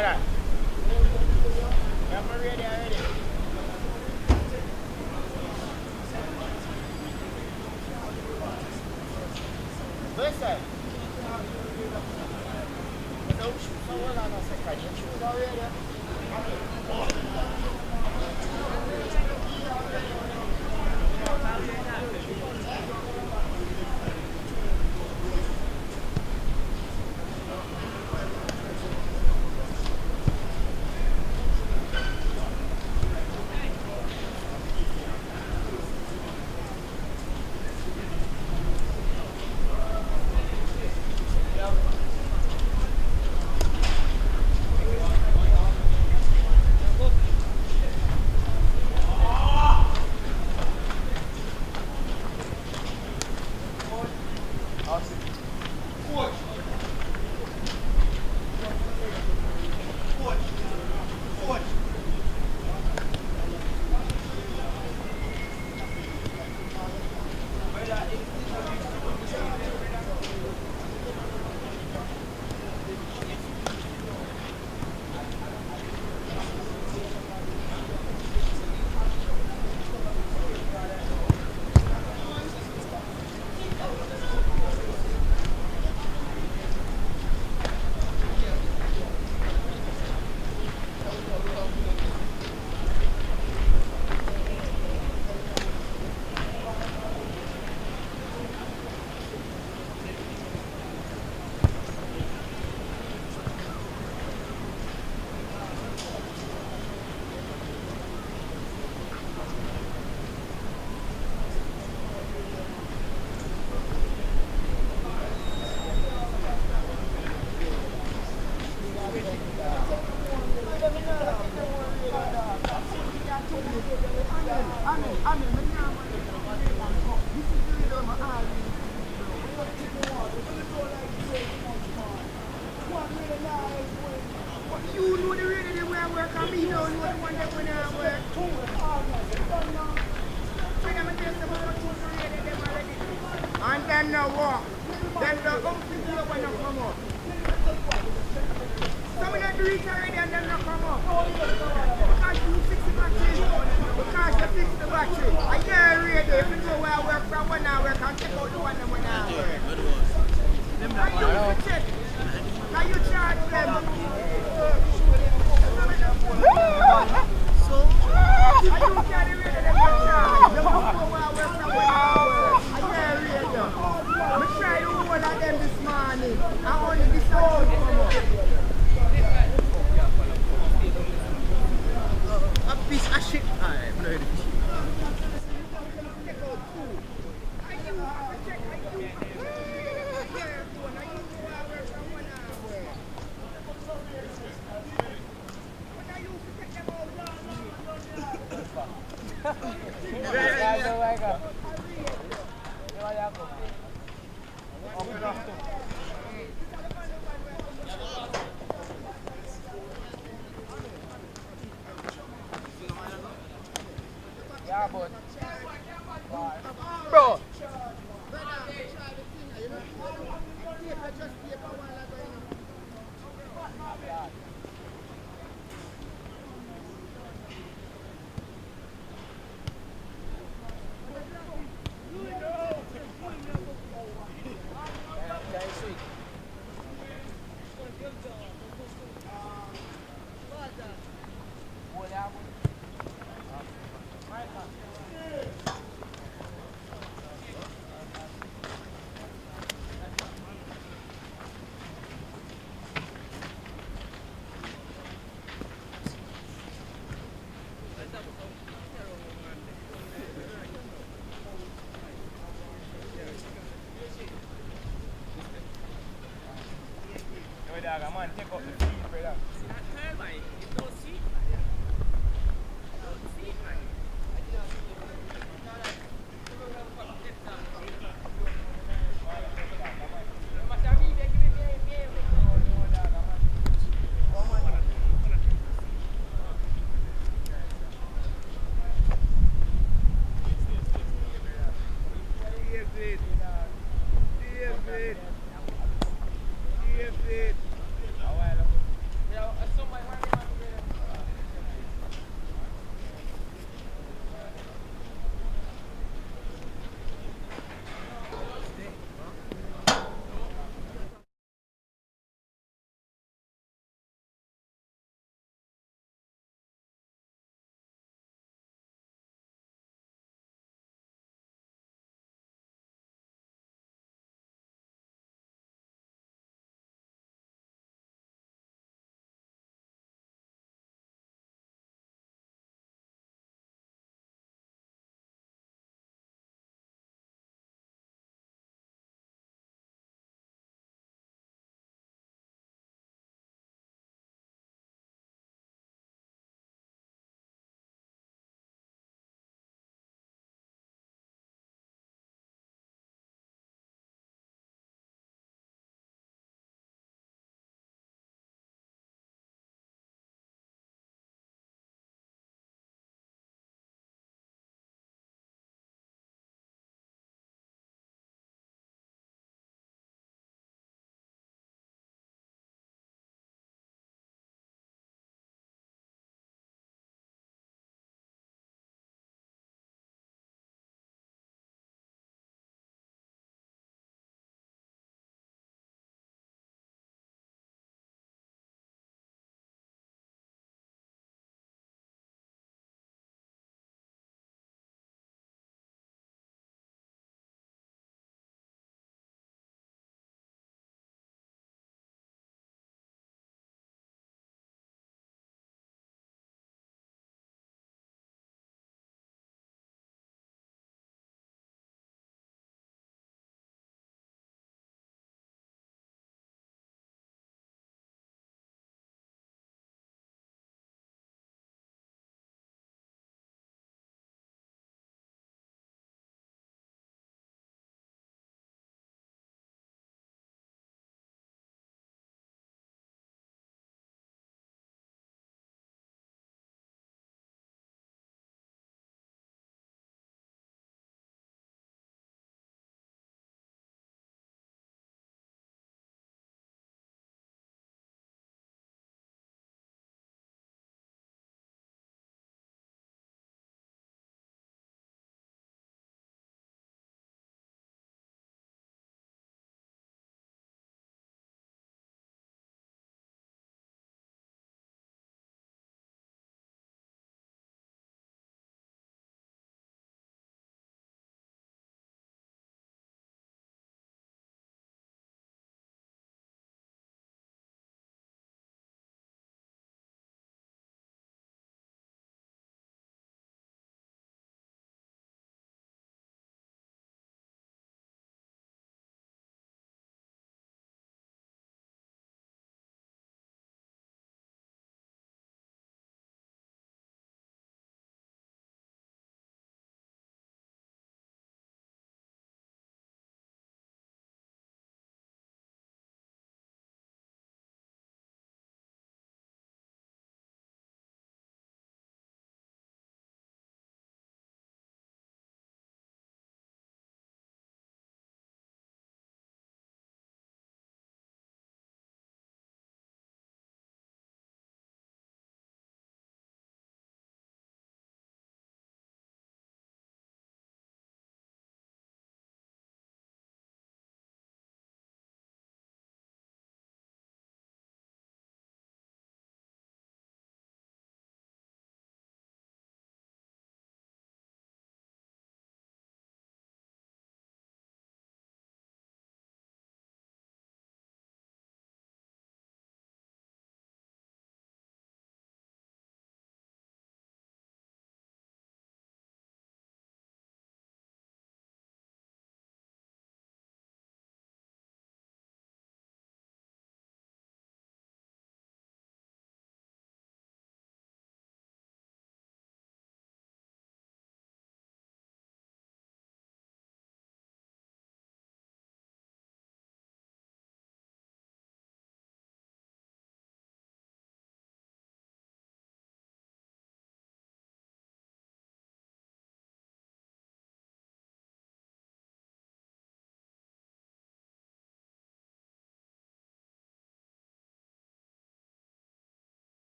Alright. I'm ready already. Listen. Don't shoot so well on us. Can you choose already? And then the walk. Then the outfit here when you come up. Some of them do it already and then they come up. Because you fix the battery. Because you fix the battery. And you're ready. If you know where I work from when I work, I'll check out the one when I work. And you fix it. Can you charge them? So, and you carry ready them to charge. You know where I work from when I work. And you're ready. I tried all of them this morning. I only decided to come up. A piece of shit. I'm not ready to shit. Yeah, but bro. Come on, take up the feet, brother. Somebody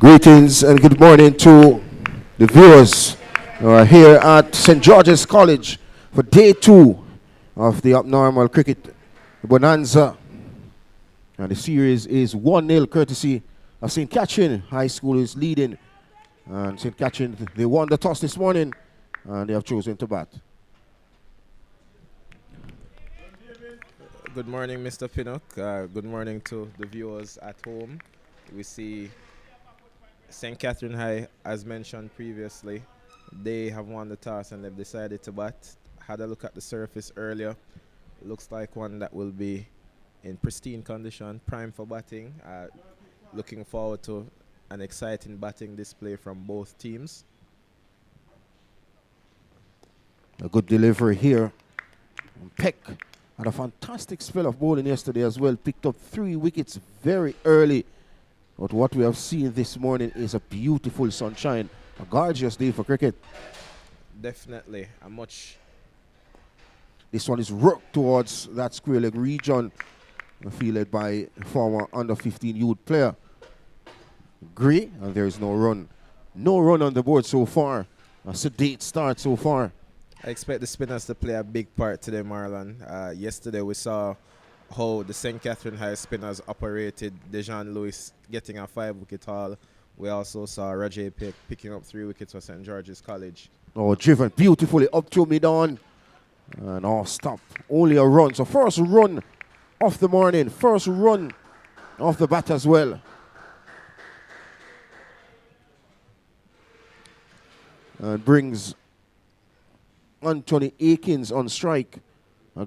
Greetings and good morning to the viewers here at St. George's College for day 2 of the Abnormal Cricket Bonanza. And the series is 1-0 courtesy of St. Catherine. High School is leading. And St. Catherine, they won the toss this morning and they have chosen to bat. Good morning, Mr. Pinnock. Good morning to the viewers at home. We see St. Catherine High, as mentioned previously, they have won the toss and they've decided to bat. Had a look at the surface earlier. Looks like one that will be in pristine condition, prime for batting. Looking forward to an exciting batting display from both teams. A good delivery here. Peck had a fantastic spell of bowling yesterday as well. Picked up 3 wickets very early. But what we have seen this morning is a beautiful sunshine. A gorgeous day for cricket. Definitely. This one is worked towards that square leg region, fielded by former under-15 youth player Gray, and there is no run. No run on the board so far. A sedate start so far. I expect the spinners to play a big part today, Marlon. Yesterday we saw how the St. Catherine High spinners operated. Dejan Lewis getting a 5-wicket haul. We also saw Rajay Peck picking up 3 wickets for St. George's College. Oh, driven beautifully up to mid-on. And off stop. Only a run. So first run of the morning. First run of the bat as well. And brings Anthony Akins on strike.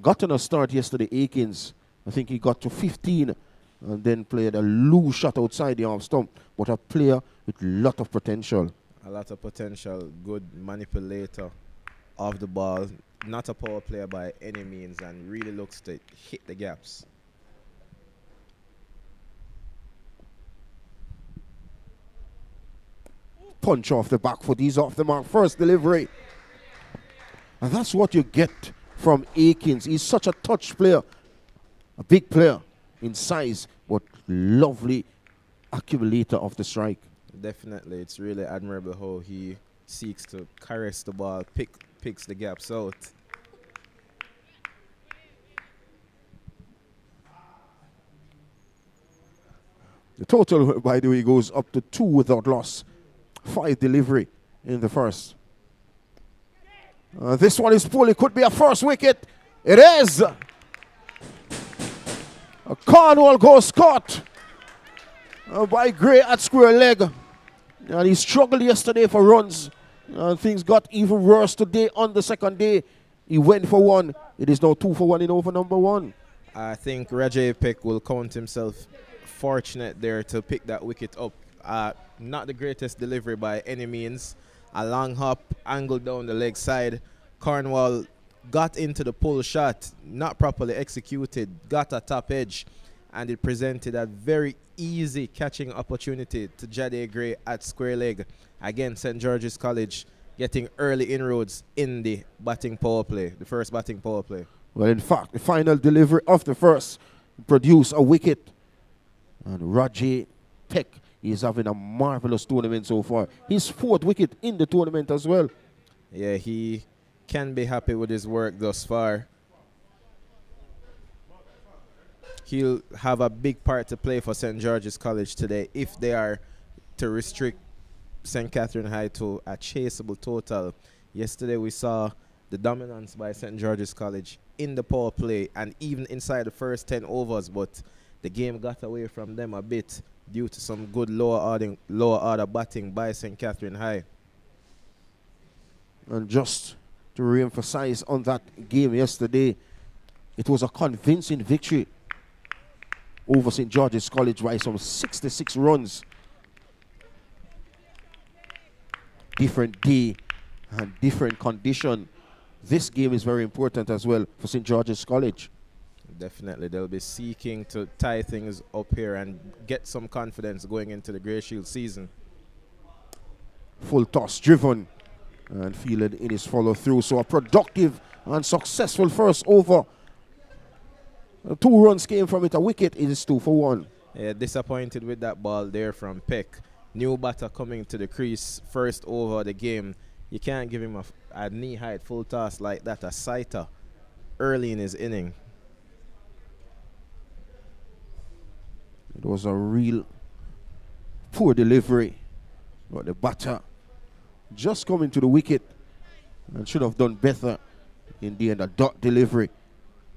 Got on a start yesterday, Akins. I think he got to 15 and then played a loose shot outside the off stump. But a player with a lot of potential. A lot of potential. Good manipulator of the ball. Not a power player by any means and really looks to hit the gaps. Punch off the back foot. He's off the mark. First delivery. And that's what you get from Akins. He's such a touch player. A big player in size, but lovely accumulator of the strike. Definitely. It's really admirable how he seeks to caress the ball, picks the gaps out. The total, by the way, goes up to 2 without loss. 5 delivery in the first. This one is full. It could be a first wicket. It is. Cornwall goes caught by Gray at square leg. And he struggled yesterday for runs. Things got even worse today on the second day. He went for 1. It is now 2 for 1 in over number 1. I think Rajay Peck will count himself fortunate there to pick that wicket up. Not the greatest delivery by any means. A long hop, angled down the leg side. Cornwall got into the pull shot, not properly executed, got a top edge, and it presented a very easy catching opportunity to Jade Gray at square leg. Again, St. George's College getting early inroads in the batting power play, the first batting power play. Well, in fact, the final delivery of the first produced a wicket. And Rajay Peck is having a marvelous tournament so far. His 4th wicket in the tournament as well. Yeah, he can be happy with his work thus far. He'll have a big part to play for St. George's College today if they are to restrict St. Catherine High to a chaseable total. Yesterday we saw the dominance by St. George's College in the power play and even inside the first 10 overs, but the game got away from them a bit due to some good lower order batting by St. Catherine High. And just to re-emphasize on that game yesterday, it was a convincing victory over St. George's College by some 66 runs. Different day and different condition. This game is very important as well for St. George's College. Definitely, they'll be seeking to tie things up here and get some confidence going into the Grey Shield season. Full toss driven and fielded in his follow through. So a productive and successful first over. 2 runs came from it. A wicket. It is 2 for 1. Yeah, disappointed with that ball there from Peck. new batter coming to the crease first over the game. You can't give him a knee-height full toss like that, a sighter, early in his inning. It was a real poor delivery. But the batter just coming to the wicket and should have done better in the end, a dot delivery.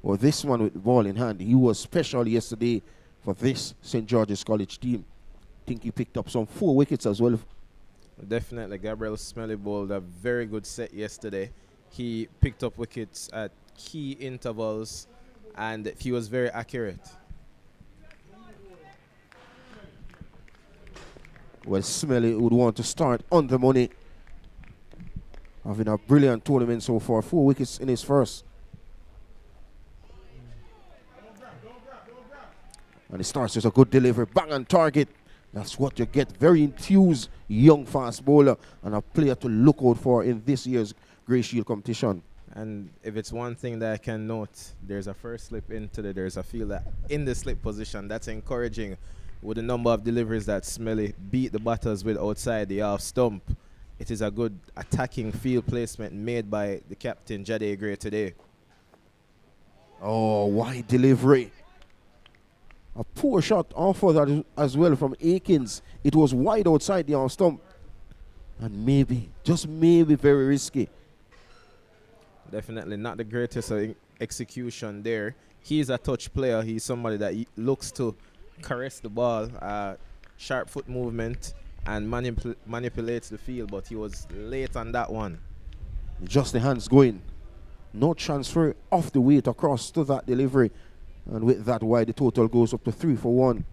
Well, this one with the ball in hand, he was special yesterday for this St. George's College team. I think he picked up some 4 wickets as well. Definitely, Gabriel Smelly bowled a very good set yesterday. He picked up wickets at key intervals and he was very accurate. Well, Smelly would want to start on the money. Having a brilliant tournament so far. 4 wickets in his first. And he starts with a good delivery. Bang on target. That's what you get. Very enthused young fast bowler and a player to look out for in this year's Grey Shield competition. And if it's one thing that I can note, there's a first slip into there's a fielder in the slip position. That's encouraging with the number of deliveries that Smelly beat the batters with outside the half stump. It is a good attacking field placement made by the captain, Jade Gray, today. Oh, wide delivery. A poor shot offer that as well from Akins. It was wide outside the half stump. And maybe, just maybe, very risky. Definitely not the greatest execution there. He's a touch player. He's somebody that looks to caress the ball, sharp foot movement, and manipulates the field, but he was late on that one. Just the hands going. No transfer off the weight across to that delivery. And with that wide, the total goes up to 3 for 1.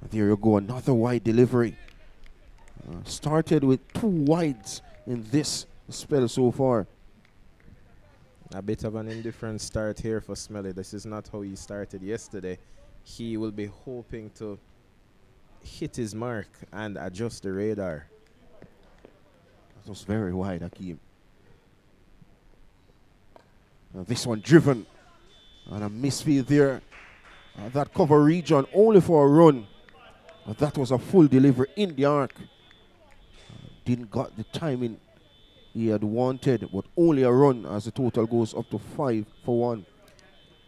And there you go, another wide delivery. Started with 2 wides in this spell so far. A bit of an indifferent start here for Smelly. This is not how he started yesterday. He will be hoping to hit his mark and adjust the radar. That was very wide, Hakeem. This one driven. And a misfield there. That cover region only for a run. That was a full delivery in the arc. Didn't got the timing he had wanted, but only a run as the total goes up to 5 for 1.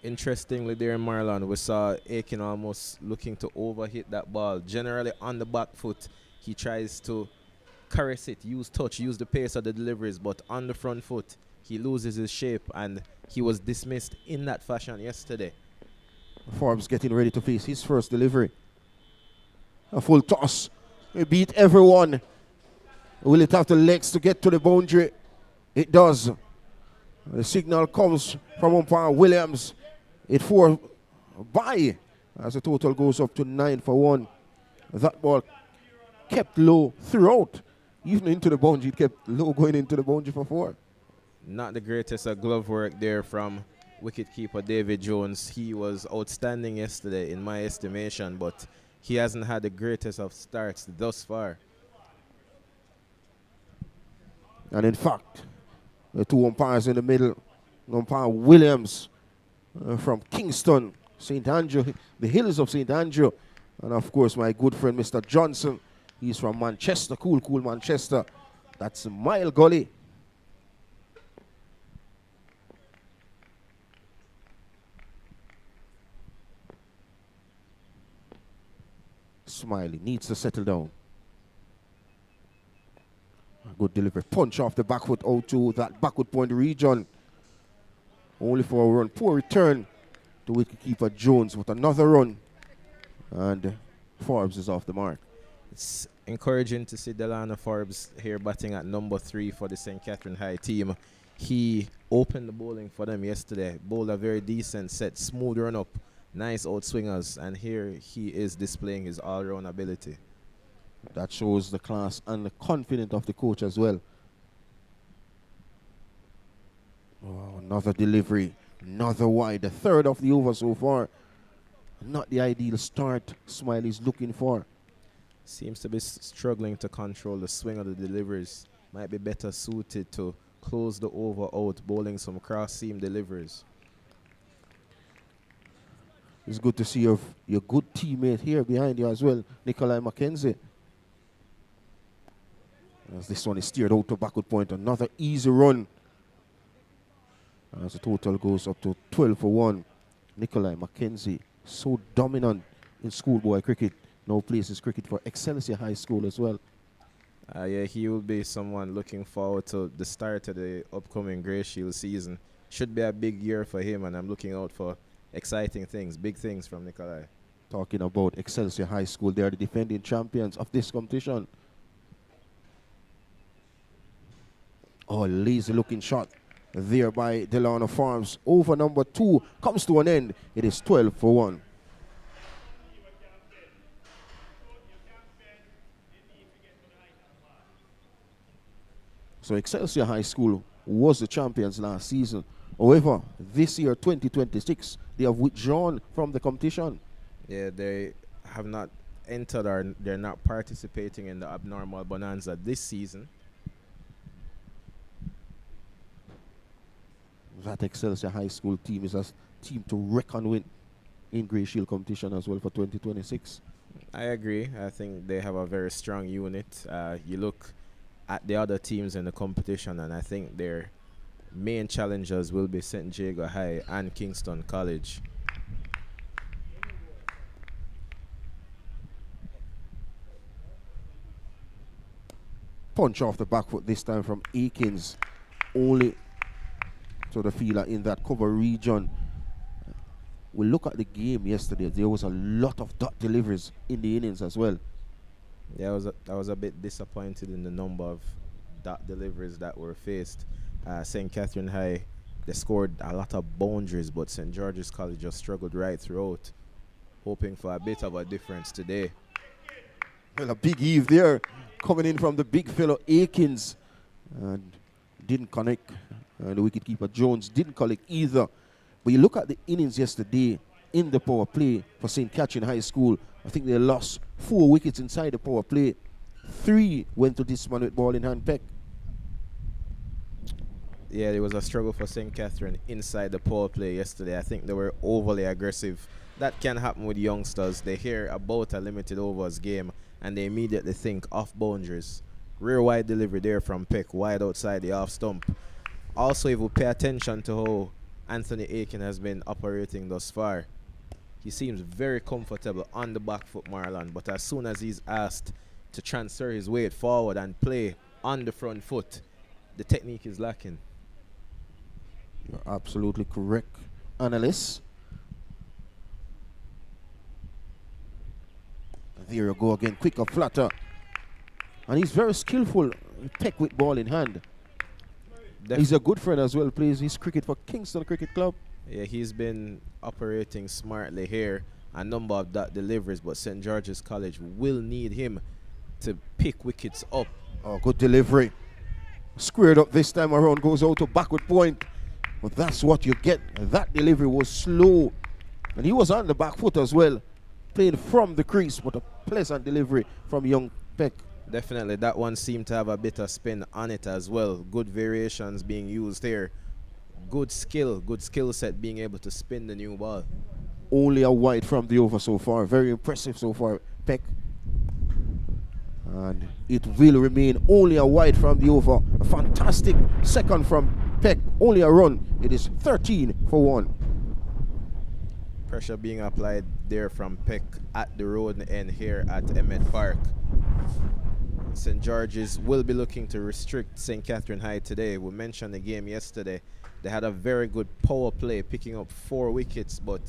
Interestingly there, Marlon, we saw Aiken almost looking to overhit that ball. Generally on the back foot, he tries to caress it, use touch, use the pace of the deliveries, but on the front foot, he loses his shape, and he was dismissed in that fashion yesterday. Forbes getting ready to face his first delivery. A full toss. He beat everyone. Will it have the legs to get to the boundary? It does. The signal comes from umpire Williams. It 4 by as the total goes up to 9 for 1. That ball kept low throughout. Even into the boundary, it kept low going into the boundary for 4. Not the greatest glove work there from wicketkeeper David Jones. He was outstanding yesterday in my estimation, but he hasn't had the greatest of starts thus far. And in fact, the 2 umpires in the middle, umpire Williams from Kingston, St. Andrew, the hills of St. Andrew, and of course my good friend Mr. Johnson. He's from Manchester, cool Manchester. That's Mile Gully. Smiley needs to settle down. A good delivery. Punch off the back foot out to that backward point region. Only for a run. Poor return to wicketkeeper Jones with another run. And Forbes is off the mark. It's encouraging to see Delano Forbes here batting at number 3 for the St. Catherine High team. He opened the bowling for them yesterday. Bowled a very decent set. Smooth run up. Nice outswingers. And here he is displaying his all-round ability. That shows the class and the confidence of the coach as well. Oh, another delivery, another wide, the 3rd of the over so far. Not the ideal start Smiley's looking for. Seems to be struggling to control the swing of the deliveries. Might be better suited to close the over out, bowling some cross-seam deliveries. It's good to see your good teammate here behind you as well, Nikolai McKenzie. As this one is steered out to backward point, another easy run. As the total goes up to 12 for 1. Nikolai McKenzie, so dominant in schoolboy cricket, now plays his cricket for Excelsior High School as well. Yeah, he will be someone looking forward to the start of the upcoming Grey Shield season. Should be a big year for him, and I'm looking out for exciting things, big things from Nikolai. Talking about Excelsior High School, they are the defending champions of this competition. Oh, lazy looking shot there by Delano Farms. Over number 2 comes to an end. It is 12 for 1. So Excelsior High School was the champions last season. However, this year, 2026, they have withdrawn from the competition. Yeah, they have not entered or they're not participating in the abnormal Bonanza this season. That Excelsior High School team is a team to reckon with in Grey Shield competition as well for 2026. I agree. I think they have a very strong unit. You look at the other teams in the competition, and I think their main challengers will be St. Jago High and Kingston College. Punch off the back foot this time from Akins. Only to the fielder in that cover region. We look at the game yesterday. There was a lot of dot deliveries in the innings as well. Yeah, I was a bit disappointed in the number of dot deliveries that were faced. St. Catherine High, they scored a lot of boundaries, but St. George's College just struggled right throughout, hoping for a bit of a difference today. Well, a big heave there coming in from the big fellow Akins, and didn't connect. The wicketkeeper Jones didn't collect either. But you look at the innings yesterday in the power play for St. Catherine High School. I think they lost 4 wickets inside the power play. 3 went to this man with ball in hand, Peck. Yeah, there was a struggle for St. Catherine inside the power play yesterday. I think they were overly aggressive. That can happen with youngsters. They hear about a limited overs game and they immediately think off boundaries. Rear wide delivery there from Peck, wide outside the off stump. Also, if we pay attention to how Anthony Aiken has been operating thus far, he seems very comfortable on the back foot, Marlon. But as soon as he's asked to transfer his weight forward and play on the front foot, the technique is lacking. You're absolutely correct, analyst. There you go again, quicker, flatter. And he's very skillful, Peck with ball in hand. He's a good friend as well, plays his cricket for Kingston Cricket Club. Yeah, he's been operating smartly here. A number of that deliveries, but St. George's College will need him to pick wickets up. Oh, good delivery. Squared up this time around, goes out to backward point. But that's what you get. That delivery was slow. And he was on the back foot as well. Playing from the crease, but a pleasant delivery from young Peck. Definitely, that one seemed to have a bit of spin on it as well. Good variations being used here. Good skill set being able to spin the new ball. Only a wide from the over so far. Very impressive so far, Peck. And it will remain only a wide from the over. A fantastic second from Peck. Only a run. It is 13 for 1. Pressure being applied there from Peck at the road end here at Emmett Park. St. George's will be looking to restrict St. Catherine High today. We mentioned the game yesterday. They had a very good power play, picking up 4 wickets, but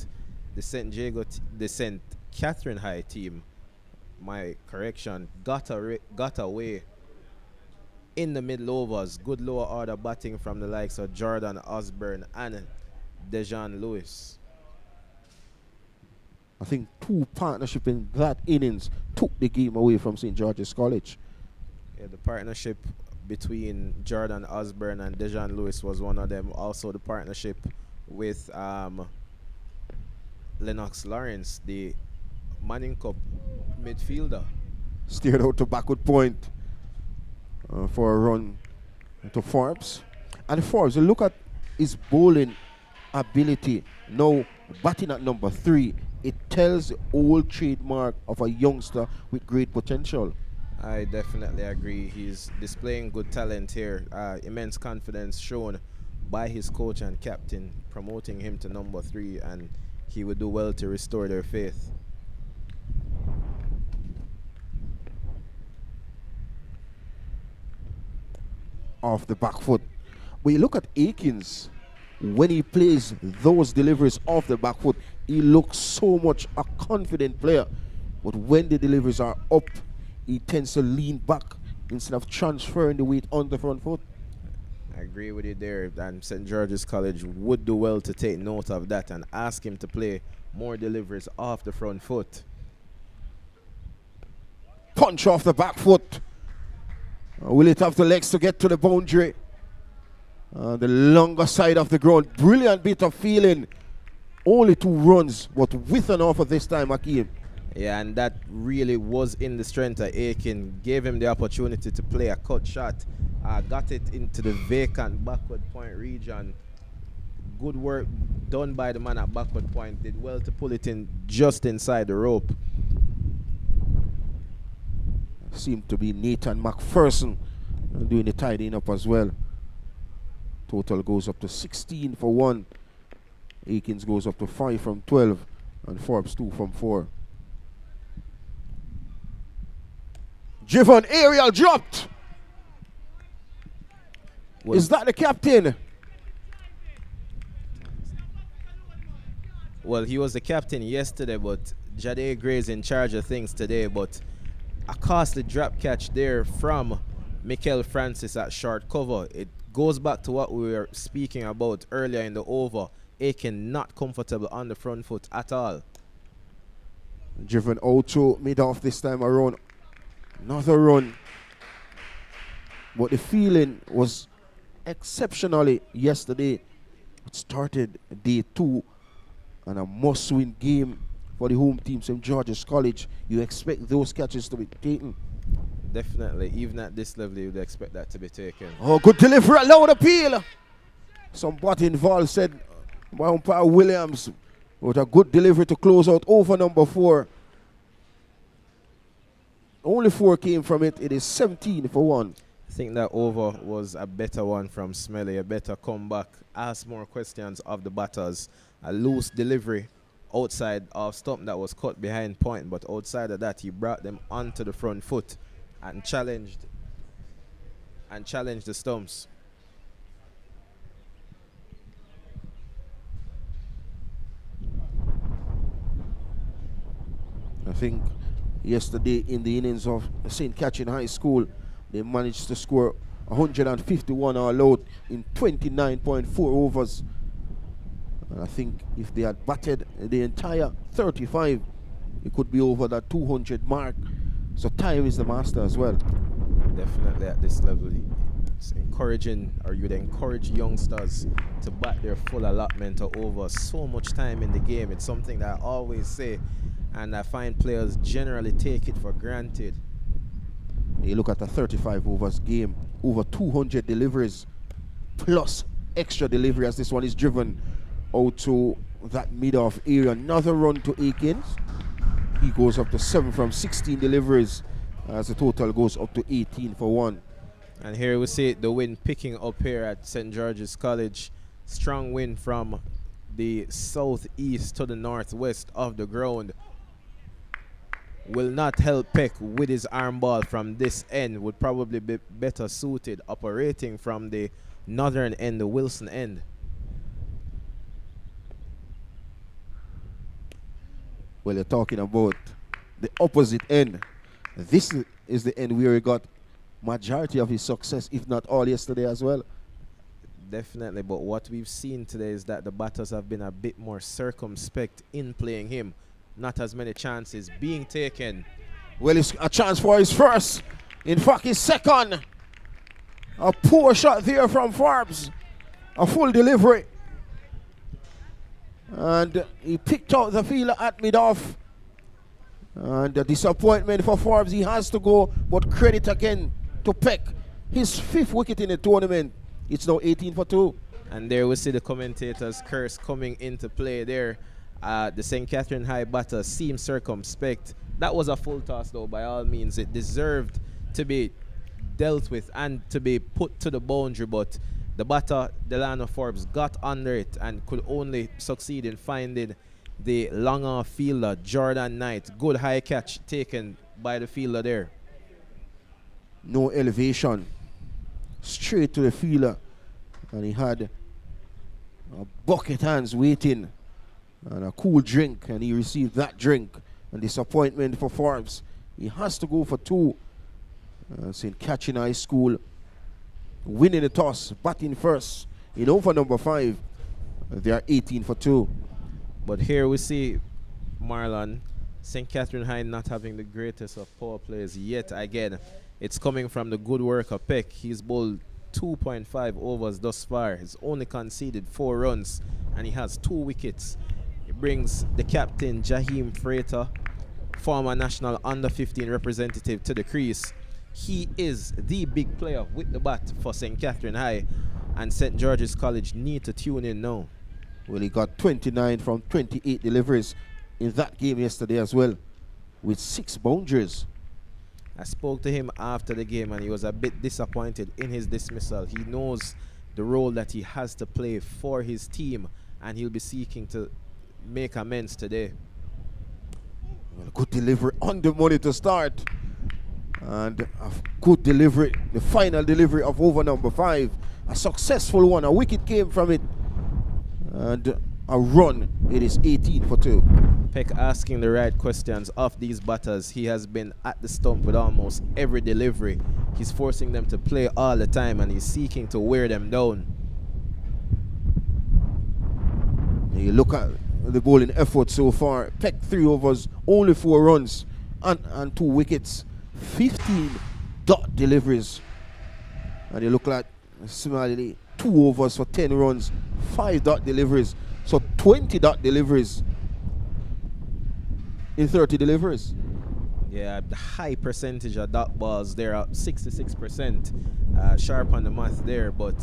the St. Catherine High team, my correction, got away in the middle overs. Good lower order batting from the likes of Jordan Osborne and Dejan Lewis. I think 2 partnership in that innings took the game away from St. George's College. Yeah, the partnership between Jordan Osborne and Dejan Lewis was one of them. Also the partnership with Lennox Lawrence, the Manning Cup midfielder. Steered out to backward point for a run to Forbes. And Forbes, you look at his bowling ability. Now, batting at number 3, it tells the old trademark of a youngster with great potential. I definitely agree. He's displaying good talent here. Immense confidence shown by his coach and captain, promoting him to number 3, and he would do well to restore their faith. Off the back foot. When you look at Akins, when he plays those deliveries off the back foot, he looks so much a confident player. But when the deliveries are up, he tends to lean back instead of transferring the weight on the front foot. I agree with you there, and St. George's College would do well to take note of that and ask him to play more deliveries off the front foot. Punch off the back foot. Will it have the legs to get to the boundary? The longer side of the ground. Brilliant bit of feeling. Only 2 runs, but with an offer this time, Akeem. Yeah, and that really was in the strength of Aiken. Gave him the opportunity to play a cut shot. Got it into the vacant backward point region. Good work done by the man at backward point. Did well to pull it in just inside the rope. Seemed to be Nathan McPherson doing the tidying up as well. Total goes up to 16 for 1. Akins goes up to 5 from 12. And Forbes 2 from 4. Driven aerial dropped. Well, is that the captain? Well, he was the captain yesterday, but Jade Gray is in charge of things today. But a costly drop catch there from Mikel Francis at short cover. It goes back to what we were speaking about earlier in the over. Aiken not comfortable on the front foot at all. Driven out to mid-off this time around. Another run. But the feeling was exceptionally yesterday. It started day 2 and a must-win game for the home team, St. George's College. You expect those catches to be taken. Definitely, even at this level, you would expect that to be taken. Oh, good delivery, loud appeal. Somebody involved said by umpire Williams with a good delivery to close out over number 4. Only 4 came from it. It is 17 for 1. I think that over was a better one from Smelly, a better comeback, ask more questions of the batters. A loose delivery outside of stump that was cut behind point, but outside of that, he brought them onto the front foot and challenged the stumps. I think yesterday in the innings of St. Catherine High School, they managed to score 151 all out in 29.4 overs. And I think if they had batted the entire 35, it could be over that 200 mark. So time is the master as well. Definitely at this level, it's encouraging, or you'd encourage youngsters to bat their full allotment of over. So much time in the game. It's something that I always say, and I find players generally take it for granted. You look at a 35 overs game, over 200 deliveries, plus extra delivery as this one is driven out to that mid-off area. Another run to Akins. He goes up to 7 from 16 deliveries as the total goes up to 18 for 1. And here we see the wind picking up here at St. George's College. Strong wind from the southeast to the northwest of the ground. Will not help Peck with his arm ball from this end. Would probably be better suited operating from the northern end, the Wilson end. Well, you're talking about the opposite end. This is the end where he got majority of his success, if not all, yesterday as well. Definitely, but what we've seen today is that the batters have been a bit more circumspect in playing him. Not as many chances being taken. Well, it's a chance for his first. In fact, his second. A poor shot there from Forbes. A full delivery. And he picked out the fielder at mid-off. And the disappointment for Forbes, he has to go, but credit again to Peck. His 5th wicket in the tournament. It's now 18 for 2. And there we see the commentator's curse coming into play there. The St. Catherine High batter seemed circumspect. That was a full toss, though, by all means. It deserved to be dealt with and to be put to the boundary, but the batter, Delano Forbes, got under it and could only succeed in finding the long-off fielder, Jordan Knight. Good high catch taken by the fielder there. No elevation. Straight to the fielder. And he had a bucket hands waiting and a cool drink, and he received that drink. And disappointment for Forbes. He has to go for two. St. Catherine High School winning the toss, batting first in over number 5. They are 18 for 2. But here we see Marlon, St. Catherine High not having the greatest of power plays yet again. It's coming from the good work of Peck. He's bowled 2.5 overs thus far. He's only conceded 4 runs and he has 2 wickets. It brings the captain, Jaheim Freighter, former national under-15 representative, to the crease. He is the big player with the bat for St. Catherine High, and St. George's College need to tune in now. Well, he got 29 from 28 deliveries in that game yesterday as well, with 6 boundaries. I spoke to him after the game and he was a bit disappointed in his dismissal. He knows the role that he has to play for his team and he'll be seeking to make amends today. Well, good delivery on the money to start. And a good delivery, the final delivery of over number 5. A successful one, a wicket came from it. And a run, it is 18 for 2. Peck asking the right questions of these batters. He has been at the stump with almost every delivery. He's forcing them to play all the time and he's seeking to wear them down. You look at the bowling effort so far. Peck 3 overs, only 4 runs and 2 wickets. 15 dot deliveries. And you look like similarly 2 overs for 10 runs, 5 dot deliveries. So 20 dot deliveries in 30 deliveries. Yeah, the high percentage of dot balls there, at 66%. Sharp on the math there, but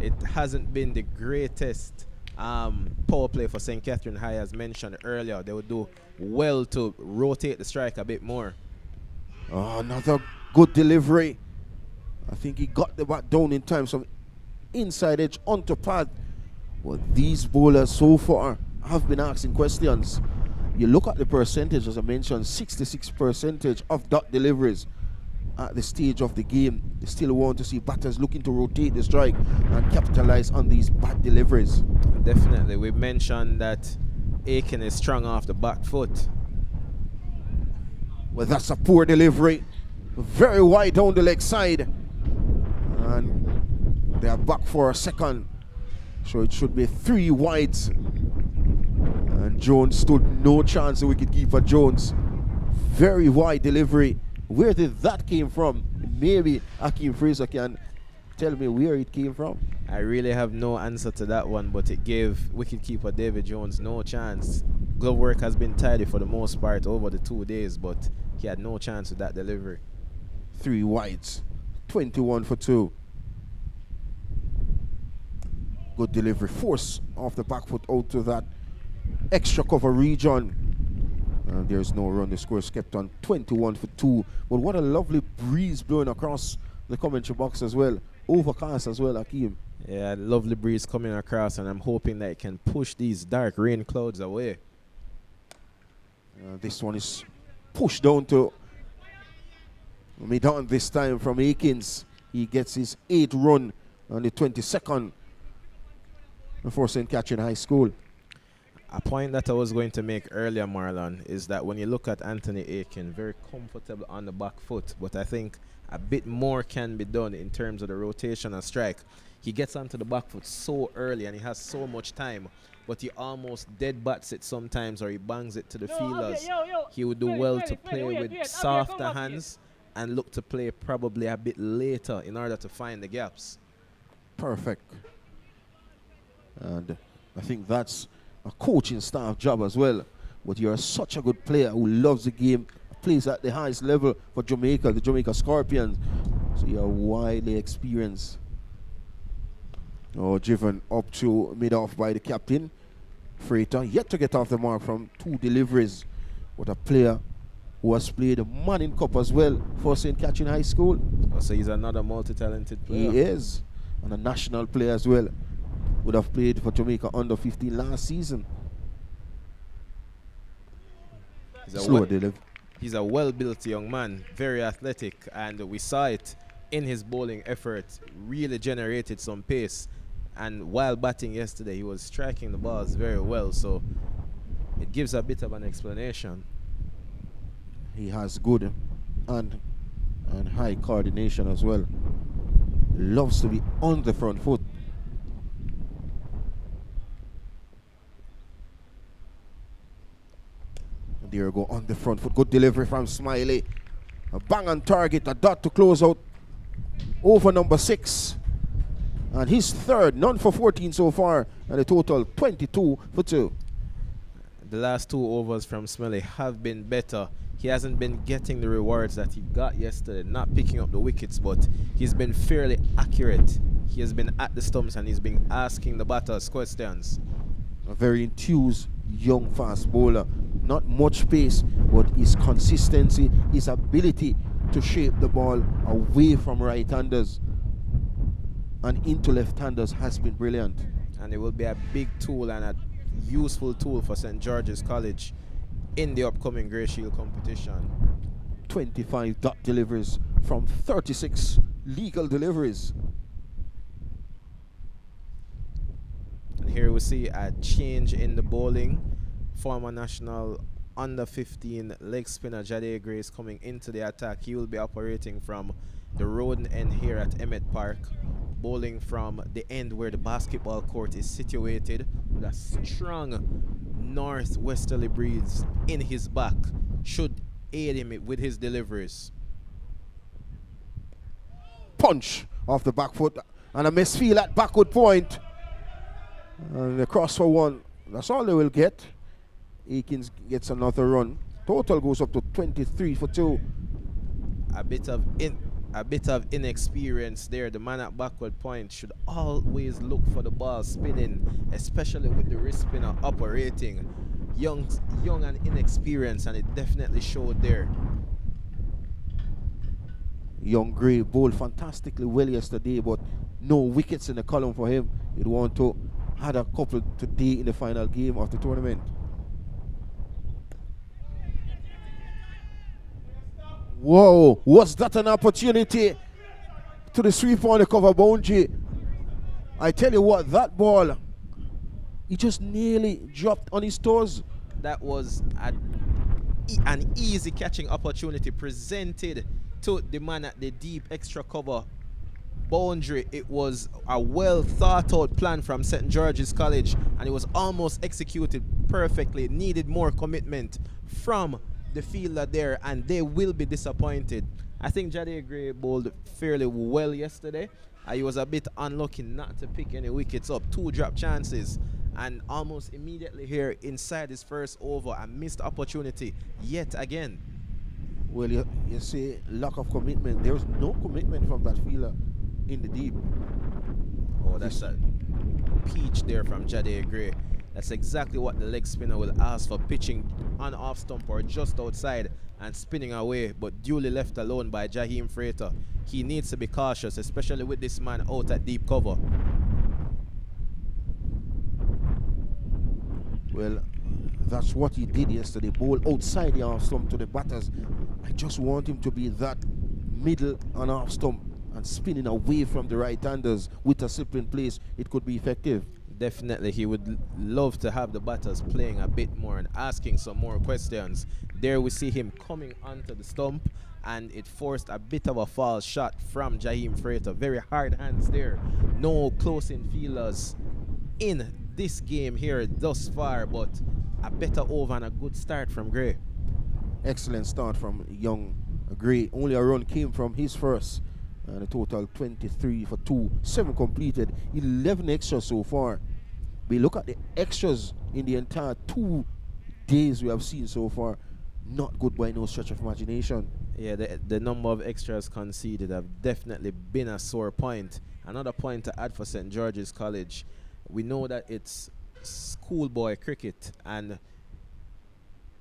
it hasn't been the greatest power play for St. Catherine High, as mentioned earlier. They would do well to rotate the strike a bit more. Oh, another good delivery. I think he got the bat down in time. Some inside edge onto pad. Well, these bowlers so far have been asking questions. You look at the percentage, as I mentioned, 66% of dot deliveries at the stage of the game. They still want to see batters looking to rotate the strike and capitalize on these bad deliveries. Definitely. We mentioned that Aiken is strong off the back foot. Well, that's a poor delivery. Very wide down the leg side. And they are back for a second. So it should be 3 wides. And Jones stood no chance, the wicketkeeper Jones. Very wide delivery. Where did that came from? Maybe Akeem Fraser can tell me where it came from. I really have no answer to that one, but it gave wicketkeeper David Jones no chance. Glove work has been tidy for the most part over the 2 days, but he had no chance with that delivery. 3 wides. 21 for 2. Good delivery. Force off the back foot out to that extra cover region. And there's no run. The score is kept on 21 for 2. But what a lovely breeze blowing across the commentary box as well. Overcast as well, Akeem. Yeah, lovely breeze coming across, and I'm hoping that it can push these dark rain clouds away. This one is pushed down to mid-on this time from Akins. He gets his 8th run on the 22nd for St. Catherine High School. A point that I was going to make earlier, Marlon, is that when you look at Anthony Aiken, very comfortable on the back foot, but I think a bit more can be done in terms of the rotation and strike. He gets onto the back foot so early and he has so much time, but he almost dead bats it sometimes, or he bangs it to the fielders. He would do well to play with softer hands and look to play probably a bit later in order to find the gaps. Perfect. And I think that's a coaching staff job as well. But you're such a good player who loves the game, plays at the highest level for Jamaica, the Jamaica Scorpions. So you're widely experienced. Oh, driven up to mid-off by the captain. Freighter yet to get off the mark from 2 deliveries. What a player who has played a Manning Cup as well for St. Catherine High School. Oh, so he's another multi-talented player. He is. And a national player as well. Would have played for Jamaica under 15 last season. He's a well-built young man, very athletic, and we saw it in his bowling effort. Really generated some pace, and while batting yesterday, he was striking the balls very well, so it gives a bit of an explanation. He has good and high coordination as well. Loves to be on the front foot. There we go, on the front foot. Good delivery from Smiley. A bang on target, a dot to close out over number 6. And his third, none for 14 so far, and a total 22 for 2. The last 2 overs from Smiley have been better. He hasn't been getting the rewards that he got yesterday, not picking up the wickets, but he's been fairly accurate. He has been at the stumps and he's been asking the batters questions. A very enthused young fast bowler. Not much pace, but his consistency, his ability to shape the ball away from right-handers and into left-handers has been brilliant. And it will be a big tool and a useful tool for St. George's College in the upcoming Grey Shield competition. 25 dot deliveries from 36 legal deliveries. And here we see a change in the bowling. Former national under 15 leg spinner Jade Grace coming into the attack. He will be operating from the road end here at Emmett Park, bowling from the end where the basketball court is situated, with a strong northwesterly breeze in his back. Should aid him with his deliveries. Punch off the back foot and a misfeel at backward point. And the cross for 1. That's all they will get. Akins gets another run. Total goes up to 23 for 2. A bit of inexperience there. The man at backward point should always look for the ball spinning, especially with the wrist spinner operating. Young and inexperienced, and it definitely showed there. Young Gray bowled fantastically well yesterday, but no wickets in the column for him. He'd want to had a couple today in the final game of the tournament. Whoa, was that an opportunity to the sweep on the cover boundary? I tell you what, that ball, he just nearly dropped on his toes. That was an easy catching opportunity presented to the man at the deep extra cover boundary. It was a well thought out plan from St. George's College, and it was almost executed perfectly. It needed more commitment from the fielder there, and they will be disappointed. I think Jade Gray bowled fairly well yesterday. He was a bit unlucky not to pick any wickets up. 2 drop chances, and almost immediately here inside his first over, a missed opportunity yet again. Well, you see lack of commitment. There was no commitment from that fielder in the deep. Oh, that's a peach there from Jade Gray. That's exactly what the leg spinner will ask for, pitching on off stump or just outside and spinning away, but duly left alone by Jaheim Freighter. He needs to be cautious, especially with this man out at deep cover. Well, that's what he did yesterday. Bowl outside the off stump to the batters. I just want him to be that middle and off stump and spinning away from the right-handers with a slip in place. It could be effective. Definitely, he would love to have the batters playing a bit more and asking some more questions. There we see him coming onto the stump, and it forced a bit of a foul shot from Jaheim Freighter. Very hard hands there. No close-in fielders in this game here thus far, but a better over and a good start from Gray. Excellent start from young Gray. Only a run came from his first. And a total 23 for 2, 7 completed, 11 extras so far. We look at the extras in the entire 2 days we have seen so far. Not good by no stretch of imagination. Yeah, the number of extras conceded have definitely been a sore point. Another point to add for St. George's College, we know that it's schoolboy cricket and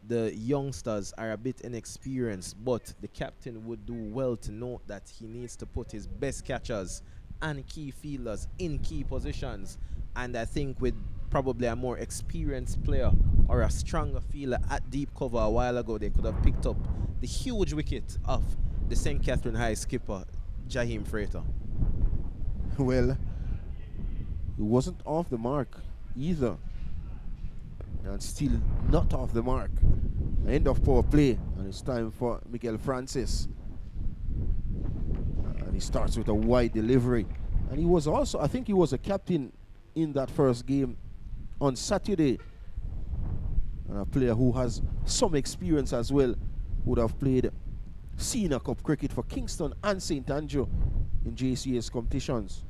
the youngsters are a bit inexperienced, but the captain would do well to note that he needs to put his best catchers and key fielders in key positions. And I think with probably a more experienced player or a stronger fielder at deep cover a while ago, they could have picked up the huge wicket of the St. Catherine High skipper, Jaheim Freighter. Well, he wasn't off the mark either. And still not off the mark. End of power play, and it's time for Miguel Francis. And he starts with a wide delivery. And he was also, I think he was a captain in that first game on Saturday. And a player who has some experience as well, would have played Senior Cup cricket for Kingston and St. Andrew in JCS competitions.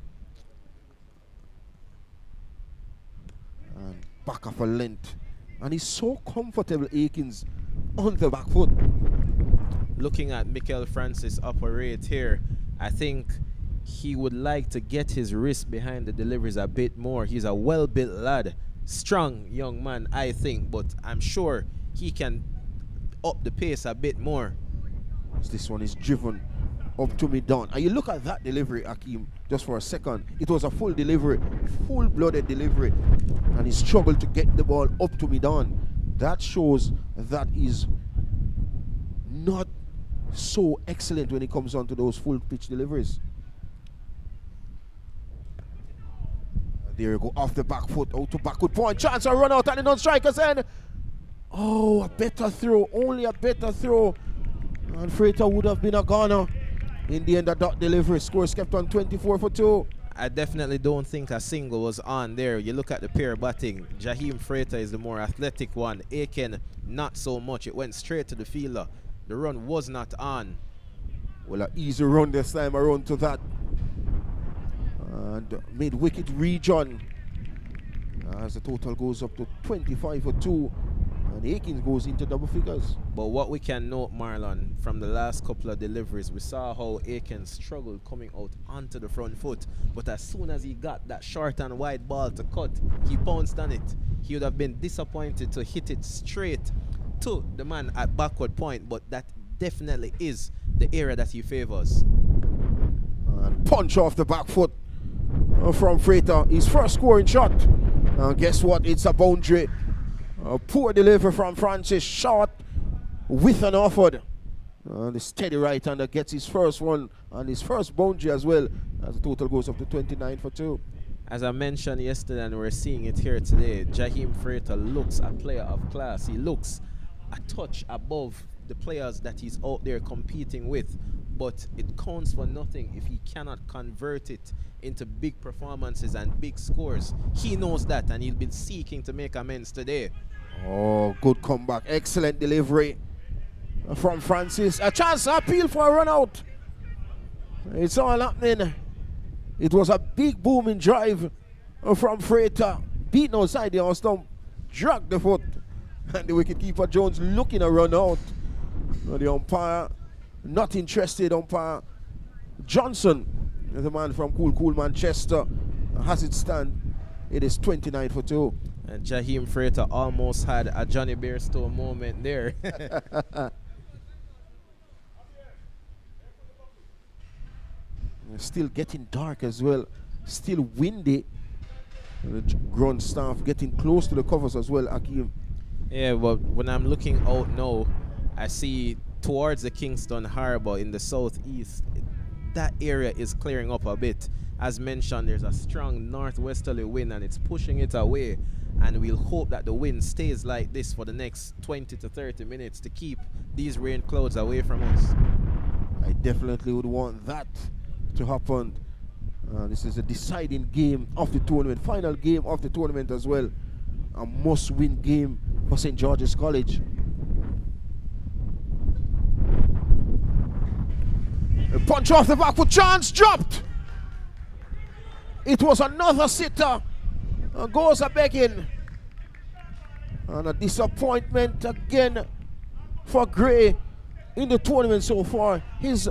And back of a length. And he's so comfortable, Akins, on the back foot. Looking at Mikel Francis operate here, I think he would like to get his wrist behind the deliveries a bit more. He's a well-built lad, strong young man, I think, but I'm sure he can up the pace a bit more. This one is driven up to me down. And you look at that delivery, Akeem, just for a second. It was a full delivery, full-blooded delivery. And he struggled to get the ball up to me down. That shows that is not so excellent when it comes on to those full-pitch deliveries. And there you go, off the back foot, out to backward point. Chance a run out and the non-strikers end. Oh, a better throw, only a better throw. And Freighter would have been a goner. In the end, the dot delivery score is kept on 24 for 2. I definitely don't think a single was on there. You look at the pair batting. Jaheim Freighter is the more athletic one. Aiken, not so much. It went straight to the fielder. The run was not on. Well, an easy run this time around to that. And mid-wicket region. As the total goes up to 25 for 2. And Aikens goes into double figures. But what we can note, Marlon, from the last couple of deliveries, we saw how Aikens struggled coming out onto the front foot. But as soon as he got that short and wide ball to cut, he pounced on it. He would have been disappointed to hit it straight to the man at backward point, but that definitely is the area that he favors. And punch off the back foot from Freighter. His first scoring shot. And guess what? It's a boundary. A poor delivery from Francis, short with an offered. And the steady right-hander gets his first one and his first boundary as well, as the total goes up to 29 for 2. As I mentioned yesterday, and we're seeing it here today, Jaheim Freighter looks a player of class. He looks a touch above the players that he's out there competing with, but it counts for nothing if he cannot convert it into big performances and big scores. He knows that, and he'll be seeking to make amends today. Oh, good comeback. Excellent delivery from Francis. A chance to appeal for a run out. It's all happening. It was a big booming drive from Freighter. Beaten outside the off stump. Dragged the foot. And the wicketkeeper Jones looking a run out. The umpire, not interested. Umpire Johnson, the man from Cool Manchester, has it stand. It is 29 for 2. And Jaheim Freighter almost had a Johnny Bairstow moment there. Still getting dark as well. Still windy. The ground staff getting close to the covers as well, Akeem. Yeah, but when I'm looking out now, I see towards the Kingston Harbour in the southeast, that area is clearing up a bit. As mentioned, there's a strong northwesterly wind and it's pushing it away. And we'll hope that the wind stays like this for the next 20 to 30 minutes to keep these rain clouds away from us. I definitely would want that to happen. This is a deciding game of the tournament, final game of the tournament as well. A must-win game for St. George's College. A punch off the back with chance, dropped. It was another sitter. And goes a begging. And a disappointment again for Gray in the tournament so far. His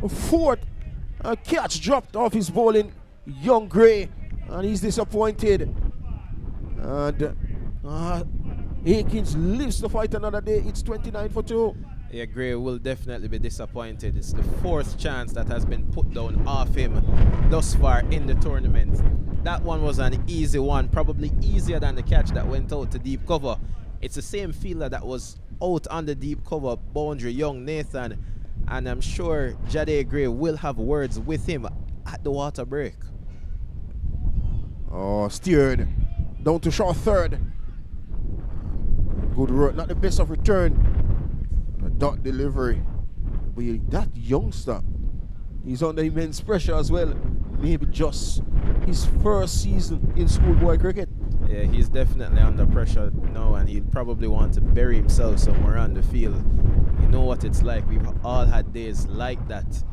fourth A catch dropped off his bowling, Young Gray, and he's disappointed. And Akins lives to fight another day. It's 29 for 2. Yeah, Gray will definitely be disappointed. It's the 4th chance that has been put down off him thus far in the tournament. That one was an easy one, probably easier than the catch that went out to deep cover. It's the same fielder that was out on the deep cover boundary, young Nathan, and I'm sure Jade Gray will have words with him at the water break. Oh, steered down to short third. Good work, not the best of return. A dot delivery. But that youngster, he's under immense pressure as well. Maybe just his first season in schoolboy cricket. Yeah, he's definitely under pressure now, and he'll probably want to bury himself somewhere on the field. You know what it's like. We've all had days like that.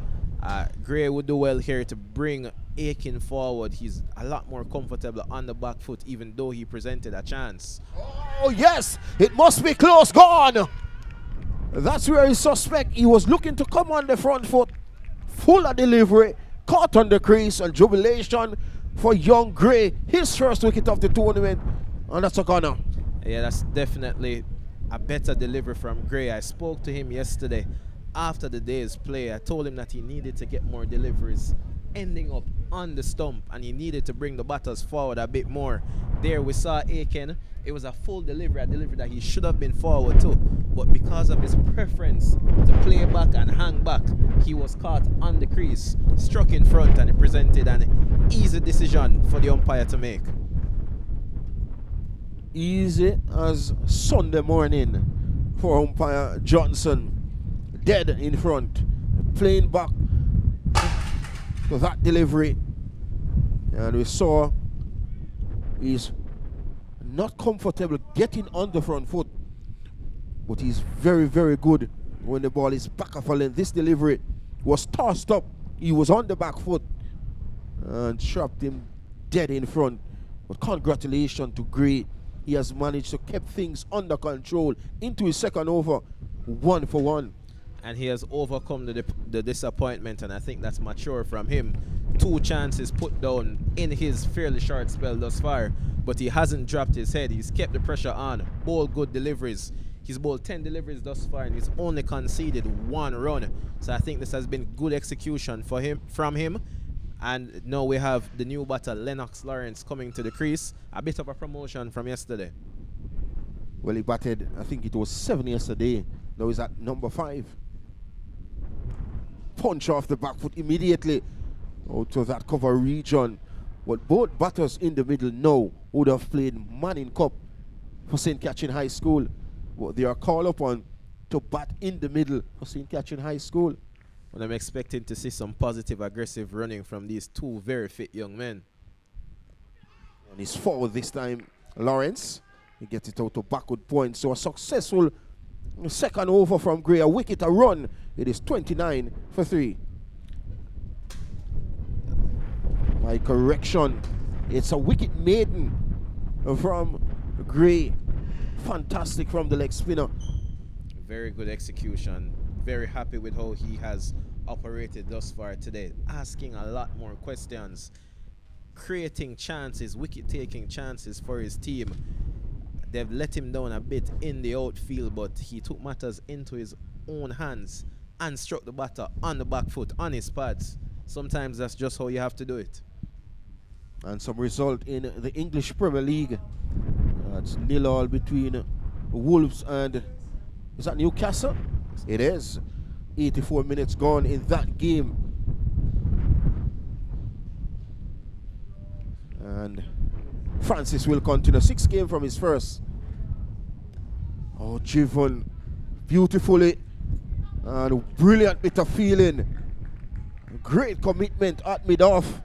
Gray would do well here to bring Aiken forward. He's a lot more comfortable on the back foot, even though he presented a chance. Oh, yes! It must be close. Gone! That's where his suspect. He was looking to come on the front foot. Full of delivery. Caught on the crease, and jubilation for Young Gray. His first wicket of the tournament. And that's a corner. Yeah, that's definitely a better delivery from Gray. I spoke to him yesterday after the day's play. I told him that he needed to get more deliveries ending up on the stump, and he needed to bring the batters forward a bit more. There we saw Aiken. It was a full delivery, a delivery that he should have been forward to, but because of his preference to play back and hang back, he was caught on the crease, struck in front, and it presented an easy decision for the umpire to make. Easy as Sunday morning for umpire Johnson. Dead in front, playing back to that delivery, and we saw he's not comfortable getting on the front foot, but he's very, very good when the ball is back of a length. This delivery was tossed up. He was on the back foot and trapped him dead in front. But congratulations to Gray. He has managed to keep things under control into his second over, 1 for 1. And he has overcome the disappointment, and I think that's mature from him. 2 chances put down in his fairly short spell thus far, but he hasn't dropped his head. He's kept the pressure on, bowled good deliveries. He's bowled 10 deliveries thus far, and he's only conceded 1 run. So I think this has been good execution from him. And now we have the new batter, Lennox Lawrence, coming to the crease. A bit of a promotion from yesterday. Well, he batted, I think it was 7 yesterday. Now he's at number 5. Punch off the back foot immediately out to that cover region. But both batters in the middle now would have played Manning Cup for St. Catherine High School. But they are called upon to bat in the middle for St. Catherine High School. And I'm expecting to see some positive, aggressive running from these 2 very fit young men. And he's forward this time, Lawrence. He gets it out to backward point. So a successful second over from Gray. A wicket, a run. It is 29 for 3. My correction. It's a wicket maiden from Gray. Fantastic from the leg spinner. Very good execution. Very happy with how he has operated thus far today. Asking a lot more questions. Creating chances, wicket-taking chances for his team. They've let him down a bit in the outfield, but he took matters into his own hands and struck the batter on the back foot, on his pads. Sometimes that's just how you have to do it. And some result in the English Premier League. It's 0-0 between Wolves and, is that Newcastle? It is. 84 minutes gone in that game. And Francis will continue. 6 games from his first. Oh, driven beautifully. And brilliant bit of feeling. Great commitment at mid-off.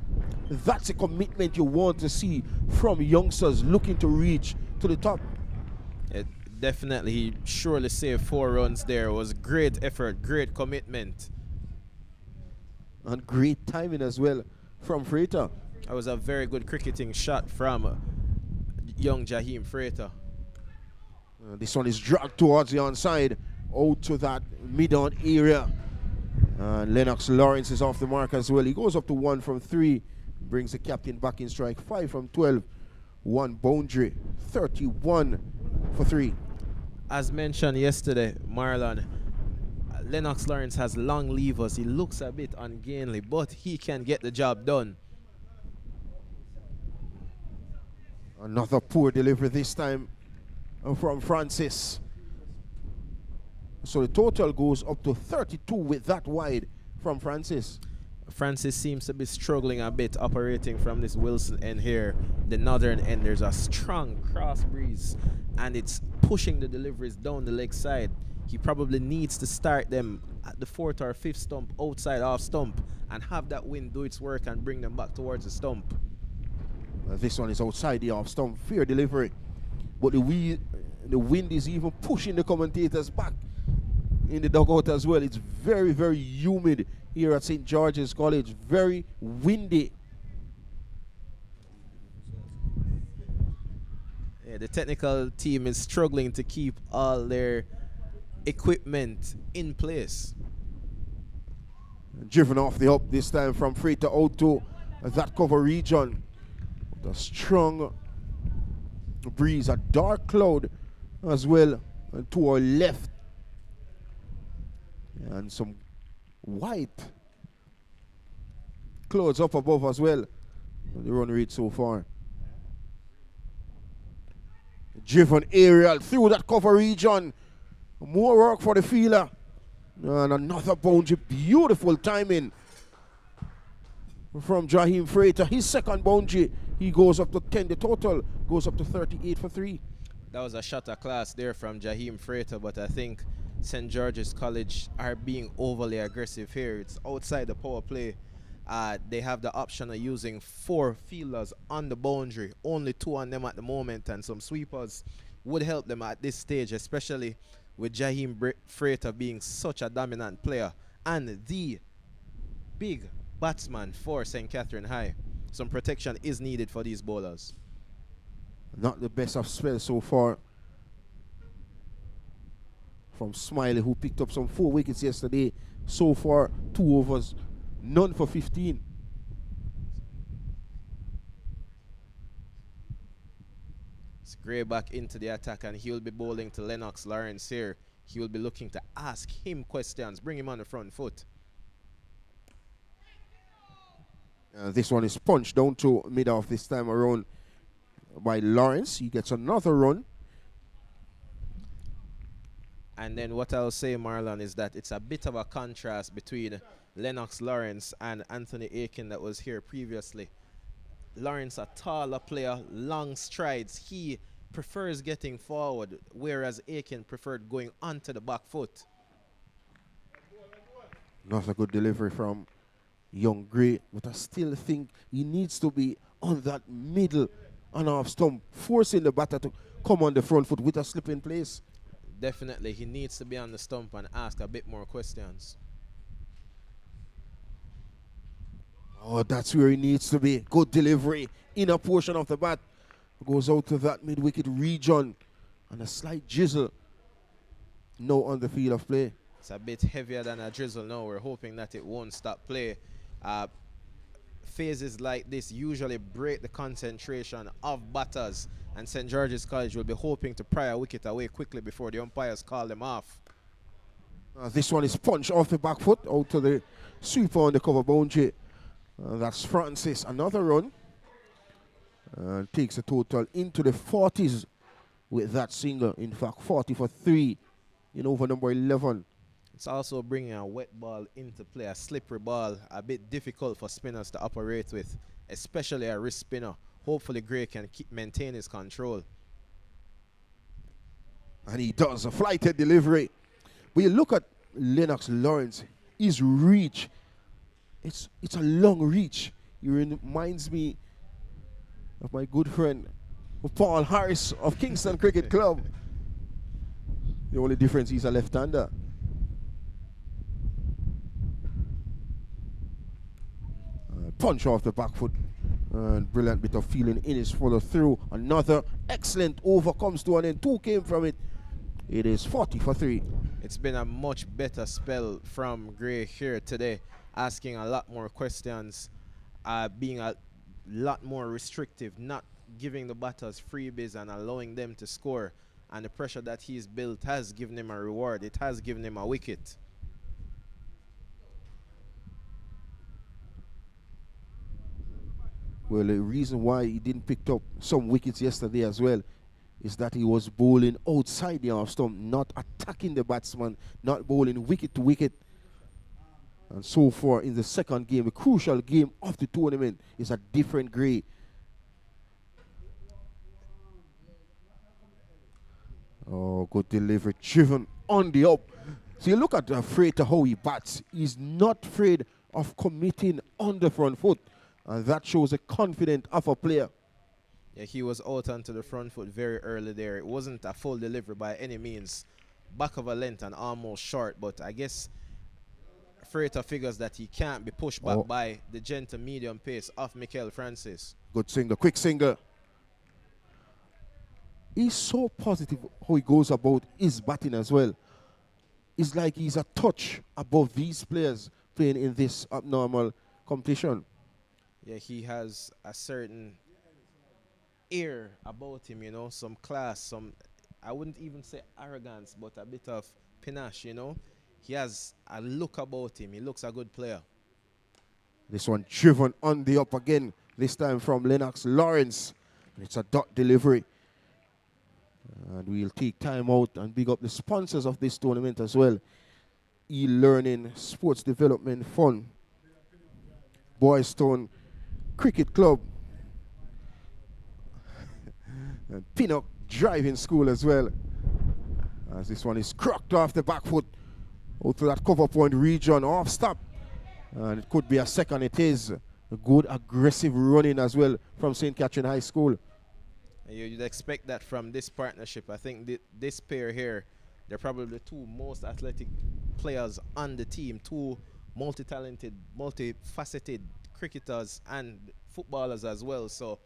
That's a commitment you want to see from youngsters looking to reach to the top. Definitely, he surely saved 4 runs there. It was great effort, great commitment. And great timing as well from Freighter. That was a very good cricketing shot from young Jaheim Freighter. This one is dragged towards the onside, out to that mid-on area. And Lennox Lawrence is off the mark as well. He goes up to 1 from 3. Brings the captain back in strike. 5 from 12. 1 boundary. 31 for 3. As mentioned yesterday, Marlon, Lennox Lawrence has long levers. He looks a bit ungainly, but he can get the job done. Another poor delivery this time from Francis. So the total goes up to 32 with that wide from Francis. Francis seems to be struggling a bit operating from this Wilson end here. The northern end, there's a strong cross breeze and it's pushing the deliveries down the leg side. He probably needs to start them at the 4th or 5th stump outside off stump and have that wind do its work and bring them back towards the stump. This one is outside the off stump. Fair delivery. But the wind is even pushing the commentators back in the dugout as well. It's very, very humid here at St. George's College. Very windy. Yeah, the technical team is struggling to keep all their equipment in place. Driven off the up this time from Freighter out to that cover region. The strong breeze, a dark cloud as well, and to our left. And some white clouds up above as well. The run rate so far. Driven aerial through that cover region. More work for the fielder. And another boundary. Beautiful timing from Jaheim Freighter. His second boundary. He goes up to 10. The total goes up to 38 for 3. That was a shot of class there from Jaheim Freighter, but I think St. George's College are being overly aggressive here. It's outside the power play. They have the option of using 4 fielders on the boundary. Only 2 on them at the moment, and some sweepers would help them at this stage, especially with Jaheim Freighter being such a dominant player and the big batsman for St. Catherine High. Some protection is needed for these bowlers. Not the best of spells so far from Smiley, who picked up some 4 wickets yesterday. So far, 2 overs, none for 15. It's Gray back into the attack, and he will be bowling to Lennox Lawrence here. He will be looking to ask him questions, bring him on the front foot. This one is punched down to mid-off this time around by Lawrence. He gets another run. And then what I'll say, Marlon, is that it's a bit of a contrast between Lennox Lawrence and Anthony Aiken that was here previously. Lawrence, a taller player, long strides. He prefers getting forward, whereas Aiken preferred going onto the back foot. Not a good delivery from young Gray, but I still think he needs to be on that middle and off stump, forcing the batter to come on the front foot with a slip in place. Definitely, he needs to be on the stump and ask a bit more questions. Oh, that's where he needs to be. Good delivery. Inner portion of the bat goes out to that mid-wicket region. And a slight drizzle now on the field of play. It's a bit heavier than a drizzle now. We're hoping that it won't stop play. Phases like this usually break the concentration of batters, and St. George's College will be hoping to pry a wicket away quickly before the umpires call them off. This one is punched off the back foot out to the sweeper on the cover boundary. That's Francis. Another run. Takes a total into the 40s with that single. In fact, 40 for 3 in over number 11. It's also bringing a wet ball into play, a slippery ball, a bit difficult for spinners to operate with, especially a wrist spinner. Hopefully Gray can maintain his control. And he does a flighted delivery. When you look at Lennox Lawrence, his reach, it's a long reach. He reminds me of my good friend Paul Harris of Kingston Cricket Club. The only difference, he's a left-hander. Punch off the back foot. And brilliant bit of feeling in his follow through. Another excellent over comes to an end. 2 came from it. It is 40 for 3. It's been a much better spell from Gray here today, asking a lot more questions, being a lot more restrictive, not giving the batters freebies and allowing them to score. And the pressure that he's built has given him a reward. It has given him a wicket. Well, the reason why he didn't pick up some wickets yesterday as well is that he was bowling outside the off stump, not attacking the batsman, not bowling wicket to wicket. And so far in the second game, a crucial game of the tournament, is a different Gray. Oh, good delivery, driven on the up. So you look at Frater how he bats. He's not afraid of committing on the front foot. And that shows a confidence of a player. Yeah, he was out onto the front foot very early there. It wasn't a full delivery by any means. Back of a length and almost short, but I guess Frater figures that he can't be pushed back by the gentle medium pace of Mikel Francis. Good single, quick single. He's so positive how he goes about his batting as well. It's like he's a touch above these players playing in this abnormal competition. Yeah, he has a certain air about him, you know, some class, some, I wouldn't even say arrogance, but a bit of panache, you know. He has a look about him. He looks a good player. This one driven on the up again, this time from Lennox Lawrence. And it's a dot delivery. And we'll take time out and big up the sponsors of this tournament as well. E-Learning, Sports Development Fund, Boys Town Cricket Club, and Pinnock Driving School as well. As this one is crocked off the back foot out to that cover point region, off stop. And it could be a second. It is a good aggressive running as well from St. Catherine High School. You'd expect that from this partnership. I think this pair here, they're probably the two most athletic players on the team, two multi-talented, multifaceted cricketers and footballers as well. So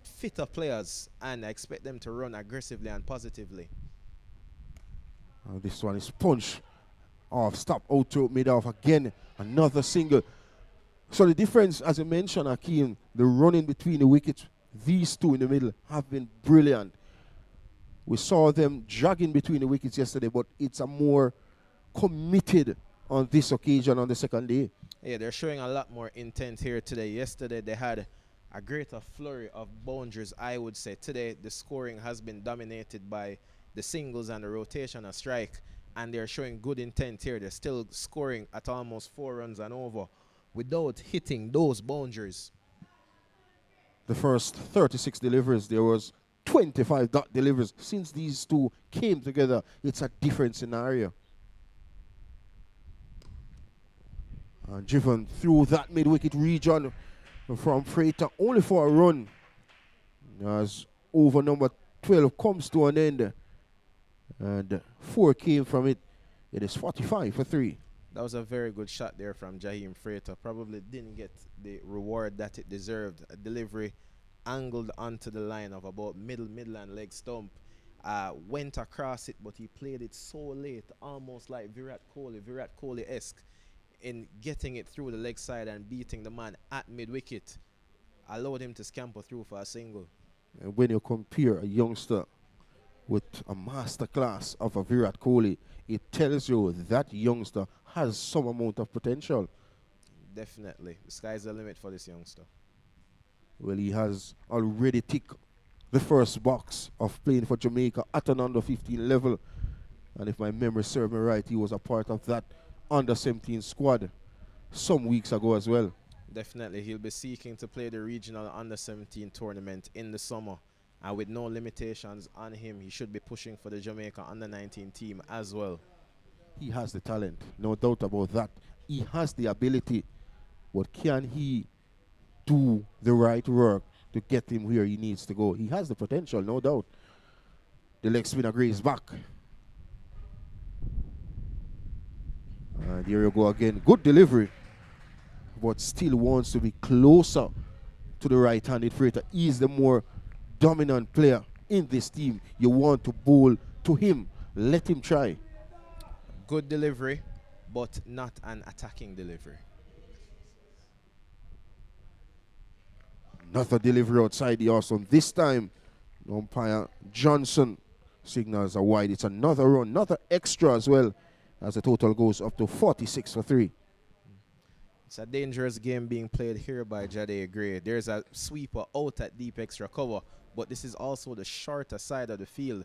fitter players, and I expect them to run aggressively and positively. This one is punched off, stop out to mid-off again, another single. So the difference, as I mentioned, Akeem, the running between the wickets, these two in the middle have been brilliant. We saw them jogging between the wickets yesterday, but it's a more committed on this occasion on the second day. Yeah, they're showing a lot more intent here today. Yesterday they had a greater flurry of boundaries, I would say. Today the scoring has been dominated by the singles and the rotation of strike, and they're showing good intent here. They're still scoring at almost 4 runs and over without hitting those boundaries. The first 36 deliveries, there was 25 dot deliveries. Since these two came together, it's a different scenario. And driven through that mid-wicket region from Frater, only for a run. As over number 12 comes to an end, and 4 came from it. It is 45 for 3. That was a very good shot there from Jaheim Frater. Probably didn't get the reward that it deserved. A delivery angled onto the line of about middle and leg stump. Went across it, but he played it so late, almost like Virat Kohli-esque, in getting it through the leg side and beating the man at mid-wicket. Allowed him to scamper through for a single. And when you compare a youngster with a master class of a Virat Kohli, it tells you that youngster has some amount of potential. Definitely. The sky's the limit for this youngster. Well, he has already ticked the first box of playing for Jamaica at an under-15 level. And if my memory serves me right, he was a part of that under-17 squad some weeks ago as well. Definitely. He'll be seeking to play the regional under-17 tournament in the summer. And with no limitations on him, he should be pushing for the Jamaica under-19 team as well. He has the talent, no doubt about that. He has the ability, but can he do the right work to get him where he needs to go? He has the potential, no doubt. The leg spinner Gray is back. And here you go again. Good delivery, but still wants to be closer to the right-handed Frater. He's the more dominant player in this team. You want to bowl to him Let him try. Good delivery, but not an attacking delivery. Another delivery outside the Arsenal. This time, umpire Johnson signals a wide. It's another run, another extra as well, as the total goes up to 46 for 3. It's a dangerous game being played here by Jade Gray. There's a sweeper out at deep extra cover, but this is also the shorter side of the field.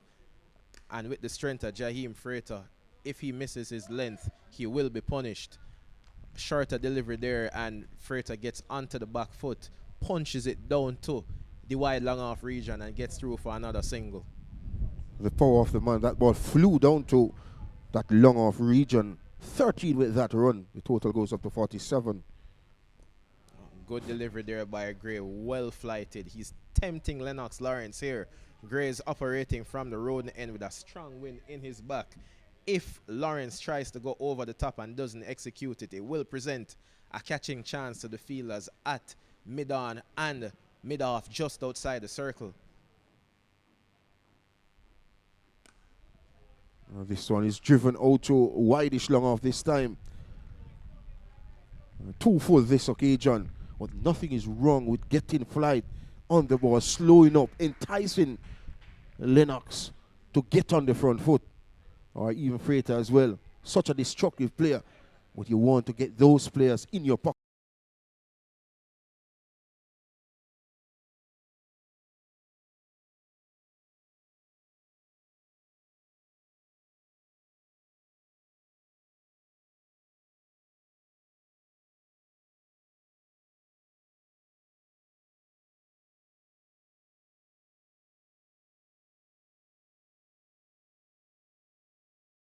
And with the strength of Jaheim Freighter, if he misses his length, he will be punished. Shorter delivery there, and Freighter gets onto the back foot, punches it down to the wide long off region and gets through for another single. The power of the man. That ball flew down to that long off region. 13 with that run. The total goes up to 47. Good delivery there by Gray. Well flighted. He's tempting Lennox Lawrence here. Gray is operating from the road end with a strong wind in his back. If Lawrence tries to go over the top and doesn't execute it, it will present a catching chance to the fielders at mid-on and mid-off just outside the circle. This one is driven out to wideish long off this time. 2 full this occasion. But nothing is wrong with getting flight on the ball, slowing up, enticing Lennox to get on the front foot. Or even Freighter as well. Such a destructive player. But you want to get those players in your pocket.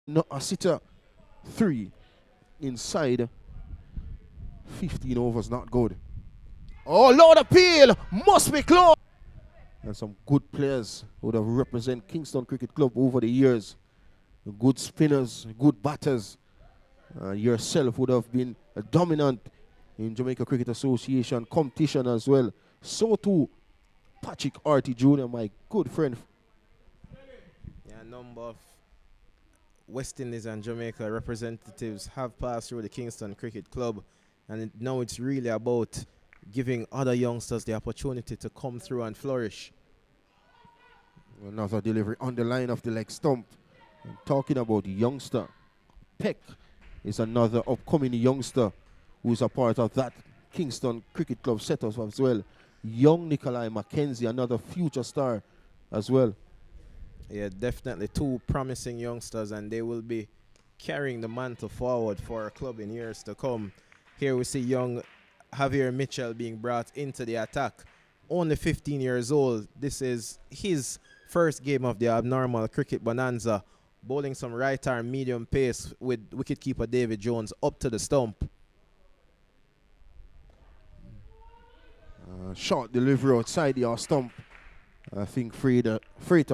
No, a sitter 3 inside 15 overs, not good. Oh, Lord, appeal must be close. And some good players would have represented Kingston Cricket Club over the years. Good spinners, good batters. Yourself would have been a dominant in Jamaica Cricket Association competition as well. So too, Patrick Artie Jr., my good friend. Yeah, a number of West Indies and Jamaica representatives have passed through the Kingston Cricket Club, and now it's really about giving other youngsters the opportunity to come through and flourish. Another delivery on the line of the leg stump. And talking about youngster, Peck is another upcoming youngster who is a part of that Kingston Cricket Club setup as well. Young Nikolai Mackenzie, another future star as well. Yeah, definitely 2 promising youngsters, and they will be carrying the mantle forward for our club in years to come. Here we see young Javier Mitchell being brought into the attack. Only 15 years old. This is his first game of the abnormal cricket bonanza. Bowling some right arm medium pace with wicketkeeper David Jones up to the stump. Short delivery outside the off stump. I think Freighter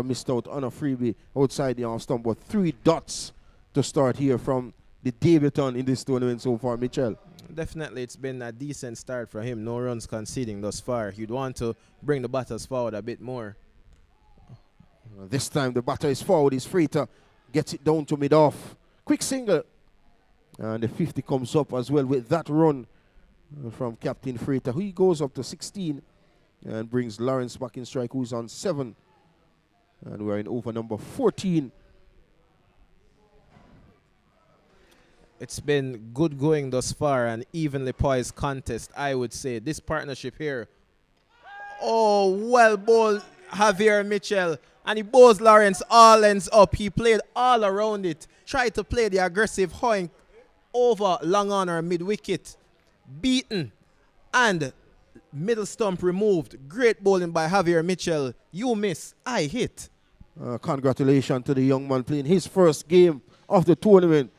missed out on a freebie outside the off stump, but 3 dots to start here from the debutant in this tournament so far, Mitchell. Definitely, it's been a decent start for him. No runs conceding thus far. You'd want to bring the batters forward a bit more. This time the batter is forward. His Freighter gets it down to mid-off. Quick single. And the 50 comes up as well with that run from Captain Freighter. He goes up to 16 and brings Lawrence back in strike, who's on 7. And we're in over number 14. It's been good going thus far, and evenly poised contest, I would say. This partnership here. Oh, well bowled Javier Mitchell. And he bowls Lawrence all ends up. He played all around it. Tried to play the aggressive hoink over long on or mid-wicket. Beaten. And middle stump removed. Great bowling by Javier Mitchell. You miss, I hit. Congratulations to the young man playing his first game of the tournament.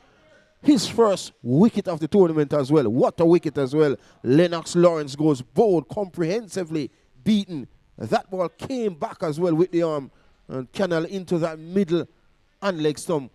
His first wicket of the tournament as well. What a wicket as well. Lennox Lawrence goes bowled comprehensively, beaten. That ball came back as well with the arm and channel into that middle and leg stump.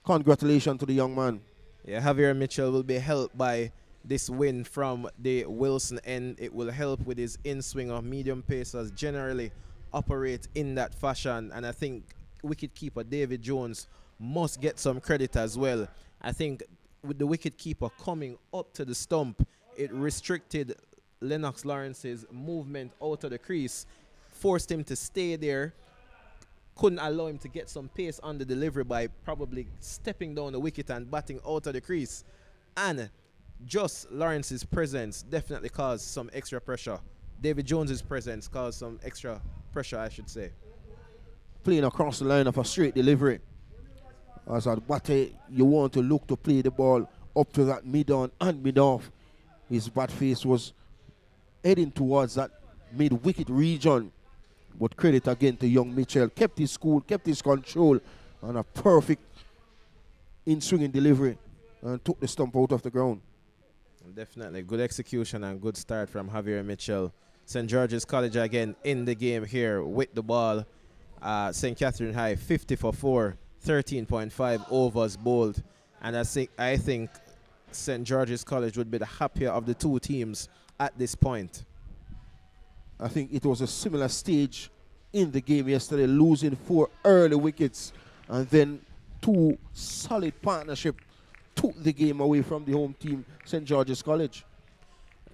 Congratulations to the young man. Yeah, Javier Mitchell will be helped by this win from the Wilson end. It will help with his in-swing of medium pacers generally operate in that fashion, and I think wicketkeeper David Jones must get some credit as well. I think with the wicketkeeper coming up to the stump, it restricted Lennox Lawrence's movement out of the crease, forced him to stay there, couldn't allow him to get some pace on the delivery by probably stepping down the wicket and batting out of the crease. And just Lawrence's presence definitely caused some extra pressure. David Jones's presence caused some extra pressure, I should say. Playing across the line of a straight delivery. As a batter, you want to look to play the ball up to that mid-on and mid-off. His bat face was heading towards that mid-wicket region. But credit again to young Mitchell. Kept his cool, kept his control, and a perfect in-swinging delivery and took the stump out of the ground. Definitely good execution and good start from Javier Mitchell. St. George's College again in the game here with the ball. St. Catherine High 50 for 4, 13.5 overs bowled. And I think St. George's College would be the happier of the two teams at this point. I think it was a similar stage in the game yesterday, losing 4 early wickets and then 2 solid partnership took the game away from the home team, St. George's College.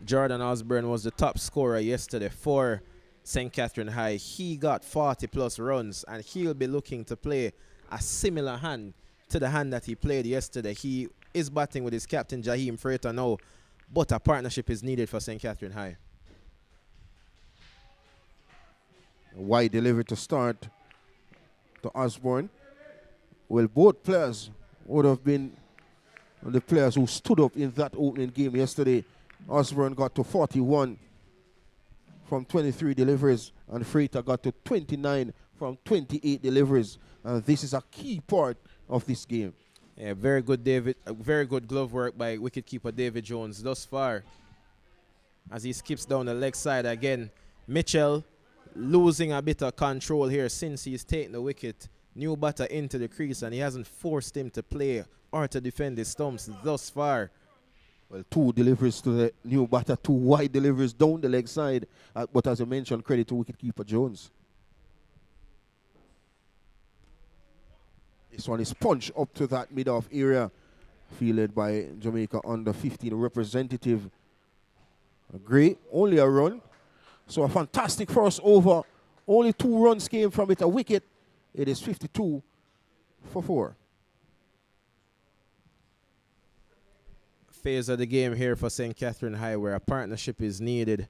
Jordan Osborne was the top scorer yesterday for St. Catherine High. He got 40 plus runs and he'll be looking to play a similar hand to the hand that he played yesterday. He is batting with his captain Jaheim Freighter now, but a partnership is needed for St. Catherine High. Wide delivery to start to Osborne. Well, both players would have been the players who stood up in that opening game yesterday. Osborne got to 41 from 23 deliveries, and Freighter got to 29 from 28 deliveries. And this is a key part of this game. Yeah, very good very good glove work by wicketkeeper David Jones thus far. As he skips down the leg side again, Mitchell losing a bit of control here since he's taken the wicket. New batter into the crease, and he hasn't forced him to play or to defend his stumps thus far. Well, 2 deliveries to the new batter, 2 wide deliveries down the leg side. But as I mentioned, credit to wicketkeeper Jones. This one is punched up to that mid-off area, fielded by Jamaica under 15 representative Gray. Only a run. So a fantastic first over. Only 2 runs came from it, a wicket. It is 52 for 4. Phase of the game here for St. Catherine High where a partnership is needed.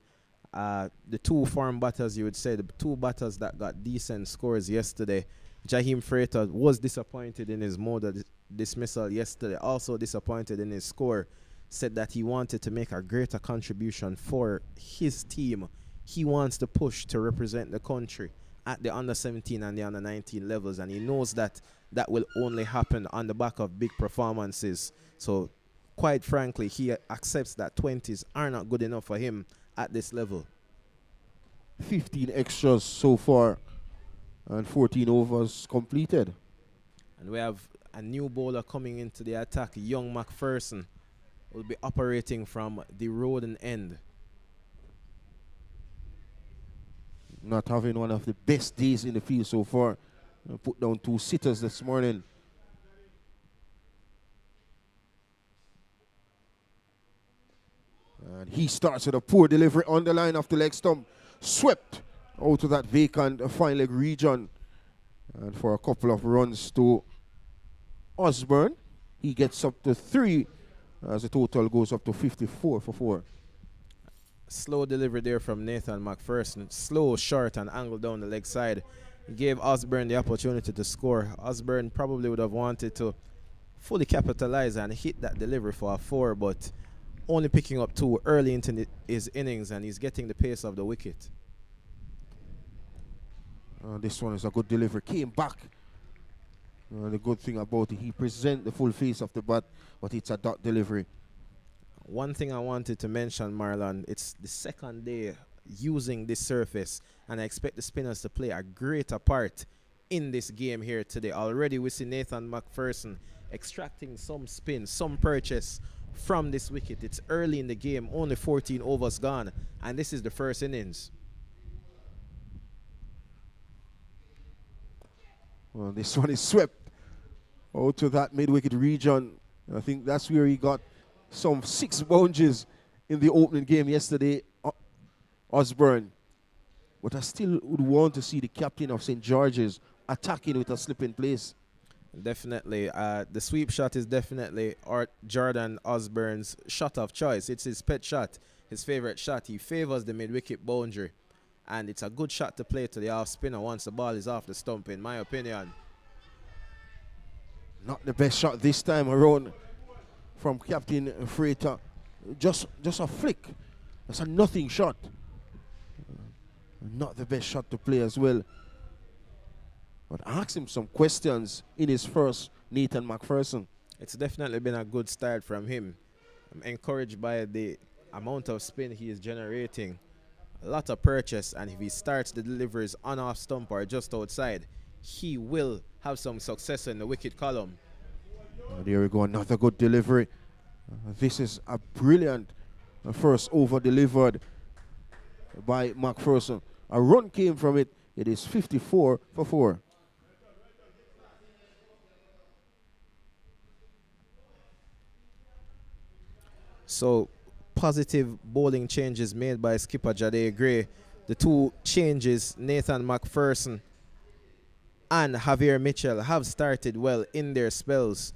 The 2 form batters, you would say, the 2 batters that got decent scores yesterday. Jaheim Freighter was disappointed in his mode of dismissal yesterday, also disappointed in his score, said that he wanted to make a greater contribution for his team. He wants to push to represent the country at the under 17 and the under 19 levels, and he knows that that will only happen on the back of big performances. So quite frankly, he accepts that 20s are not good enough for him at this level. 15 extras so far and 14 overs completed. And we have a new bowler coming into the attack. Young McPherson will be operating from the Roden end. Not having one of the best days in the field so far. Put down 2 sitters this morning. And he starts with a poor delivery on the line of the leg stump. Swept out to that vacant fine leg region. And for a couple of runs to Osborne. He gets up to 3 as the total goes up to 54 for 4. Slow delivery there from Nathan McPherson. Slow, short, and angle down the leg side. He gave Osborne the opportunity to score. Osborne probably would have wanted to fully capitalize and hit that delivery for a 4, but only picking up 2 early into his innings, and he's getting the pace of the wicket. This one is a good delivery. Came back. The good thing about it, he presents the full face of the bat, but it's a dot delivery. One thing I wanted to mention, Marlon, it's the second day using this surface, and I expect the spinners to play a greater part in this game here today. Already we see Nathan McPherson extracting some spin, some purchase from this wicket. It's early in the game, only 14 overs gone, and this is the first innings. Well, this one is swept out to that mid-wicket region. I think that's where he got some 6 boundaries in the opening game yesterday, Osborne. But I still would want to see the captain of St. George's attacking with a slip in place. Definitely. The sweep shot is definitely Jordan Osborne's shot of choice. It's his pet shot, his favorite shot. He favors the mid-wicket boundary. And it's a good shot to play to the off spinner once the ball is off the stump, in my opinion. Not the best shot this time around from Captain Freighter. Just a flick. That's a nothing shot. Not the best shot to play as well. But ask him some questions in his first, Nathan McPherson. It's definitely been a good start from him. I'm encouraged by the amount of spin he is generating. A lot of purchase, and if he starts the deliveries on off stump or just outside, he will have some success in the wicket column. There we go, another good delivery. This is a brilliant first over delivered by McPherson. A run came from it. It is 54 for 4. So positive bowling changes made by skipper Jade Gray. The 2 changes, Nathan McPherson and Javier Mitchell, have started well in their spells.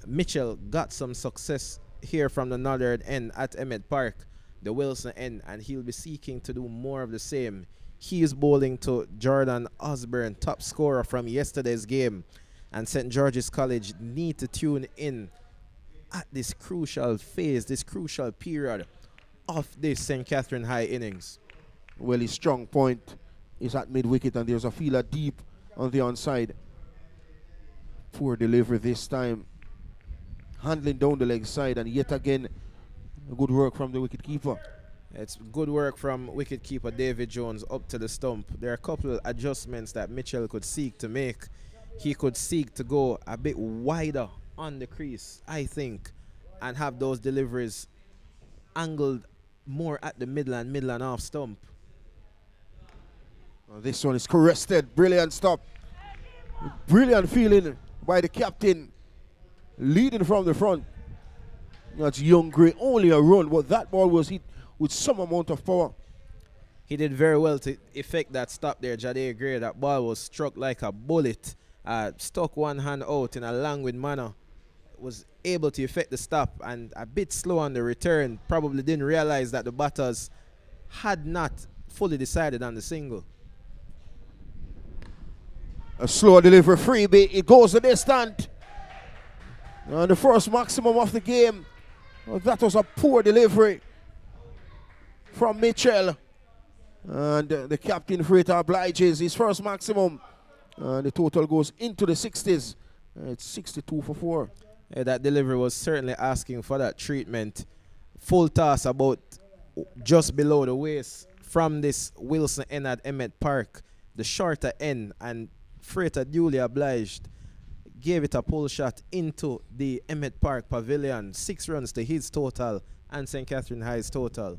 Mitchell got some success here from the northern end at Emmett Park, the Wilson end, and he'll be seeking to do more of the same. He is bowling to Jordan Osborne, top scorer from yesterday's game, and St. George's College need to tune in at this crucial phase, this crucial period of this St. Catherine High innings. Well, his strong point is at mid-wicket, and there's a feeler deep on the onside. Poor delivery this time. Handling down the leg side, and yet again, good work from the wicket-keeper. It's good work from wicket-keeper David Jones up to the stump. There are a couple of adjustments that Mitchell could seek to make. He could seek to go a bit wider on the crease, I think, and have those deliveries angled more at the middle and off stump. This one is caressed. Brilliant stop. Brilliant feeling by the captain, leading from the front. That's Young Gray, only a run, but that ball was hit with some amount of power. He did very well to effect that stop there, Jade Gray. That ball was struck like a bullet. Stuck one hand out in a languid manner. Was able to effect the stop, and a bit slow on the return. Probably didn't realize that the batters had not fully decided on the single. A slow delivery freebie. It goes the distance. And the first maximum of the game. Well, that was a poor delivery from Mitchell. And the captain Freighter obliges his first maximum. And the total goes into the 60s. It's 62 for 4. Yeah, that delivery was certainly asking for that treatment. Full toss about just below the waist from this Wilson end at Emmett Park, the shorter end, and Freighter duly obliged. Gave it a pull shot into the Emmett Park pavilion. 6 runs to his total and St. Catherine High's total.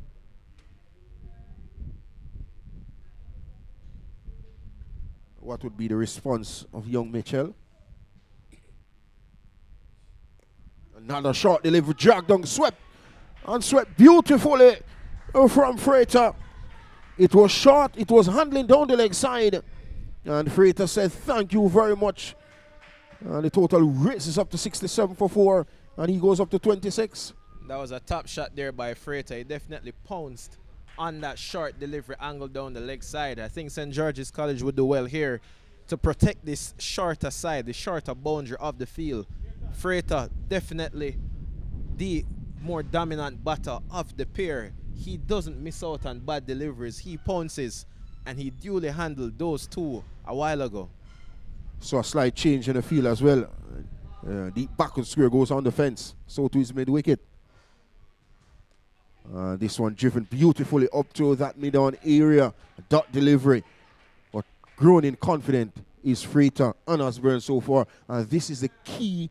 What would be the response of young Mitchell? Another short delivery, dragged on, swept beautifully from Freighter. It was short, it was handling down the leg side. And Freighter said, thank you very much. And the total raises up to 67 for 4, and he goes up to 26. That was a top shot there by Freighter. He definitely pounced on that short delivery angle down the leg side. I think St. George's College would do well here to protect this shorter side, the shorter boundary of the field. Freighter definitely the more dominant batter of the pair. He doesn't miss out on bad deliveries. He pounces, and he duly handled those 2 a while ago. So a slight change in the field as well. Deep backward square goes on the fence. So to his mid-wicket. This one driven beautifully up to that mid-on area. Dot delivery. But growing in confident is Freighter and Osborne so far. And this is the key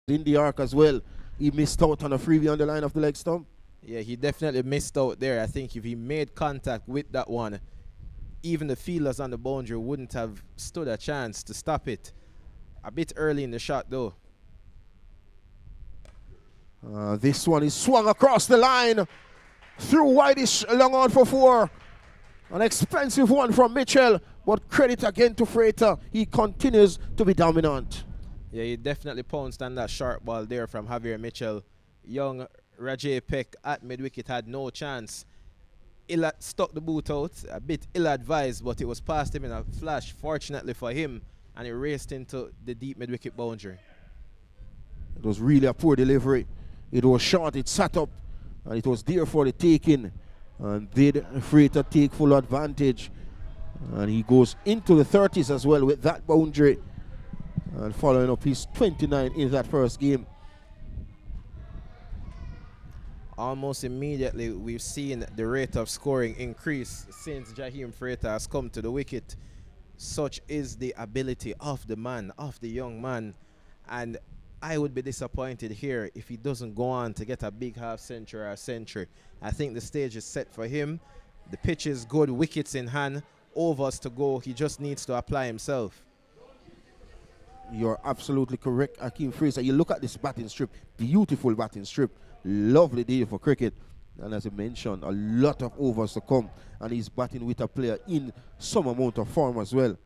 in the arc as well. He missed out on a freebie on the line of the leg stump. Yeah, he definitely missed out there. I think if he made contact with that one, even the fielders on the boundary wouldn't have stood a chance to stop it. A bit early in the shot, though. This one is swung across the line. Through wideish, long on for 4. An expensive one from Mitchell, but credit again to Freighter. He continues to be dominant. Yeah, he definitely pounced on that sharp ball there from Javier Mitchell. Young Rajay Peck at mid-wicket had no chance. Stuck the boot out, a bit ill-advised, but it was past him in a flash, fortunately for him, and he raced into the deep mid-wicket boundary. It was really a poor delivery. It was short, it sat up, and it was there for the taking. And did Freighter take full advantage. And he goes into the 30s as well with that boundary. And following up his 29 in that first game. Almost immediately, we've seen the rate of scoring increase since Jaheim Freighter has come to the wicket. Such is the ability of the man, of the young man. And I would be disappointed here if he doesn't go on to get a big half century or a century. I think the stage is set for him. The pitch is good, wickets in hand, overs to go. He just needs to apply himself. You're absolutely correct, Akeem Fraser. You look at this batting strip, beautiful batting strip. Lovely day for cricket. And as I mentioned, a lot of overs to come. And he's batting with a player in some amount of form as well.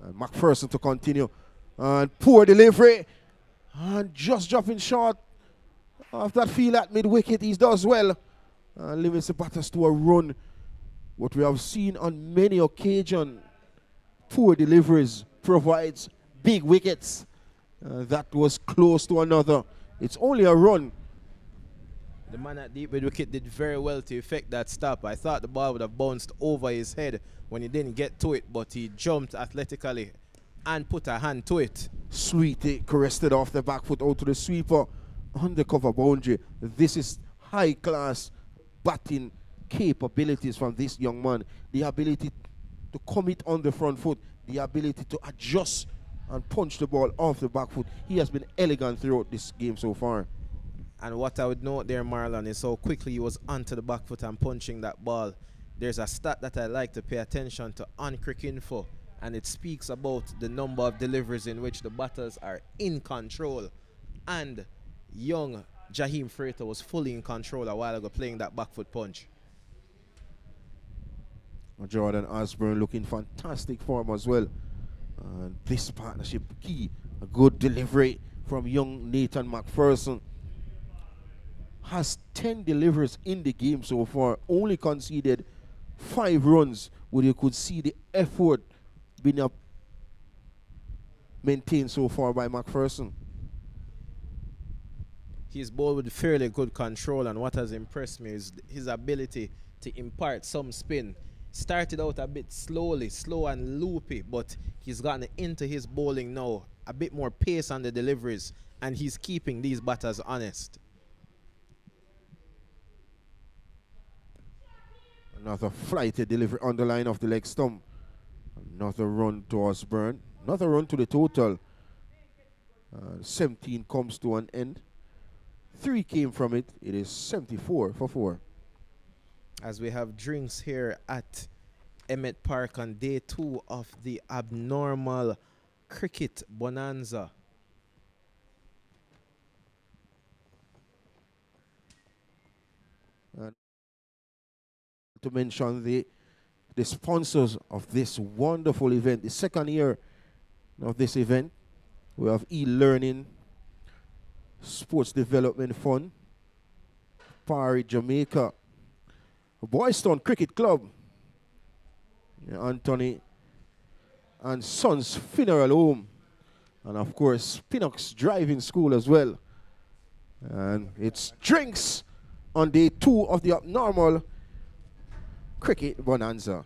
And McPherson to continue. And poor delivery. And just dropping short of that field at mid-wicket. He does well. And limits the batters to a run. What we have seen on many occasions, poor deliveries provides big wickets. That was close to another. It's only a run. The man at deep mid-wicket did very well to effect that stop. I thought the ball would have bounced over his head when he didn't get to it, but he jumped athletically and put a hand to it. Sweetie caressed it off the back foot out to the sweeper. Undercover boundary. This is high-class batting capabilities from this young man. The ability to commit on the front foot. The ability to adjust and punch the ball off the back foot. He has been elegant throughout this game so far. And what I would note there, Marlon, is how quickly he was onto the back foot and punching that ball. There's a stat that I like to pay attention to on Cricinfo, and it speaks about the number of deliveries in which the batters are in control. And young Jaheim Freighter was fully in control a while ago playing that back foot punch. Jordan Osborne looking fantastic form as well. And this partnership key. A good delivery from young Nathan McPherson. Has 10 deliveries in the game so far. Only conceded 5 runs, where you could see the effort being maintained so far by McPherson. He's bowled with fairly good control, and what has impressed me is his ability to impart some spin. Started out a bit slowly, slow and loopy, but he's gotten into his bowling now. A bit more pace on the deliveries, and he's keeping these batters honest. Another flighty delivery on the line of the leg stump. Another run to Osborne. Another run to the total. 17 comes to an end. 3 came from it. It is 74 for 4. As we have drinks here at Emmett Park on day 2 of the abnormal cricket bonanza. And to mention the sponsors of this wonderful event, the second year of this event, we have e-learning, Sports Development Fund, Parry Jamaica, Boyston Cricket Club, Anthony and Sons Funeral Home, and of course Pinox Driving School as well. And it's drinks on day 2 of the abnormal cricket bonanza.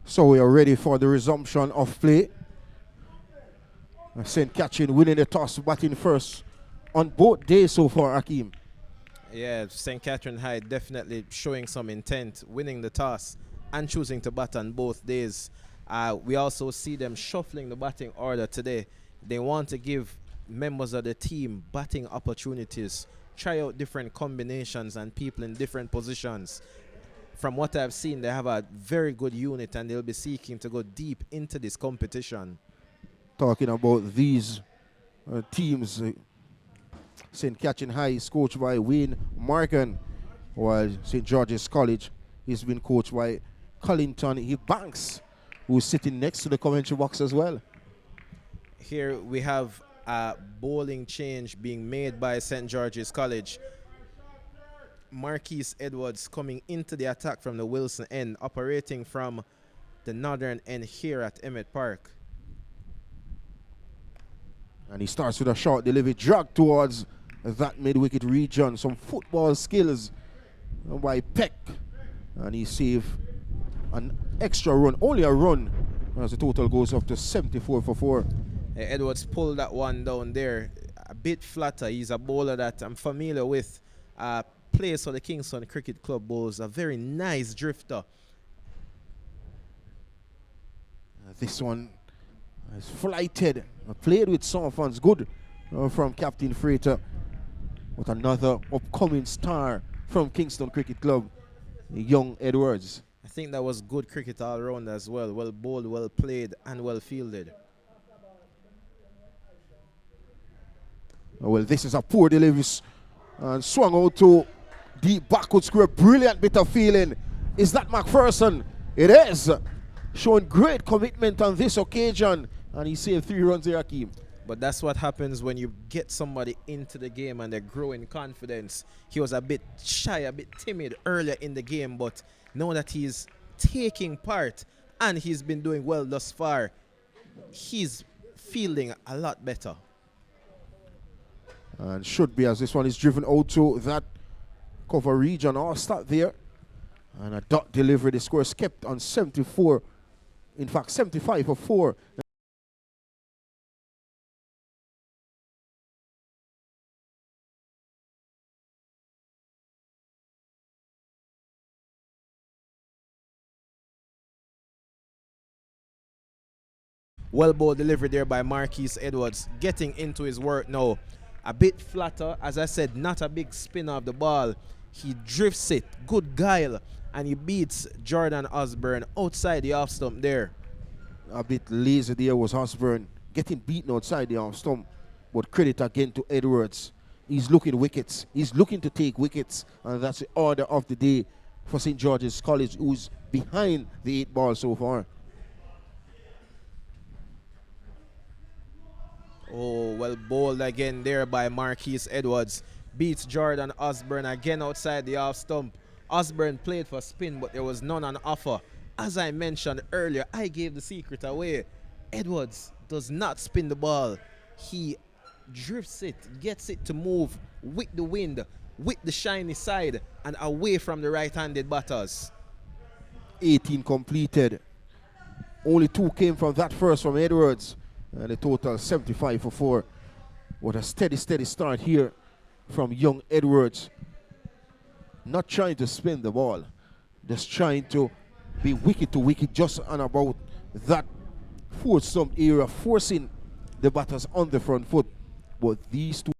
So we are ready for the resumption of play. St. Catherine winning the toss, batting first on both days so far, Akeem. Yeah, St. Catherine High definitely showing some intent, winning the toss and choosing to bat on both days. We also see them shuffling the batting order today. They want to give members of the team batting opportunities, try out different combinations and people in different positions. From what I've seen, they have a very good unit and they'll be seeking to go deep into this competition. Talking about these teams, St. Catherine High is coached by Wayne Morgan, while St. George's College is being coached by Collington Banks, who's sitting next to the commentary box as well. Here we have a bowling change being made by St. George's College. Marquise Edwards coming into the attack from the Wilson end, operating from the northern end here at Emmett Park. And he starts with a short delivery, drag towards that mid-wicket region. Some football skills by Peck. And he saved an extra run, only a run, as the total goes up to 74 for 4. Edwards pulled that one down there, a bit flatter. He's a bowler that I'm familiar with. Plays for the Kingston Cricket Club, bowls a very nice drifter. This one is flighted, played with some fans. Good from Captain Freighter. But another upcoming star from Kingston Cricket Club, young Edwards. I think that was good cricket all around as well. Well bowled, well played, and well fielded. Well, this is a poor delivery and swung out to deep backward square. Brilliant bit of feeling. Is that McPherson? It is. Showing great commitment on this occasion. And he saved 3 runs there, Akeem. But that's what happens when you get somebody into the game and they grow in confidence. He was a bit shy, a bit timid earlier in the game, but now that he's taking part and he's been doing well thus far, he's fielding a lot better. And should be, as this one is driven out to that cover region. All start there. And a dot delivery. The score is kept on 74. In fact, 75 for 4. Well ball delivery there by Marquise Edwards, getting into his work now. A bit flatter, as I said, not a big spin of the ball. He drifts it, good guile, and he beats Jordan Osborne outside the off stump there. A bit lazy there was Osborne, getting beaten outside the off stump. But credit again to Edwards. He's looking wickets. He's looking to take wickets, and that's the order of the day for St. George's College, who's behind the 8 ball so far. Oh, well bowled again there by Marquise Edwards. Beats Jordan Osborne again outside the off stump. Osborne played for spin, but there was none on offer. As I mentioned earlier, I gave the secret away. Edwards does not spin the ball. He drifts it, gets it to move with the wind, with the shiny side, and away from the right-handed batters. 18 completed. Only 2 came from that first from Edwards. And the total 75 for 4. What a steady start here from young Edwards. Not trying to spin the ball. Just trying to be wicket to wicket just on about that 4th stump area, forcing the batters on the front foot. But these two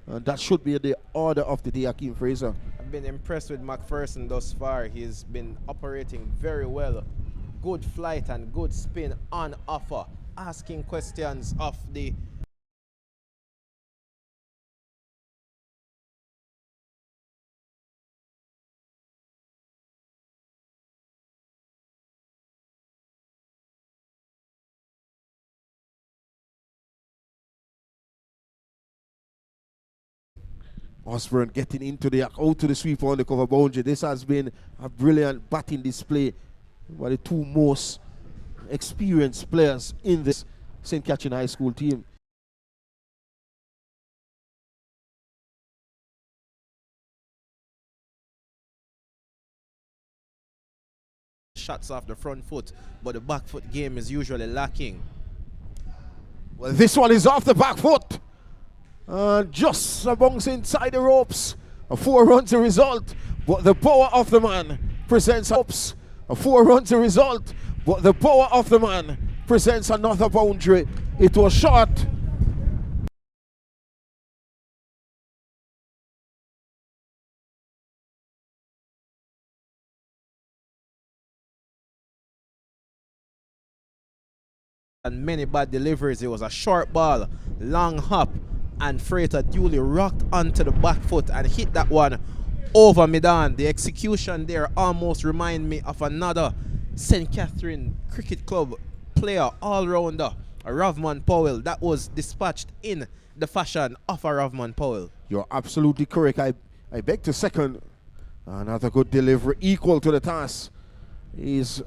and that should be the order of the day, Akeem Fraser. I've been impressed with McPherson thus far. He's been operating very well. Good flight and good spin on offer. Asking questions of the Osborne getting into the out to the sweeper on the cover boundary. This has been a brilliant batting display by the 2 most experienced players in this St. Catherine High School team. Shots off the front foot, but the back foot game is usually lacking. Well, this one is off the back foot. Just a bounce inside the ropes. A 4-run to result, but the power of the man presents ropes. A 4-run to result, but the power of the man presents another boundary. It was short. And many bad deliveries. It was a short ball, long hop, and Freighter duly rocked onto the back foot and hit that one over mid-on. The execution there almost remind me of another St. Catherine Cricket Club player, all-rounder, Rovman Powell. That was dispatched in the fashion of a Rovman Powell. You're absolutely correct. I beg to second. Another good delivery, equal to the task. Is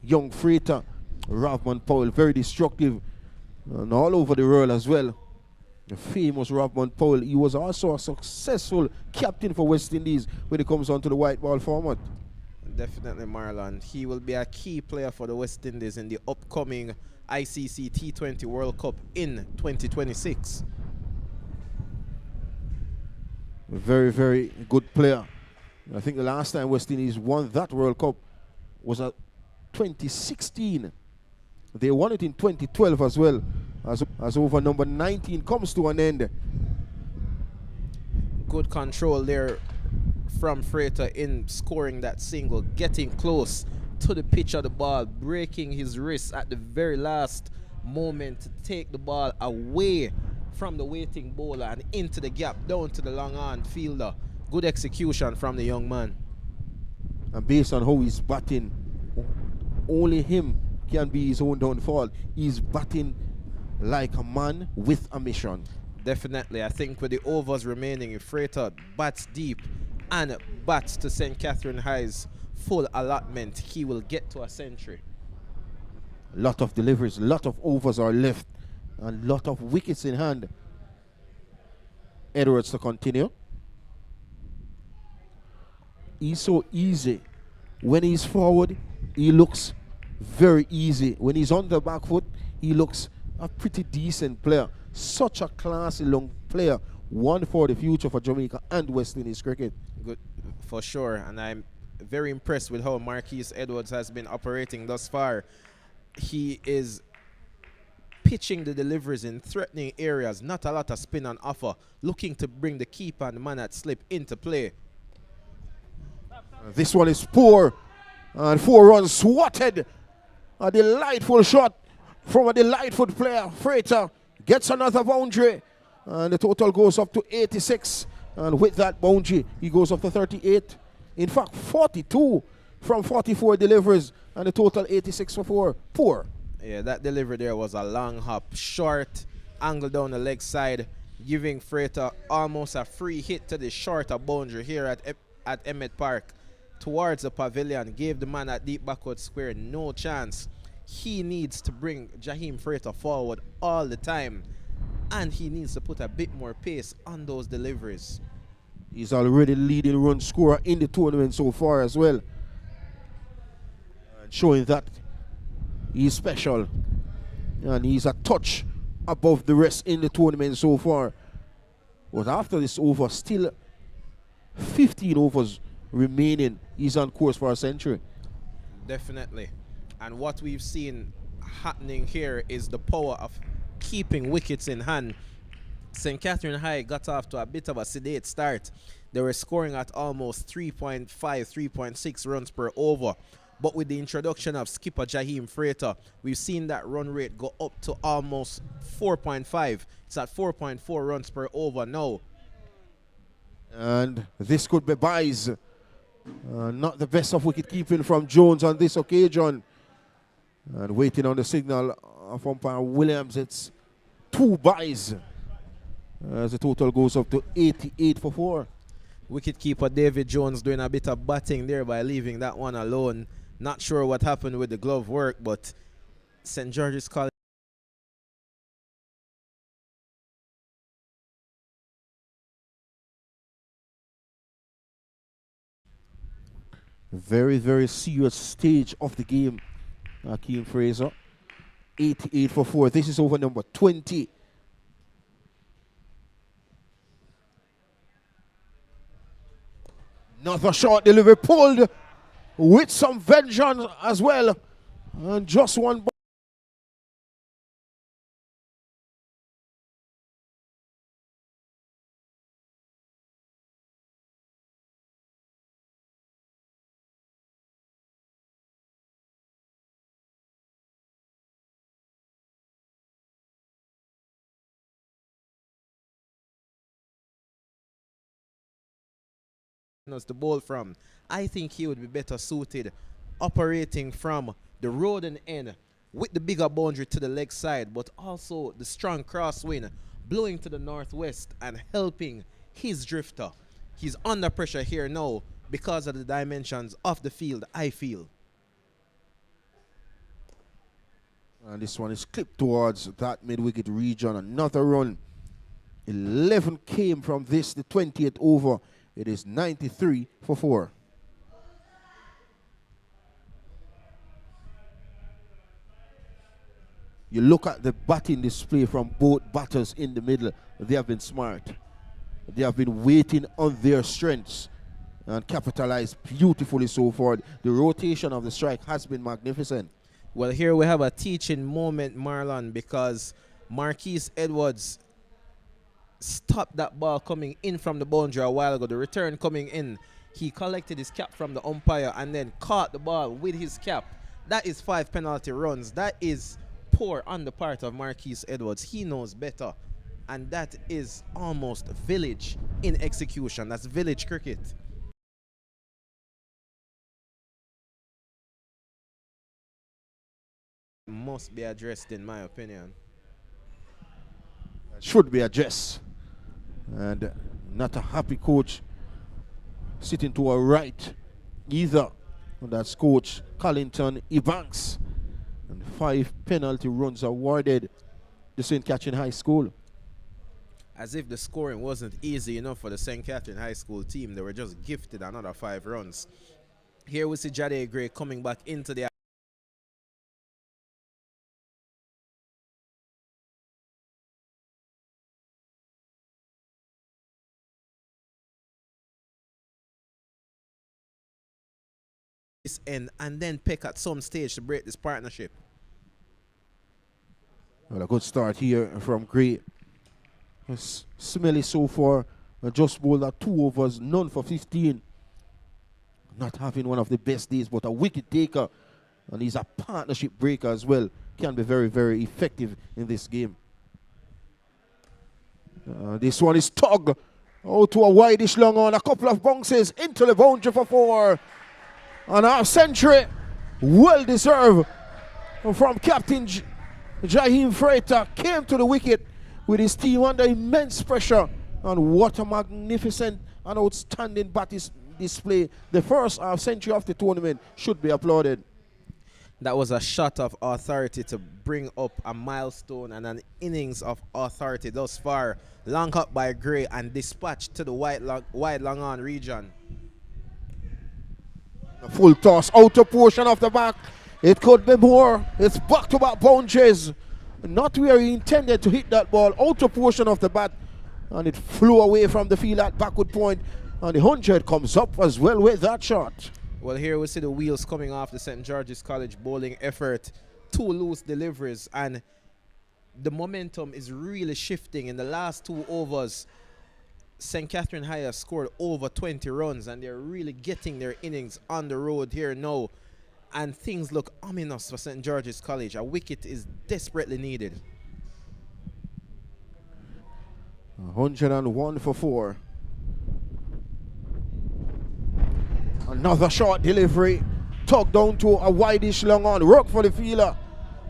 young Freighter, Rovman Powell, very destructive and all over the world as well. The famous Rovman Powell. He was also a successful captain for West Indies when it comes on to the white ball format. Definitely, Marlon. He will be a key player for the West Indies in the upcoming ICC T20 World Cup in 2026. A very, very good player. I think the last time West Indies won that World Cup was at 2016. They won it in 2012 as well, as over number 19 comes to an end. Good control there from Freighter in scoring that single, getting close to the pitch of the ball, breaking his wrist at the very last moment to take the ball away from the waiting bowler and into the gap down to the long on fielder. Good execution from the young man. And based on how he's batting, only him can be his own downfall. He's batting like a man with a mission. Definitely. I think with the overs remaining, if Freighter bats deep and bats to St. Catherine High's full allotment, he will get to a century. A lot of deliveries, a lot of overs are left, and a lot of wickets in hand. Edwards to continue. He's so easy. When he's forward, he looks very easy. When he's on the back foot, he looks a pretty decent player. Such a classy young player. One for the future for Jamaica and West Indies cricket. Good, for sure. And I'm very impressed with how Marquise Edwards has been operating thus far. He is pitching the deliveries in threatening areas. Not a lot of spin on offer. Looking to bring the keeper and the man at slip into play. This one is poor. And 4 runs swatted. A delightful shot from a delightful player. Freighter gets another boundary. And the total goes up to 86. And with that boundary, he goes up to 38. In fact, 42 from 44 deliveries. And the total 86 for 4. Poor. Yeah, that delivery there was a long hop. Short, angle down the leg side, giving Freighter almost a free hit to the shorter boundary here at Emmett Park. Towards the pavilion, gave the man at deep backward square no chance. He needs to bring Jaheim Freighter forward all the time, and he needs to put a bit more pace on those deliveries. He's already leading run scorer in the tournament so far as well, and showing that he's special and he's a touch above the rest in the tournament so far. But after this over, still 15 overs remaining. He's on course for a century. Definitely. And what we've seen happening here is the power of keeping wickets in hand. St. Catherine High got off to a bit of a sedate start. They were scoring at almost 3.5, 3.6 runs per over. But with the introduction of skipper Jaheim Freighter, we've seen that run rate go up to almost 4.5. It's at 4.4 runs per over now. And this could be buys. Not the best of wicket keeping from Jones on this occasion. And waiting on the signal of umpire Williams, it's 2 buys. As the total goes up to 88 for 4. Wicketkeeper David Jones doing a bit of batting there by leaving that one alone. Not sure what happened with the glove work, but St. George's College Very, very serious stage of the game. Akeem Fraser. 88 for 4. This is over number 20. Another short delivery pulled with some vengeance as well. And just one ball. The ball from. I think he would be better suited operating from the Roden end with the bigger boundary to the leg side, but also the strong crosswind blowing to the northwest and helping his drifter. He's under pressure here now because of the dimensions of the field, I feel. And this one is clipped towards that mid-wicket region. Another run. 11 came from this, the 20th over. It is 93 for 4. You look at the batting display from both batters in the middle. They have been smart. They have been waiting on their strengths and capitalized beautifully so far. The rotation of the strike has been magnificent. Well, here we have a teaching moment, Marlon, because Marquise Edwards stopped that ball coming in from the boundary a while ago. The return coming in, he collected his cap from the umpire and then caught the ball with his cap. That is 5 penalty runs. That is poor on the part of Marquise Edwards. He knows better. And that is almost village in execution. That's village cricket. Must be addressed, in my opinion. Should be addressed. And not a happy coach sitting to our right either. And that's Coach Collington Ebanks. And 5 penalty runs awarded to St. Catherine High School. As if the scoring wasn't easy enough for the St. Catherine High School team. They were just gifted another 5 runs. Here we see Jade Gray coming back into the end and then pick at some stage to break this partnership. Well, a good start here from Gray. It's smelly so far. Just bowled at 2 overs, none for 15. Not having one of the best days, but a wicket taker. And he's a partnership breaker as well. Can be very, very effective in this game. This one is Tug. Out to a wide-ish long on. A couple of bounces into the boundary for 4. And our century, well deserved from Captain Jaheem Freighter, came to the wicket with his team under immense pressure. And what a magnificent and outstanding batting display. The first half century of the tournament should be applauded. That was a shot of authority to bring up a milestone and an innings of authority thus far. Long up by Gray and dispatched to the wide long on region. A full toss, outer portion of the back. It could be more. It's back-to-back boundaries. Not where he intended to hit that ball. Outer portion of the bat. And it flew away from the field at backward point. And the 100 comes up as well with that shot. Well, here we see the wheels coming off the St. George's College bowling effort. 2 loose deliveries. And the momentum is really shifting. In the last 2 overs, St. Catherine High has scored over 20 runs, and they're really getting their innings on the road here now. And things look ominous for St. George's College. A wicket is desperately needed. 101 for 4. Another short delivery. Tugged down to a wide-ish long on. Work for the fielder.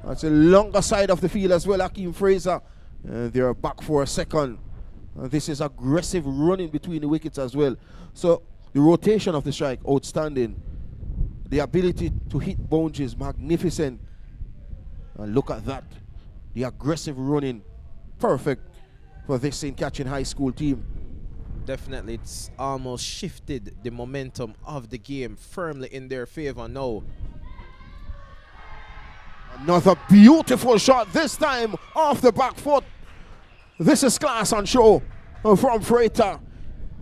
That's the longer side of the field as well, Akeem Fraser. They're back for a second. This is aggressive running between the wickets as well. So the rotation of the strike, outstanding. The ability to hit boundaries, magnificent. And look at that. The aggressive running, perfect for this St. Catherine High School team. Definitely, it's almost shifted the momentum of the game firmly in their favor now. Another beautiful shot, this time off the back foot. This is class on show from Freighter.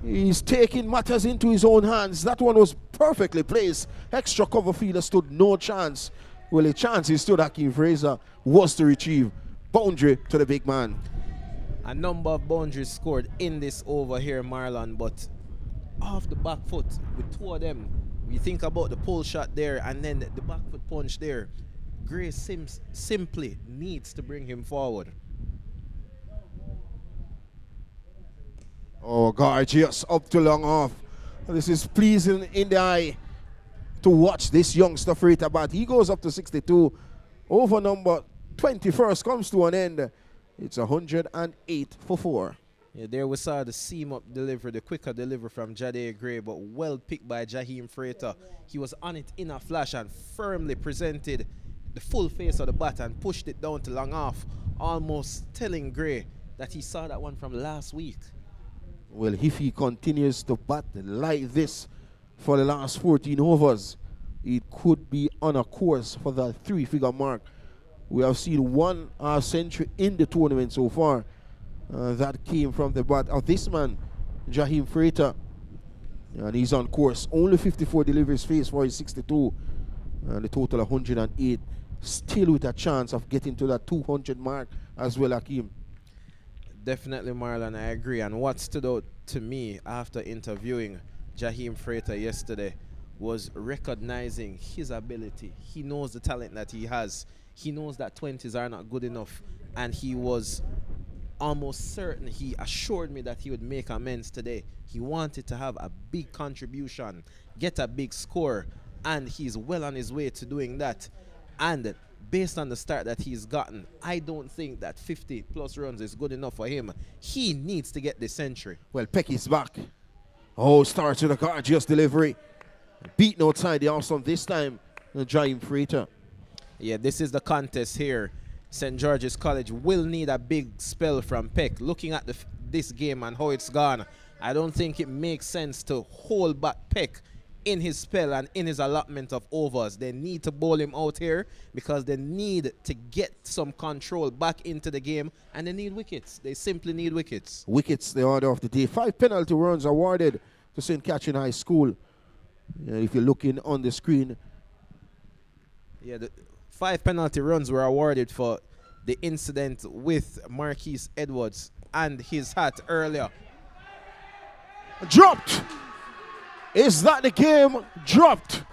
He's taking matters into his own hands. That one was perfectly placed. Extra cover fielder stood no chance. Well, a chance he stood, Hakeem Fraser, was to retrieve. Boundary to the big man. A number of boundaries scored in this over here, Marlon, but off the back foot with two of them. You think about the pull shot there and then the back foot punch there. Gray simply needs to bring him forward. Oh, gorgeous, up to long off. This is pleasing in the eye to watch this youngster Freighter bat. He goes up to 62. Over number 21st comes to an end. It's 108 for 4. Yeah, there we saw the seam up delivery, the quicker delivery from Jade Gray, but well picked by Jaheim Freighter. He was on it in a flash and firmly presented the full face of the bat and pushed it down to long off, almost telling Gray that he saw that one from last week. Well, if he continues to bat like this for the last 14 overs, it could be on a course for the 3-figure mark. We have seen one century in the tournament so far. That came from the bat of this man, Jaheim Freighter. And he's on course. Only 54 deliveries faced for his 62. And the total 108. Still with a chance of getting to that 200 mark as well, Hakeem. Definitely, Marlon, I agree. And what stood out to me after interviewing Jaheim Freighter yesterday was recognizing his ability. He knows the talent that he has. He knows that 20s are not good enough. And he was almost certain, he assured me that he would make amends today. He wanted to have a big contribution, get a big score, and he's well on his way to doing that. And based on the start that he's gotten, I don't think that 50 plus runs is good enough for him. He needs to get the century. Well, Pecky's back. Oh, starts with a gorgeous delivery. Beaten outside the arsenal this time, Jaheim Freighter. Yeah, this is the contest here. St. George's College will need a big spell from Peck. Looking at this game and how it's gone, I don't think it makes sense to hold back Peck in his spell and in his allotment of overs. They need to bowl him out here because they need to get some control back into the game, and they need wickets. They simply need wickets. Wickets, the order of the day. 5 penalty runs awarded to St. Catherine High School. If you're looking on the screen. Yeah, the 5 penalty runs were awarded for the incident with Marquise Edwards and his hat earlier. Dropped. Is that the game? Dropped.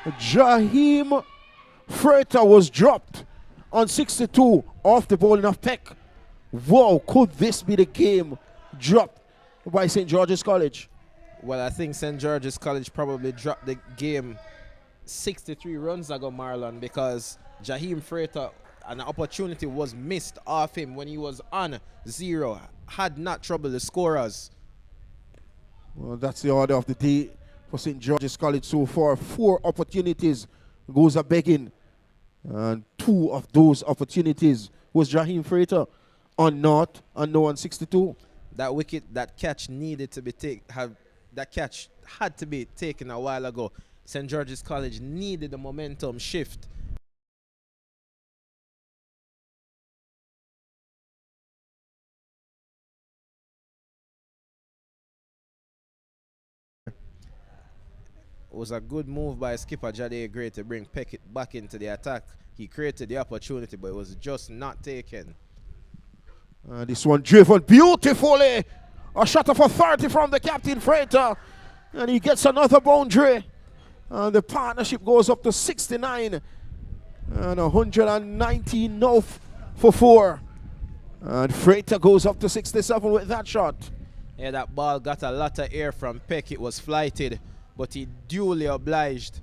Jaheim Freighter was dropped on 62 off the bowling of Peck. Whoa, could this be the game dropped by St. George's College? Well, I think St. George's College probably dropped the game 63 runs ago, Marlon, because Jaheim Freighter, an opportunity was missed off him when he was on 0. Had not troubled the scorers. Well, that's the order of the day for St. George's College so far. 4 opportunities goes a begging. And 2 of those opportunities was Jaheim Freighter on naught and no on 62. That wicket, that catch needed to be that catch had to be taken a while ago. St. George's College needed a momentum shift. It was a good move by skipper Jade Gray to bring Peckett back into the attack. He created the opportunity, but it was just not taken. This one driven beautifully. A shot of authority from the captain, Freighter. And he gets another boundary. And the partnership goes up to 69. And 119 now for 4. And Freighter goes up to 67 with that shot. Yeah, that ball got a lot of air from Peck. It was flighted, but he duly obliged.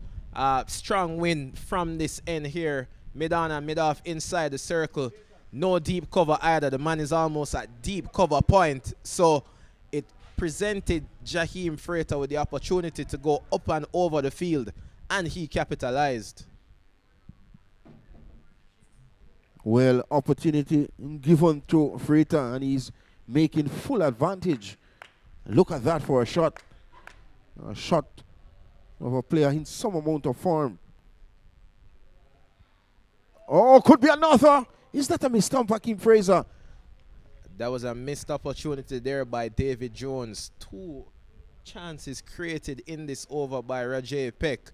Strong win from this end here. Mid on and mid off inside the circle. No deep cover either. The man is almost at deep cover point. So it presented Jaheim Freighter with the opportunity to go up and over the field, and he capitalized. Well, opportunity given to Freighter, and he's making full advantage. Look at that for a shot. A shot of a player in some amount of form. Oh, could be another. Is that a missed stump, Hakeem Fraser? That was a missed opportunity there by David Jones. 2 chances created in this over by Rajay Peck.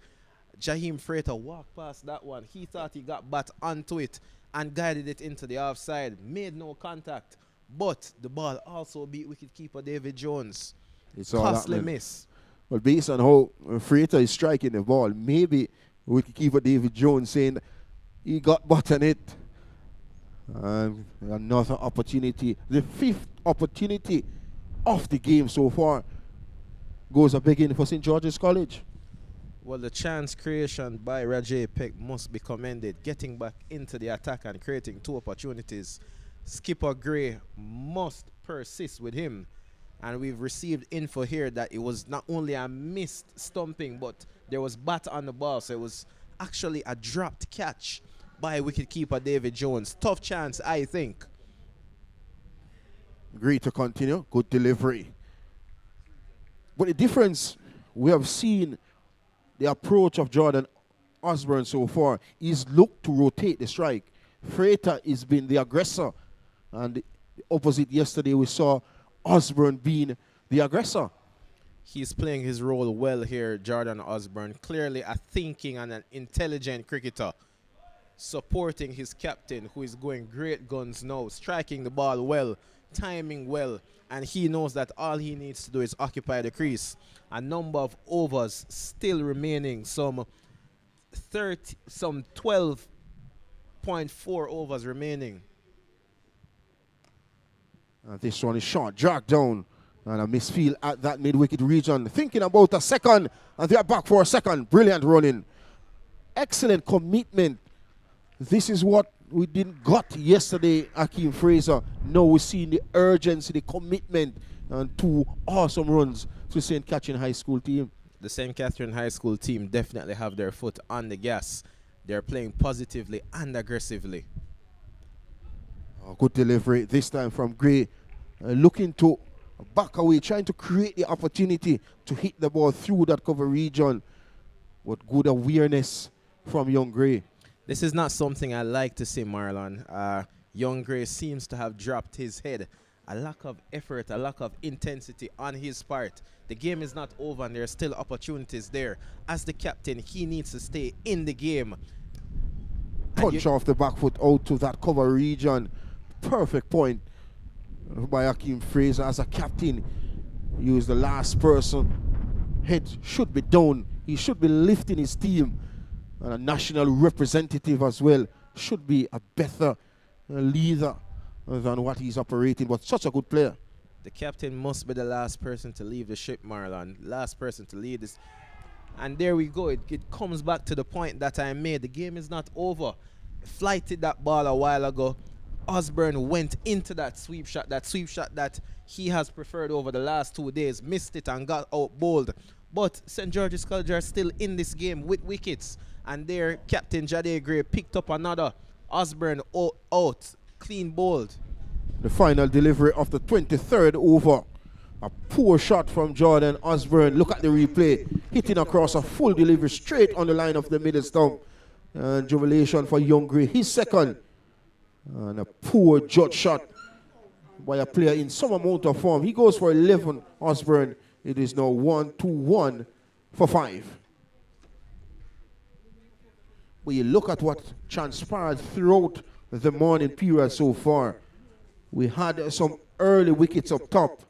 Jaheim Frater walked past that one. He thought he got bat onto it and guided it into the offside. Made no contact. But the ball also beat wicketkeeper David Jones. It's all costly happening. miss. Well, based on how Frater is striking the ball, maybe wicketkeeper David Jones saying he got bat on it. And another opportunity. The 5th opportunity of the game so far goes a big in for St. George's College. Well, the chance creation by Rajay Peck must be commended. Getting back into the attack and creating 2 opportunities. Skipper Gray must persist with him. And we've received info here that it was not only a missed stumping, but there was bat on the ball. So it was actually a dropped catch by wicketkeeper David Jones. Tough chance, I think. Gray to continue. Good delivery. But the difference we have seen the approach of Jordan Osborne so far is look to rotate the strike. Frater has been the aggressor, and the opposite yesterday we saw Osborne being the aggressor. He's playing his role well here, Jordan Osborne. Clearly a thinking and an intelligent cricketer, supporting his captain, who is going great guns now, striking the ball well, timing well, and he knows that all he needs to do is occupy the crease. A number of overs still remaining, some 12.4 overs remaining. This one is short, dragged down, and a misfield at that mid-wicket region. Thinking about a second, and they're back for a second. Brilliant running. Excellent commitment. This is what we didn't got yesterday, Hakeem Fraser. Now we're seeing the urgency, the commitment, and 2 awesome runs to St. Catherine High School team. The St. Catherine High School team definitely have their foot on the gas. They're playing positively and aggressively. Good delivery this time from Gray. Looking to back away, trying to create the opportunity to hit the ball through that cover region. With good awareness from young Gray. This is not something I like to see, Marlon. Young Gray seems to have dropped his head. A lack of effort, a lack of intensity on his part. The game is not over and there are still opportunities there. As the captain, he needs to stay in the game. Punch off the back foot out to that cover region. Perfect point by Hakeem Fraser. As a captain, he was the last person. Head should be down. He should be lifting his team. And a national representative as well should be a better leader than what he's operating. But such a good player. The captain must be the last person to leave the ship, Marlon. Last person to lead this. And there we go. It comes back to the point that I made. The game is not over. Flighted that ball a while ago. Osborne went into that sweep shot that he has preferred over the last 2 days. Missed it and got out bowled. But St. George's College are still in this game with wickets. And their captain, Jade Gray, picked up another. Osborne out, clean bowled. The final delivery of the 23rd over. A poor shot from Jordan Osborne. Look at the replay. Hitting across a full delivery straight on the line of the middle stump. And jubilation for young Gray. His second. And a poor judge shot by a player in some amount of form. He goes for 11, Osborne. It is now 1-2-1 for 5. When you look at what transpired throughout the morning period so far, we had some early wickets up top.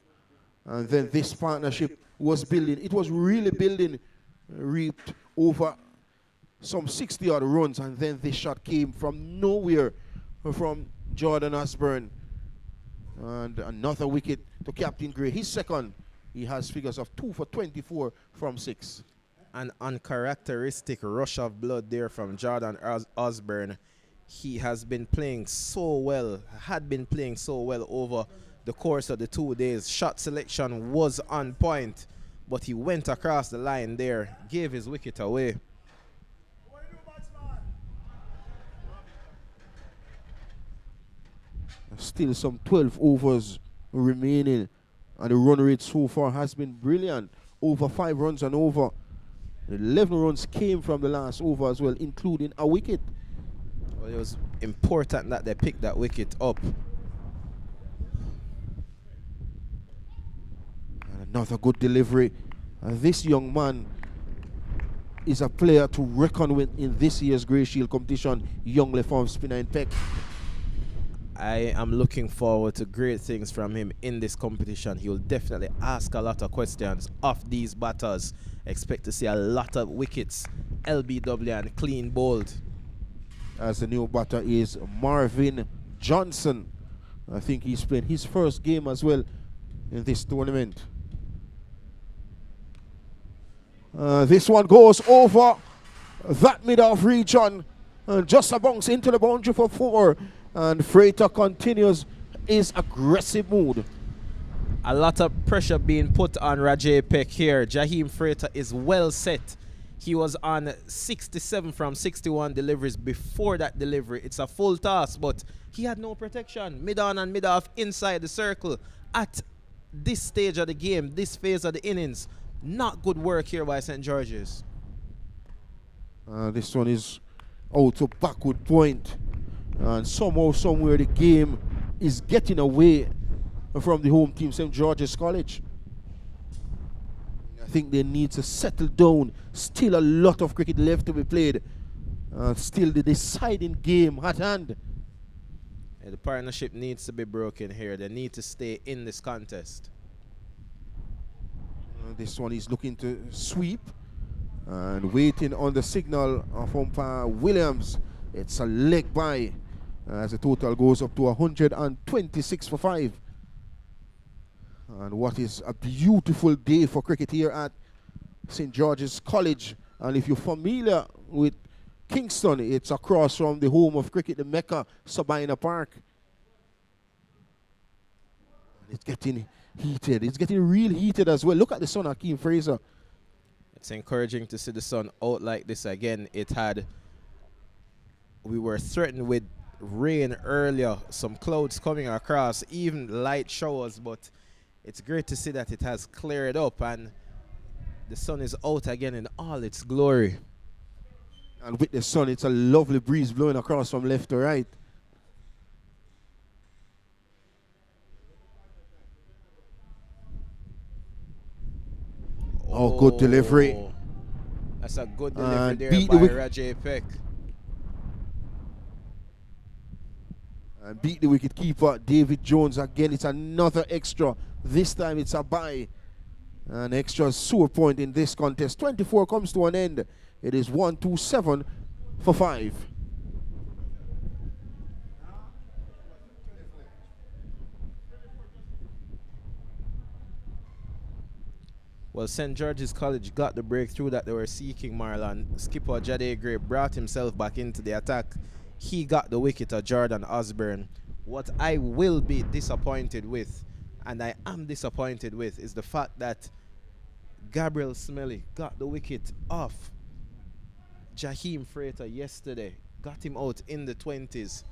And then this partnership was building. It was really building, reaped over some 60-odd runs. And then this shot came from nowhere from Jordan Osborne. And another wicket to Captain Gray. His second. He has figures of 2 for 24 from 6. An uncharacteristic rush of blood there from Jordan Osborne. He has been playing so well, had been playing so well over the course of the 2 days. Shot selection was on point, but he went across the line there, gave his wicket away. Still some 12 overs remaining. And the run rate so far has been brilliant. Over 5 runs and over. 11 runs came from the last over as well, including a wicket. Well, it was important that they picked that wicket up. And another good delivery. And this young man is a player to reckon with in this year's Grey Shield competition, young left-arm spinner in Peck. I am looking forward to great things from him in this competition. He will definitely ask a lot of questions of these batters. Expect to see a lot of wickets, LBW and clean bowled. As the new batter is Marvin Johnson. I think he's played his first game as well in this tournament. This one goes over that mid-off region and just a bounce into the boundary for 4. And Freighter continues his aggressive mood. A lot of pressure being put on Rajay Peck here. Jaheim Freighter is well set. He was on 67 from 61 deliveries before that delivery. It's a full toss, but he had no protection. Mid-on and mid-off inside the circle. At this stage of the game, this phase of the innings, not good work here by St. George's. This one is out to backward point. And somehow, somewhere, the game is getting away from the home team, St. George's College. I think they need to settle down. Still a lot of cricket left to be played. Still the deciding game at hand. Yeah, the partnership needs to be broken here. They need to stay in this contest. This one is looking to sweep and waiting on the signal of umpire Williams. It's a leg by as the total goes up to 126 for 5. And what is a beautiful day for cricket here at St. George's College. And if you're familiar with Kingston, it's across from the home of cricket, the Mecca, Sabina Park. It's getting heated. It's getting real heated as well. Look at the sun, Hakeem Fraser. It's encouraging to see the sun out like this again. We were threatened with rain earlier, some clouds coming across, even light showers, but it's great to see that it has cleared up and the sun is out again in all its glory. And with the sun, it's a lovely breeze blowing across from left to right. Oh, good delivery. That's a good delivery there beat by the Rajay Peck. And beat the wicket keeper, David Jones. Again, it's another extra. This time it's a bye. An extra sore point in this contest. 24 comes to an end. It is 127 for 5. Well, St. George's College got the breakthrough that they were seeking, Marlon. Skipper Jade Gray brought himself back into the attack. He got the wicket of Jordan Osborne. What I will be disappointed with, and I am disappointed with, is the fact that Gabriel Smelly got the wicket off Jaheim Freighter yesterday. Got him out in the 20s.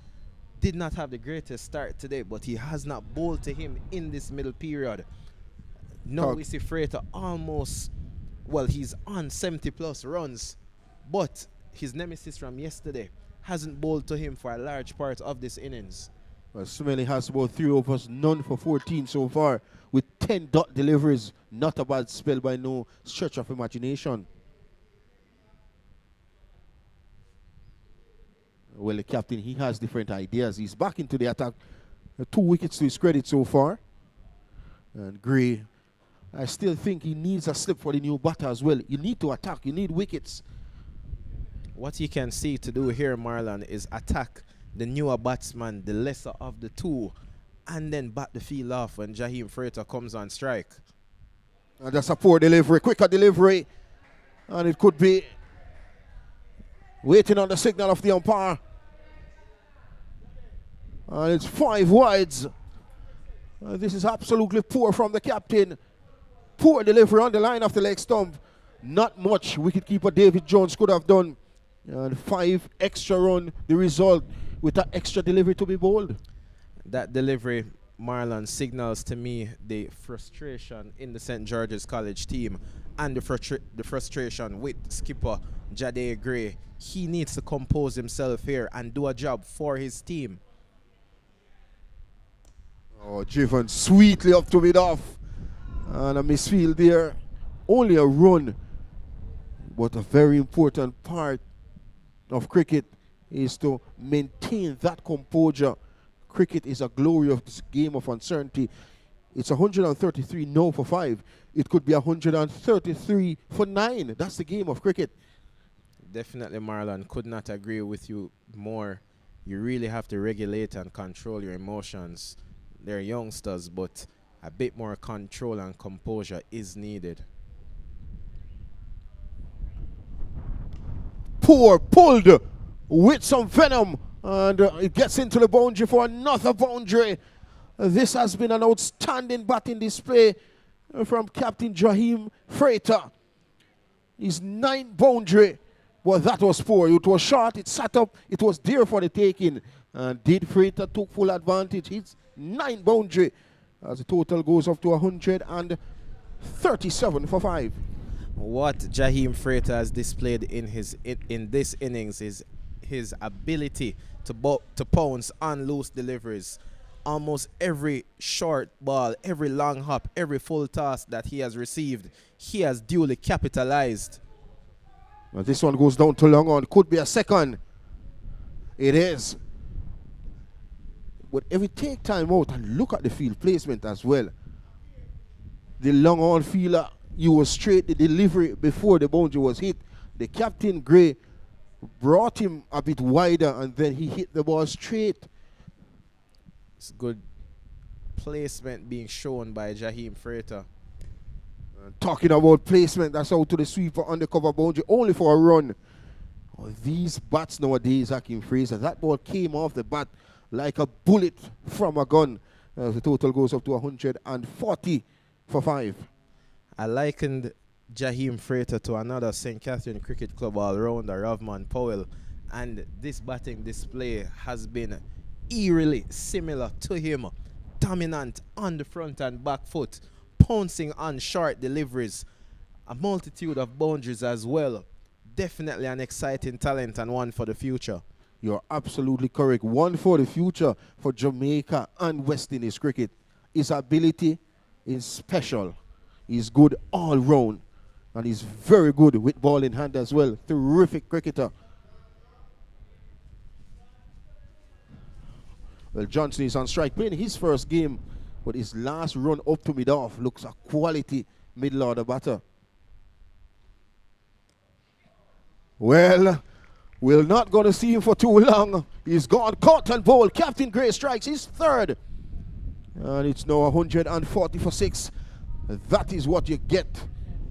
Did not have the greatest start today, but he has not bowled to him in this middle period. Now we see Freighter almost, well, he's on 70 plus runs, but his nemesis from yesterday hasn't bowled to him for a large part of this innings. Well, Smelly has about 3 overs, none for 14 so far, with 10 dot deliveries. Not a bad spell by no stretch of imagination. Well, the captain, he has different ideas. He's back into the attack. 2 wickets to his credit so far. And Gray, I still think he needs a slip for the new batter as well. You need to attack. You need wickets. What you can see to do here, Marlon, is attack the newer batsman, the lesser of the two, and then bat the field off when Jaheim Freighter comes on strike. And that's a poor delivery, quicker delivery. And it could be waiting on the signal of the umpire. And it's 5 wides. This is absolutely poor from the captain. Poor delivery on the line of the leg stump. Not much wicketkeeper David Jones could have done. And 5 extra run, the result with that extra delivery to be bowled. That delivery Marlon, signals to me the frustration in the St. George's College team and the frustration with skipper Jade Gray. He needs to compose himself here and do a job for his team. Oh, driven sweetly up to mid-off. And a misfield there. Only a run. But a very important part of cricket is to maintain that composure. Cricket is a glorious game of uncertainty. It's 133 no for 5. It could be 133 for 9. That's the game of cricket. Definitely, Marlon. Could not agree with you more. You really have to regulate and control your emotions. They're youngsters, but a bit more control and composure is needed. Poor pulled with some venom, and it gets into the boundary for another boundary. This has been an outstanding batting display from Captain Jaheim Freighter. His 9th boundary. Well, that was poor. It was short, it sat up, it was there for the taking. And did Freighter took full advantage. His 9th boundary as the total goes up to 137 for 5. What Jaheim Freighter has displayed in this innings is his ability to pounce on loose deliveries. Almost every short ball, every long hop, every full toss that he has received, he has duly capitalized. Well, this one goes down to long on. Could be a second. It is. But if we take time out and look at the field placement as well, the long on fielder, you were straight the delivery before the boundary was hit. The Captain Gray brought him a bit wider and then he hit the ball straight. It's good placement being shown by Jaheim Freighter. Talking about placement, that's out to the sweeper undercover boundary, only for a run. Oh, these bats nowadays, Hakeem Fraser, that ball came off the bat like a bullet from a gun. The total goes up to 140 for 5. I likened Jaheim Freighter to another St. Catherine Cricket Club all-rounder, Rovman Powell, and this batting display has been eerily similar to him. Dominant on the front and back foot, pouncing on short deliveries, a multitude of boundaries as well. Definitely an exciting talent and one for the future. You're absolutely correct. One for the future for Jamaica and West Indies cricket. His ability is special. He's good all round. And he's very good with ball in hand as well. Terrific cricketer. Well, Johnson is on strike, playing his first game, but his last run up to mid-off looks a quality middle-order batter. Well, we're not going to see him for too long. He's gone, caught and bowled. Captain Gray strikes his 3rd. And it's now 140 for 6. That is what you get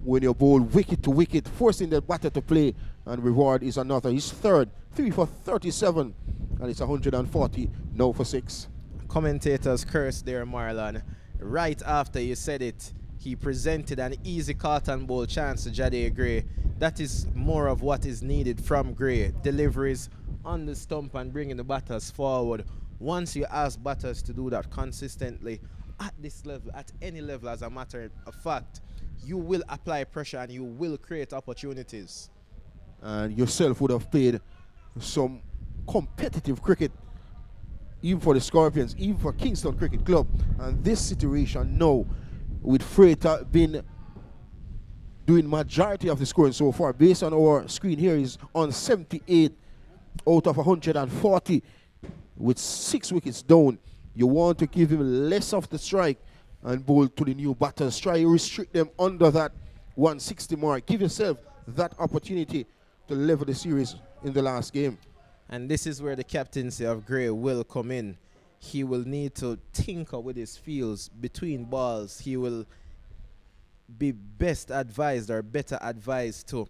when you bowl wicket to wicket, forcing the batter to play, and reward is another. His 3rd, 3 for 37, and it's 140 now for 6. Commentators curse there, Marlon. Right after you said it, he presented an easy caught and bowl chance to Jade Gray. That is more of what is needed from Gray. Deliveries on the stump and bringing the batters forward. Once you ask batters to do that consistently at this level, at any level as a matter of fact, you will apply pressure and you will create opportunities. And yourself would have played some competitive cricket, even for the Scorpions, even for Kingston Cricket Club. And this situation now, with Freighter been doing majority of the scoring so far, based on our screen here, is on 78 out of 140 with 6 wickets down. You want to give him less of the strike and bowl to the new batters. Try to restrict them under that 160 mark. Give yourself that opportunity to level the series in the last game. And this is where the captaincy of Gray will come in. He will need to tinker with his fields between balls. He will be best advised or better advised to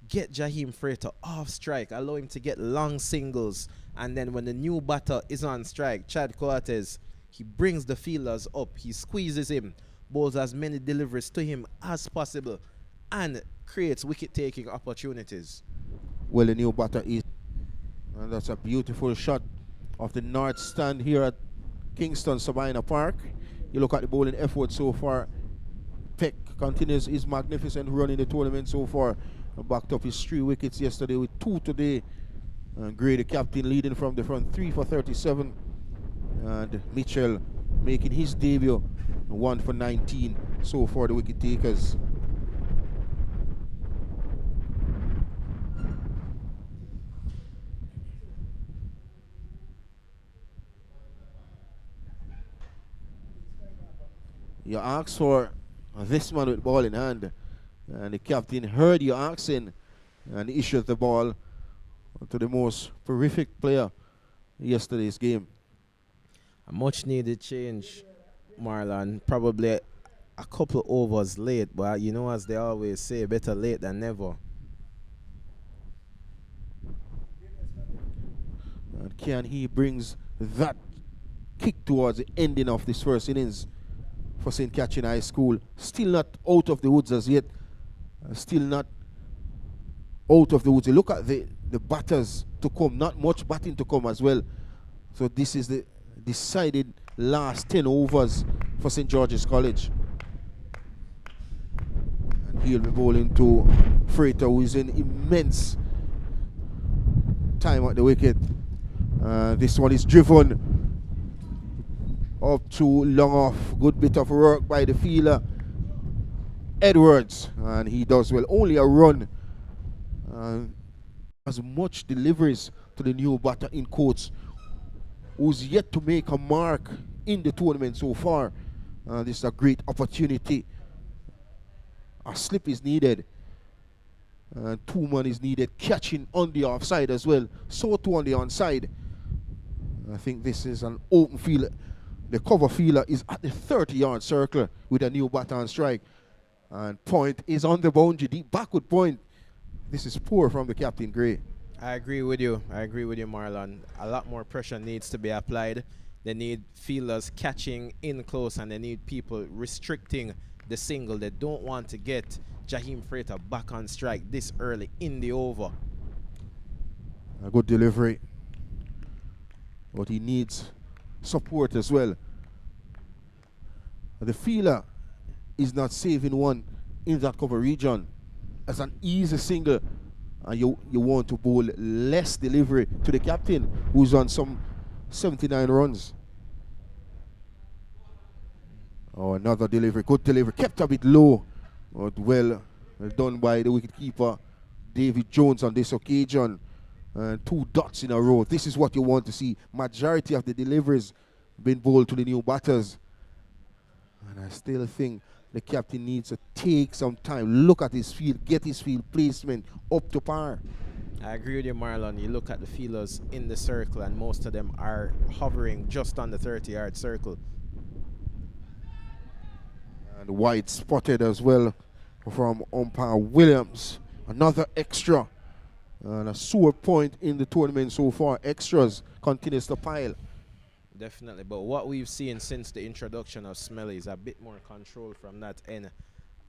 get Jaheim Freighter off strike, allow him to get long singles, and then when the new batter is on strike, Chad Coates, he brings the fielders up, he squeezes him, bowls as many deliveries to him as possible, and creates wicket-taking opportunities. Well, the new batter is, and that's a beautiful shot of the north stand here at Kingston Sabina Park. You look at the bowling effort so far. Peck continues his magnificent run in the tournament so far. Backed up his 3 wickets yesterday with 2 today. And Gray, the captain, leading from the front, 3 for 37. And Mitchell making his debut, 1 for 19 so far, the wicket takers. You asked for this man with ball in hand, and the captain heard you asking and issued the ball to the most prolific player in yesterday's game. A much needed change, Marlon. Probably a couple overs late, but you know, as they always say, better late than never. And can he brings that kick towards the ending of this first innings for St. Catherine High School. Still not out of the woods as yet. Still not out of the woods. You look at the batters to come. Not much batting to come as well. So this is the decided last 10 overs for St. George's College. And he'll be bowling to Freighter, who is in immense time at the wicket. This one is driven up to long off. Good bit of work by the fielder Edwards, and he does well. Only a run. As much deliveries to the new batter in quotes, who's yet to make a mark in the tournament so far. This is a great opportunity. A slip is needed, and 2 man is needed, catching on the offside as well. So too on the onside. I think this is an open field. The cover fielder is at the 30-yard circle with a new batter on strike. And point is on the boundary, deep backward point. This is poor from the captain, Gray. I agree with you. I agree with you, Marlon. A lot more pressure needs to be applied. They need fielders catching in close, and they need people restricting the single. They don't want to get Jaheim Freighter back on strike this early in the over. A good delivery. But he needs support as well. The fielder is not saving one in that cover region. As an easy single, and you want to bowl less delivery to the captain, who's on some 79 runs. Oh, another delivery, good delivery, kept a bit low, but well done by the wicketkeeper David Jones on this occasion. And 2 dots in a row. This is what you want to see. Majority of the deliveries been bowled to the new batters. And I still think the captain needs to take some time, look at his field, get his field placement up to par. I agree with you, Marlon. You look at the fielders in the circle, and most of them are hovering just on the 30-yard circle. And wide spotted as well from umpire Williams. Another extra. And a sore point in the tournament so far. Extras continues to pile. Definitely, but what we've seen since the introduction of Smelly is a bit more control from that end.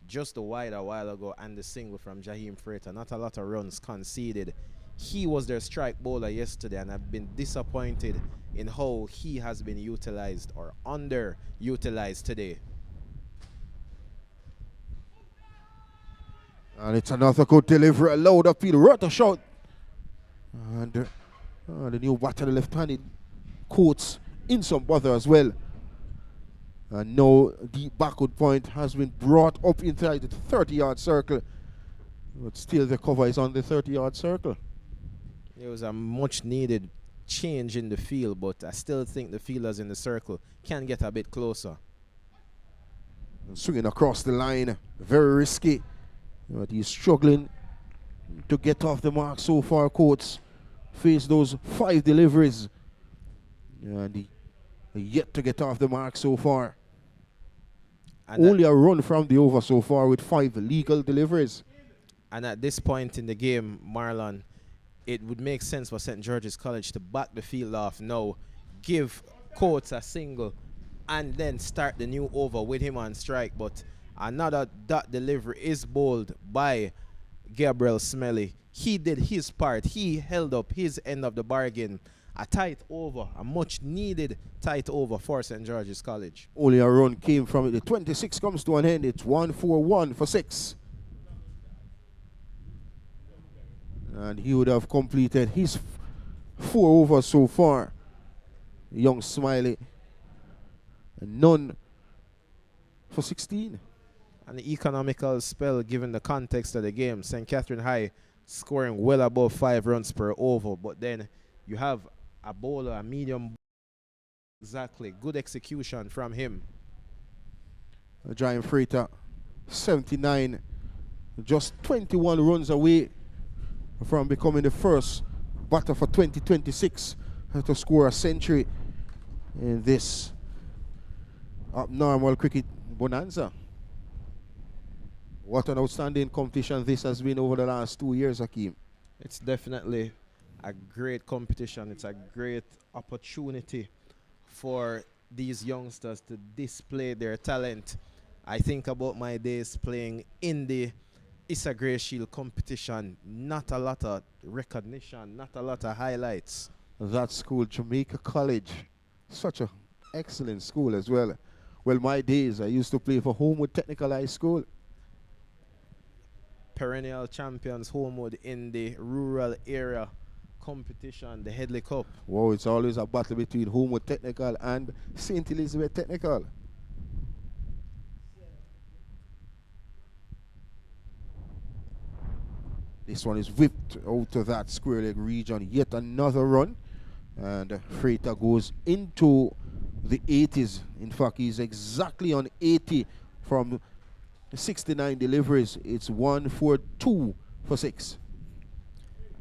Just the wide a while ago and the single from Jaheim Freighter. Not a lot of runs conceded. He was their strike bowler yesterday, and I've been disappointed in how he has been utilized or underutilized today. And it's another good delivery. A load up field. Right a shot. And the new batter, the left-handed, Coates in some bother as well. And now the backward point has been brought up inside the 30-yard circle. But still the cover is on the 30-yard circle. It was a much-needed change in the field, but I still think the fielders in the circle can get a bit closer. And swinging across the line. Very risky. But he's struggling to get off the mark so far. Coates faced those 5 deliveries, and he yet to get off the mark so far. And only a run from the over so far with 5 legal deliveries. And at this point in the game, Marlon, it would make sense for St. George's College to back the field off now, give Coates a single, and then start the new over with him on strike. But another dot delivery is bowled by Gabriel Smelly. He did his part. He held up his end of the bargain. a tight over, a much needed tight over for St. George's College. Only a run came from it. The 26 comes to an end. It's 1-4-1 for 6. And he would have completed his 4 overs so far. Young Smiley. And none for 16. An economical spell given the context of the game. St. Catherine High scoring well above 5 runs per over. But then you have a bowler, a medium. Exactly. Good execution from him. Giant Freighter, 79. Just 21 runs away from becoming the first batter for 2026 to score a century in this abnormal cricket bonanza. What an outstanding competition this has been over the last 2 years, Hakeem. It's definitely a great competition. It's a great opportunity for these youngsters to display their talent. I think about my days playing in the Issa Grey Shield competition. Not a lot of recognition, not a lot of highlights. That school, Jamaica College, such an excellent school as well. Well, my days, I used to play for Homewood Technical High School. Perennial champions Homewood in the rural area competition, the Headley Cup. Wow, it's always a battle between Homewood Technical and St. Elizabeth Technical. This one is whipped out of that square leg region. Yet another run. And Freighter goes into the 80s. In fact, he's exactly on 80 from 69 deliveries. It's 1-4-2 for 6.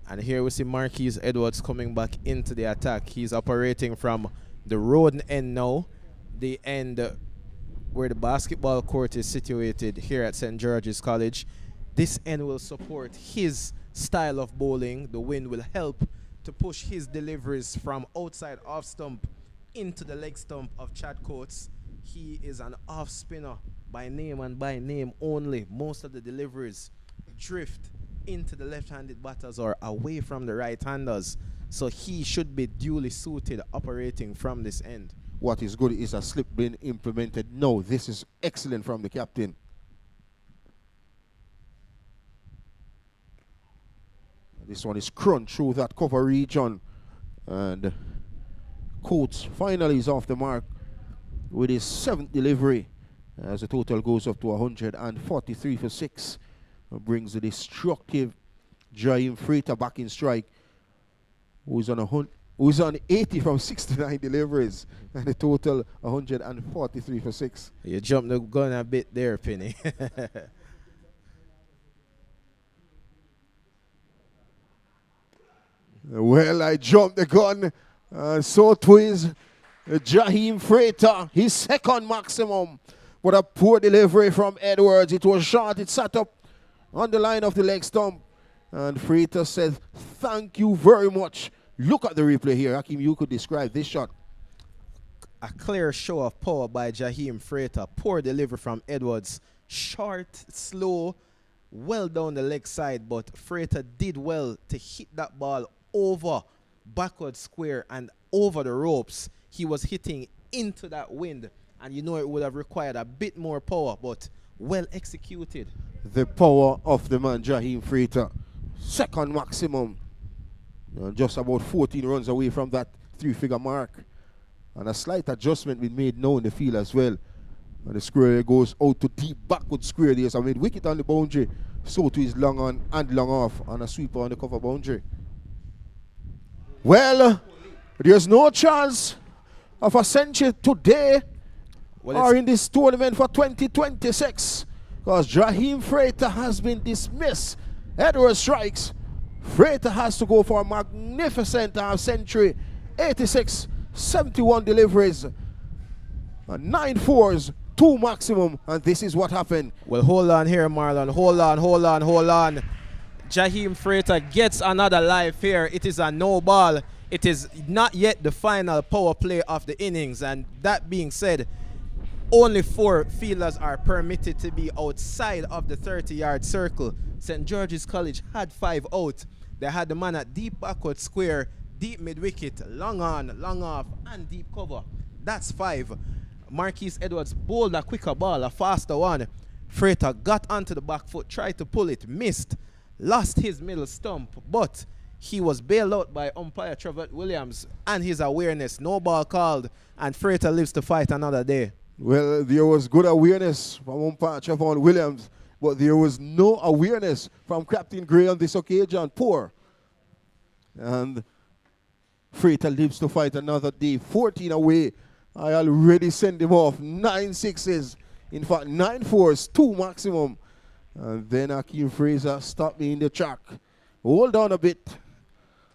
And here we see Marquise Edwards coming back into the attack. He's operating from the road end now, the end where the basketball court is situated here at St. George's College. This end will support his style of bowling. The wind will help to push his deliveries from outside off stump into the leg stump of Chad Coates. He is an off spinner by name and by name only. Most of the deliveries drift into the left-handed batters or away from the right-handers. So he should be duly suited operating from this end. What is good is a slip being implemented. No, this is excellent from the captain. This one is crunched through that cover region. And Coates finally is off the mark with his 7th delivery as the total goes up to 143 for 6. Brings the destructive Jaim Freighter back in strike, who's on 80 from 69 deliveries, and the total 143 for 6. You jumped the gun a bit there, Penny. Well, I jumped the gun, so too is Jaim Freighter, his 2nd maximum. But a poor delivery from Edwards. It was short, it sat up on the line of the leg stump. And Freighter said, thank you very much. Look at the replay here. Hakeem, you could describe this shot. A clear show of power by Jaim Freighter. Poor delivery from Edwards. Short, slow, well down the leg side. But Freighter did well to hit that ball over backward square and over the ropes. He was hitting into that wind. And you know it would have required a bit more power, but well executed. The power of the man, Jaim Freighter. 2nd maximum. Just about 14 runs away from that 3-figure mark. And a slight adjustment been made now in the field as well. And the square goes out to deep backward square. There's a mid-wicket on the boundary. So too is long on and long off. And a sweeper on the cover boundary. Well, there's no chance of a century today or in this tournament for 2026. Because Jaim Freighter has been dismissed. Edwards strikes. Freighter has to go for a magnificent half-century. 86, 71 deliveries. 9 fours, 2 maximum. And this is what happened. Well, hold on here, Marlon. Hold on. Jaim Freighter gets another life here. It is a no ball. It is not yet the final power play of the innings. And that being said, only 4 fielders are permitted to be outside of the 30-yard circle. St. George's College had 5 out. They had the man at deep backward square, deep mid-wicket, long on, long off, and deep cover. That's 5. Marquise Edwards bowled a quicker ball, a faster one. Freighter got onto the back foot, tried to pull it, missed, lost his middle stump, but he was bailed out by umpire Trevor Williams and his awareness. No ball called, and Freighter lives to fight another day. Well, there was good awareness from umpire Trevor Williams, but there was no awareness from Captain Gray on this occasion. Poor. And Freighter lives to fight another day. 14 away. I already sent him off. 9 sixes. In fact, 9 fours, 2 maximum. And then Akeem Fraser stopped me in the track. Hold on a bit.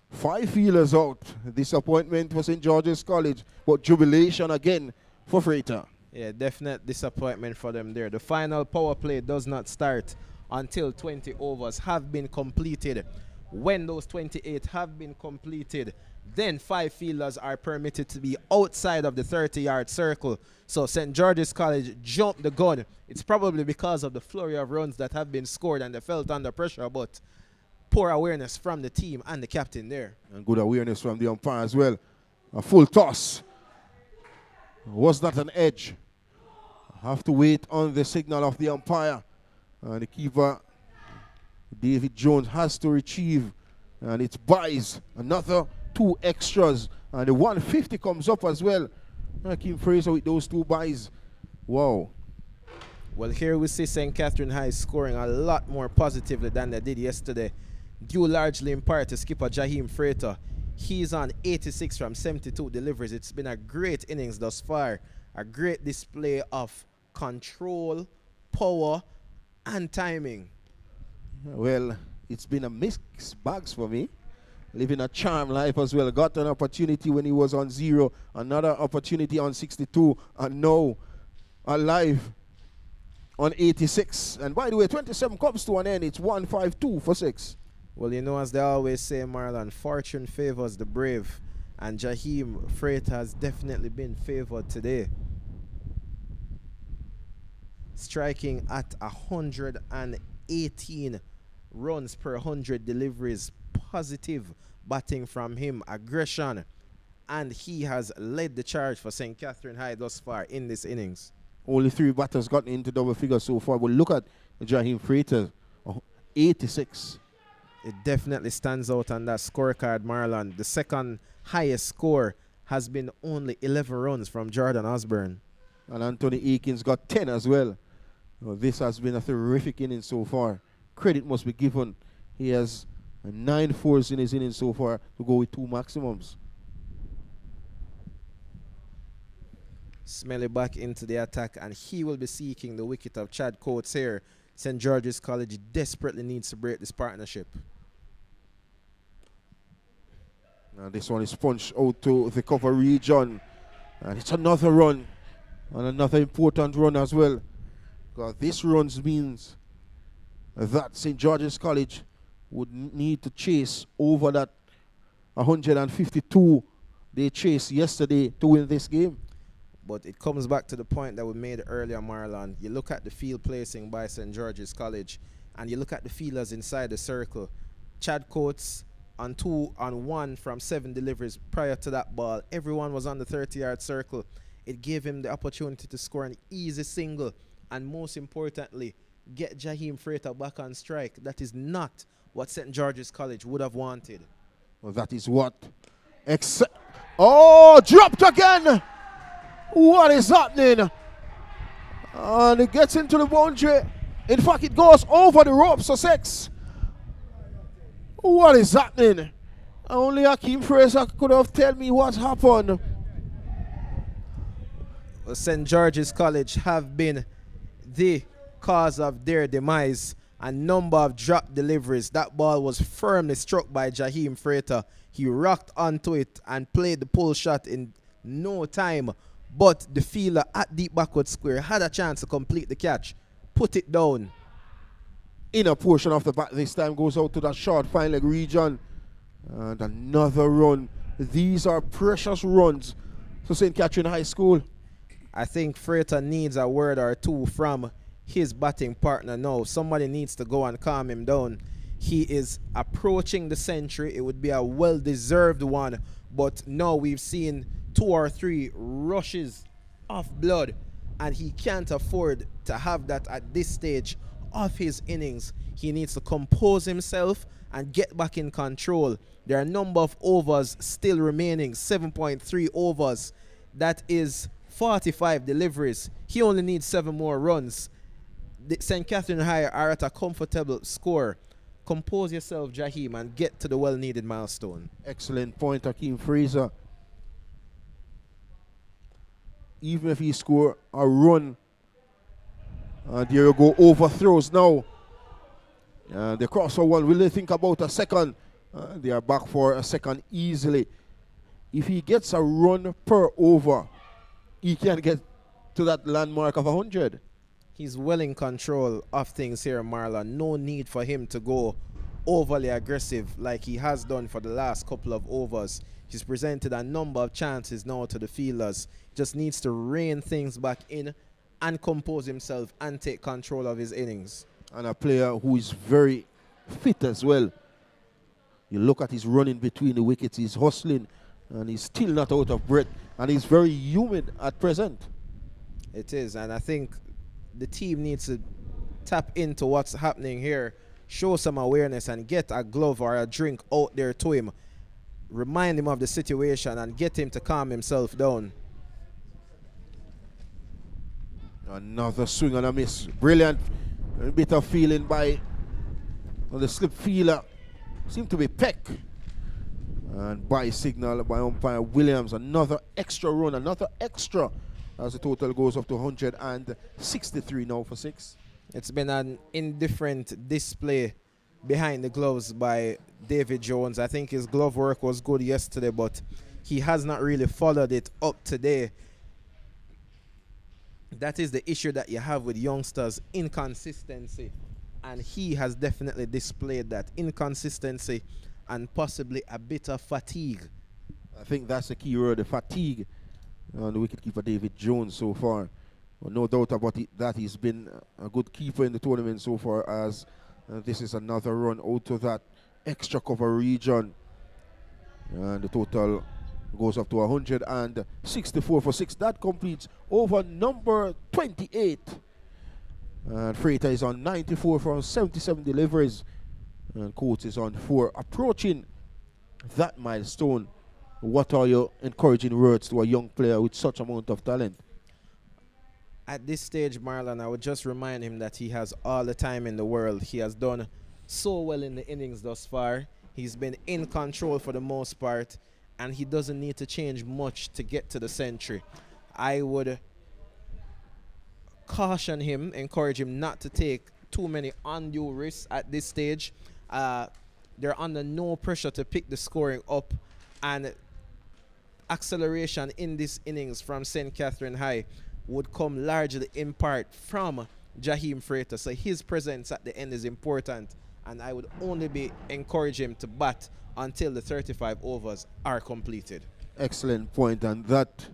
5 fielders out. Disappointment for St. George's College, but jubilation again for Freighter. Yeah, definite disappointment for them there. The final power play does not start until 20 overs have been completed. When those 28 have been completed, then 5 fielders are permitted to be outside of the 30-yard circle. So St. George's College jumped the gun. It's probably because of the flurry of runs that have been scored and they felt under pressure, but poor awareness from the team and the captain there. And good awareness from the umpire as well. A full toss. Was not an edge. Have to wait on the signal of the umpire. And the keeper, David Jones, has to retrieve. And it buys another 2 extras. And the 150 comes up as well. Akeem Fraser with those 2 buys. Wow. Well, here we see St. Catherine High scoring a lot more positively than they did yesterday, due largely in part to skipper Jaheim Freighter. He's on 86 from 72 deliveries. It's been a great innings thus far. A great display of control, power, and timing. Well, it's been a mixed bags for me. Living a charmed life as well. Got an opportunity when he was on 0, another opportunity on 62, and now alive on 86. And by the way, 27 comes to an end. It's 152 for 6. Well, you know, as they always say, Marlon, fortune favors the brave. And Jaheim Freighter has definitely been favored today. Striking at 118 runs per 100 deliveries. Positive batting from him, aggression. And he has led the charge for St. Catherine High thus far in this innings. Only 3 batters gotten into double figures so far. But look at Jaheim Freighter, 86. It definitely stands out on that scorecard, Marlon. The second highest score has been only 11 runs from Jordan Osborne. And Anthony Aikens got 10 as well. This has been a terrific inning so far. Credit must be given. He has 9 fours in his inning so far to go with 2 maximums. Smelly back into the attack, and he will be seeking the wicket of Chad Coates here. St. George's College desperately needs to break this partnership. Now this one is punched out to the cover region. And it's another run. And another important run as well. Because this run means that St. George's College would need to chase over that 152 they chased yesterday to win this game. But it comes back to the point that we made earlier, Marlon. You look at the field placing by St. George's College, and you look at the fielders inside the circle. Chad Coates on 2 on 1 from 7 deliveries prior to that ball. Everyone was on the 30-yard circle. It gave him the opportunity to score an easy single, and most importantly, get Jaheim Freighter back on strike. That is not what St. George's College would have wanted. Well, that is what. Oh, dropped again. What is happening? And it gets into the boundary. In fact, it goes over the ropes for 6. What is happening? Only Akeem Fraser could have told me what happened. Well, St. George's College have been the cause of their demise. A number of drop deliveries. That ball was firmly struck by Jaheim Freighter. He rocked onto it and played the pull shot in no time. But the fielder at deep backward square had a chance to complete the catch. Put it down. Inner portion of the bat this time goes out to that short fine leg region. And another run. These are precious runs to St. Catherine High School. I think Freighter needs a word or two from his batting partner now. Somebody needs to go and calm him down. He is approaching the century. It would be a well-deserved one, but now we've seen 2 or 3 rushes of blood, and he can't afford to have that at this stage of his innings. He needs to compose himself and get back in control. There are a number of overs still remaining, 7.3 overs. That is 45 deliveries. He only needs 7 more runs. The St. Catherine High are at a comfortable score. Compose yourself, Jaheim, and get to the well-needed milestone. Excellent point, Hakeem Fraser. Even if he score a run, there you go, overthrows now. The crosser one, will they think about a second? They are back for a second easily. If he gets a run per over, he can get to that landmark of 100. He's well in control of things here, Marlon. No need for him to go overly aggressive like he has done for the last couple of overs. He's presented a number of chances now to the fielders. Just needs to rein things back in and compose himself and take control of his innings. And a player who is very fit as well. You look at his running between the wickets, he's hustling, and he's still not out of breath. And he's very humid at present. It is, and I think the team needs to tap into what's happening here, show some awareness, and get a glove or a drink out there to him. Remind him of the situation and get him to calm himself down. Another swing and a miss. Brilliant. A bit of feeling by the slip fielder. Seemed to be Peck. And by signal by umpire Williams. Another extra run, another extra, as the total goes up to 163 now for 6. It's been an indifferent display behind the gloves by David Jones. I think his glove work was good yesterday, but he has not really followed it up today. That is the issue that you have with youngsters, inconsistency. And he has definitely displayed that inconsistency and possibly a bit of fatigue. I think that's the key word, the fatigue on the wicketkeeper David Jones so far. Well, no doubt about it, that he's been a good keeper in the tournament so far, as this is another run out of that extra cover region. And the total goes up to 164 for 6. That completes over number 28. And Freighter is on 94 from 77 deliveries. And Coates is on 4. Approaching that milestone, what are your encouraging words to a young player with such amount of talent? At this stage, Marlon, I would just remind him that he has all the time in the world. He has done so well in the innings thus far. He's been in control for the most part, and he doesn't need to change much to get to the century. I would caution him, encourage him not to take too many undue risks at this stage. They're under no pressure to pick the scoring up, and acceleration in this innings from St. Catherine High would come largely in part from Jaheim Frater. So his presence at the end is important, and I would only be encouraging him to bat until the 35 overs are completed. Excellent point, and that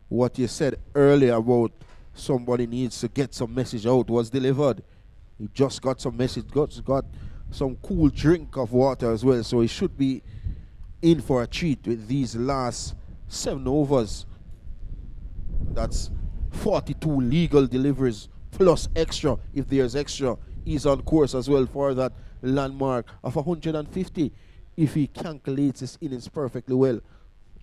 what you said earlier about somebody needs to get some message out was delivered. He just got some message, got some cool drink of water as well, so he should be in for a treat with these last 7 overs. That's 42 legal deliveries plus extra. If there's extra, he's on course as well for that landmark of 150 if he calculates his innings perfectly well.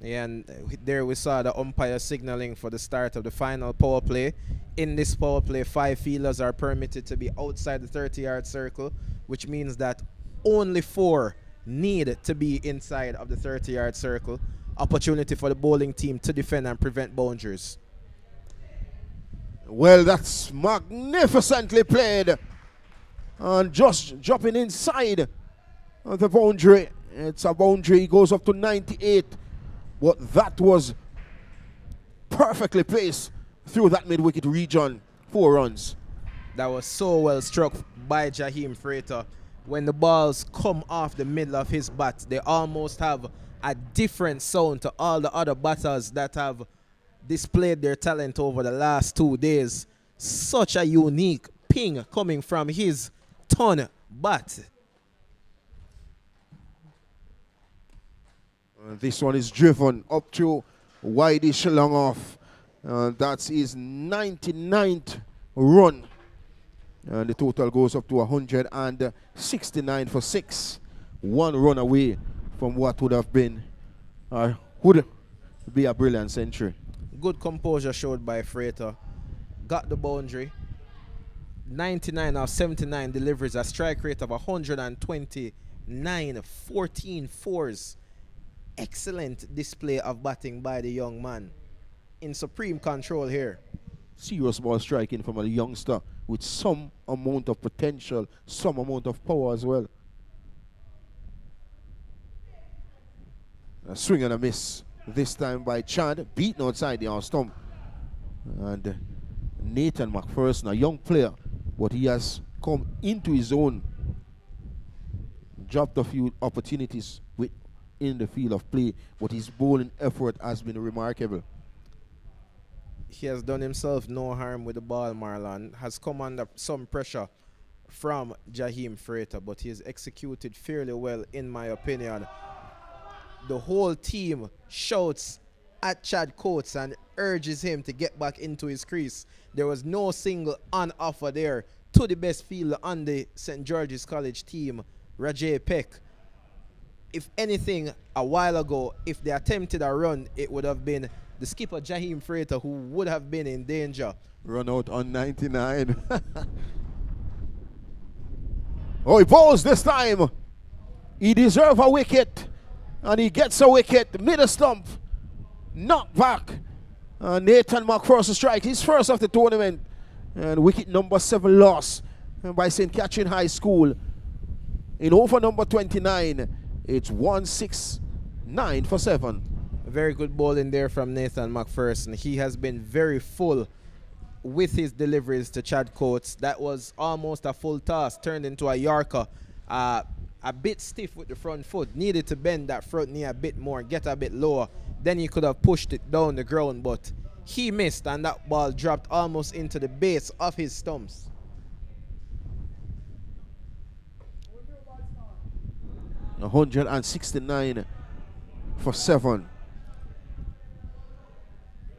Yeah, and there we saw the umpire signaling for the start of the final power play. In this power play, 5 fielders are permitted to be outside the 30-yard circle, which means that only 4 need to be inside of the 30-yard circle. Opportunity for the bowling team to defend and prevent boundaries. Well, that's magnificently played. And just dropping inside of the boundary. It's a boundary. It goes up to 98. But that was perfectly placed through that mid-wicket region. 4 runs. That was so well struck by Jaheim Frater. When the balls come off the middle of his bat, they almost have a different sound to all the other batters that have displayed their talent over the last 2 days. Such a unique ping coming from his ton bat. This one is driven up to Wideish long off. That's his 99th run. And the total goes up to 169 for 6. 1 run away from what would have been, would be a brilliant century. Good composure showed by Freighter. Got the boundary. 99 of 79 deliveries, a strike rate of 129, 14 fours. Excellent display of batting by the young man. In supreme control here. Serious ball striking from a youngster with some amount of potential, some amount of power as well. A swing and a miss. This time by Chad, beaten outside the arm stump. And Nathan McPherson, a young player, but he has come into his own. Dropped a few opportunities in the field of play, but his bowling effort has been remarkable. He has done himself no harm with the ball, Marlon. Has come under some pressure from Jaheim Freighter, but he has executed fairly well, in my opinion. The whole team shouts at Chad Coates and urges him to get back into his crease. There was no single on offer there to the best fielder on the St. George's College team, Rajay Peck. If anything, a while ago, if they attempted a run, it would have been the skipper, Jaheim Freighter, who would have been in danger. Run out on 99. Oh, he bowls this time. He deserves a wicket. And he gets a wicket, mid stump. Knock back. Nathan McPherson strike, his first of the tournament. And wicket number 7 loss by St. Catherine High School. In over number 29, it's 169 for 7. A very good bowling there from Nathan McPherson. He has been very full with his deliveries to Chad Coates. That was almost a full toss, turned into a Yorker. A bit stiff with the front foot. Needed to bend that front knee a bit more, get a bit lower. Then he could have pushed it down the ground, but he missed, and that ball dropped almost into the base of his stumps. $169 for 7.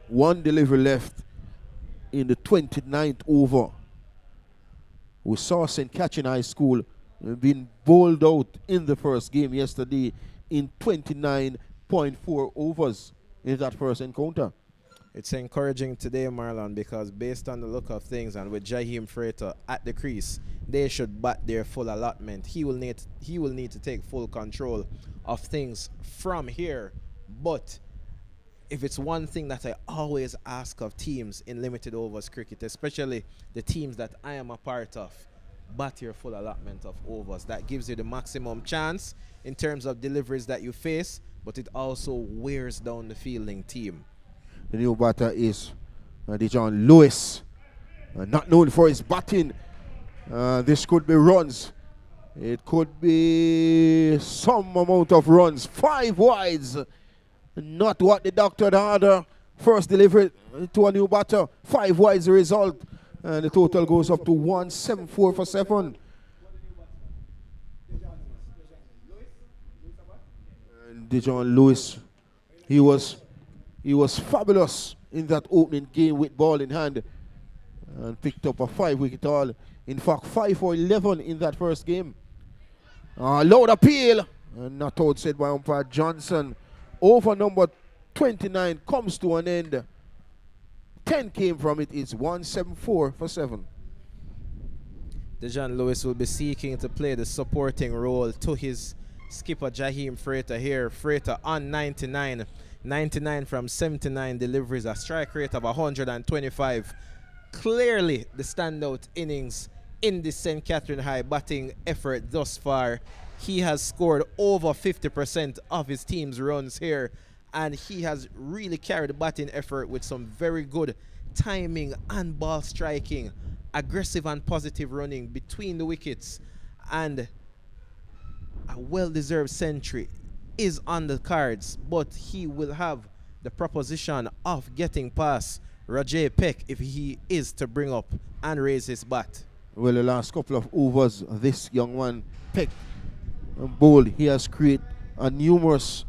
1 delivery left in the 29th over. We saw St. Catherine High School being bowled out in the first game yesterday in 29.4 overs in that first encounter. It's encouraging today, Marlon, because based on the look of things and with Jaheim Freighter at the crease, they should bat their full allotment. He will need to take full control of things from here. But if it's one thing that I always ask of teams in limited overs cricket, especially the teams that I am a part of, bat your full allotment of overs. That gives you the maximum chance in terms of deliveries that you face, but it also wears down the fielding team. The new batter is Dejon Lewis, not known for his batting. This could be runs. It could be some amount of runs. 5 wides. Not what the doctor had ordered. First delivery to a new batter. 5 wides the result. And the total goes up to 174 for 7. And Dejon Lewis, he was fabulous in that opening game with ball in hand and picked up a 5-wicket haul. In fact, 5 for 11 in that first game. Loud appeal, and not outside by umpire Johnson. Over number 29 comes to an end. 10 came from it. It's 174 for 7. Dejon Lewis will be seeking to play the supporting role to his skipper Jaheim Freighter here. Freighter on 99. 99 from 79 deliveries, a strike rate of 125. Clearly the standout innings in the St. Catherine High batting effort thus far. He has scored over 50% of his team's runs here, and he has really carried the batting effort with some very good timing and ball striking, aggressive and positive running between the wickets, and a well-deserved century is on the cards, but he will have the proposition of getting past Rajay Peck if he is to bring up and raise his bat. Well, the last couple of overs, this young man, Peck, bowled, he has created a numerous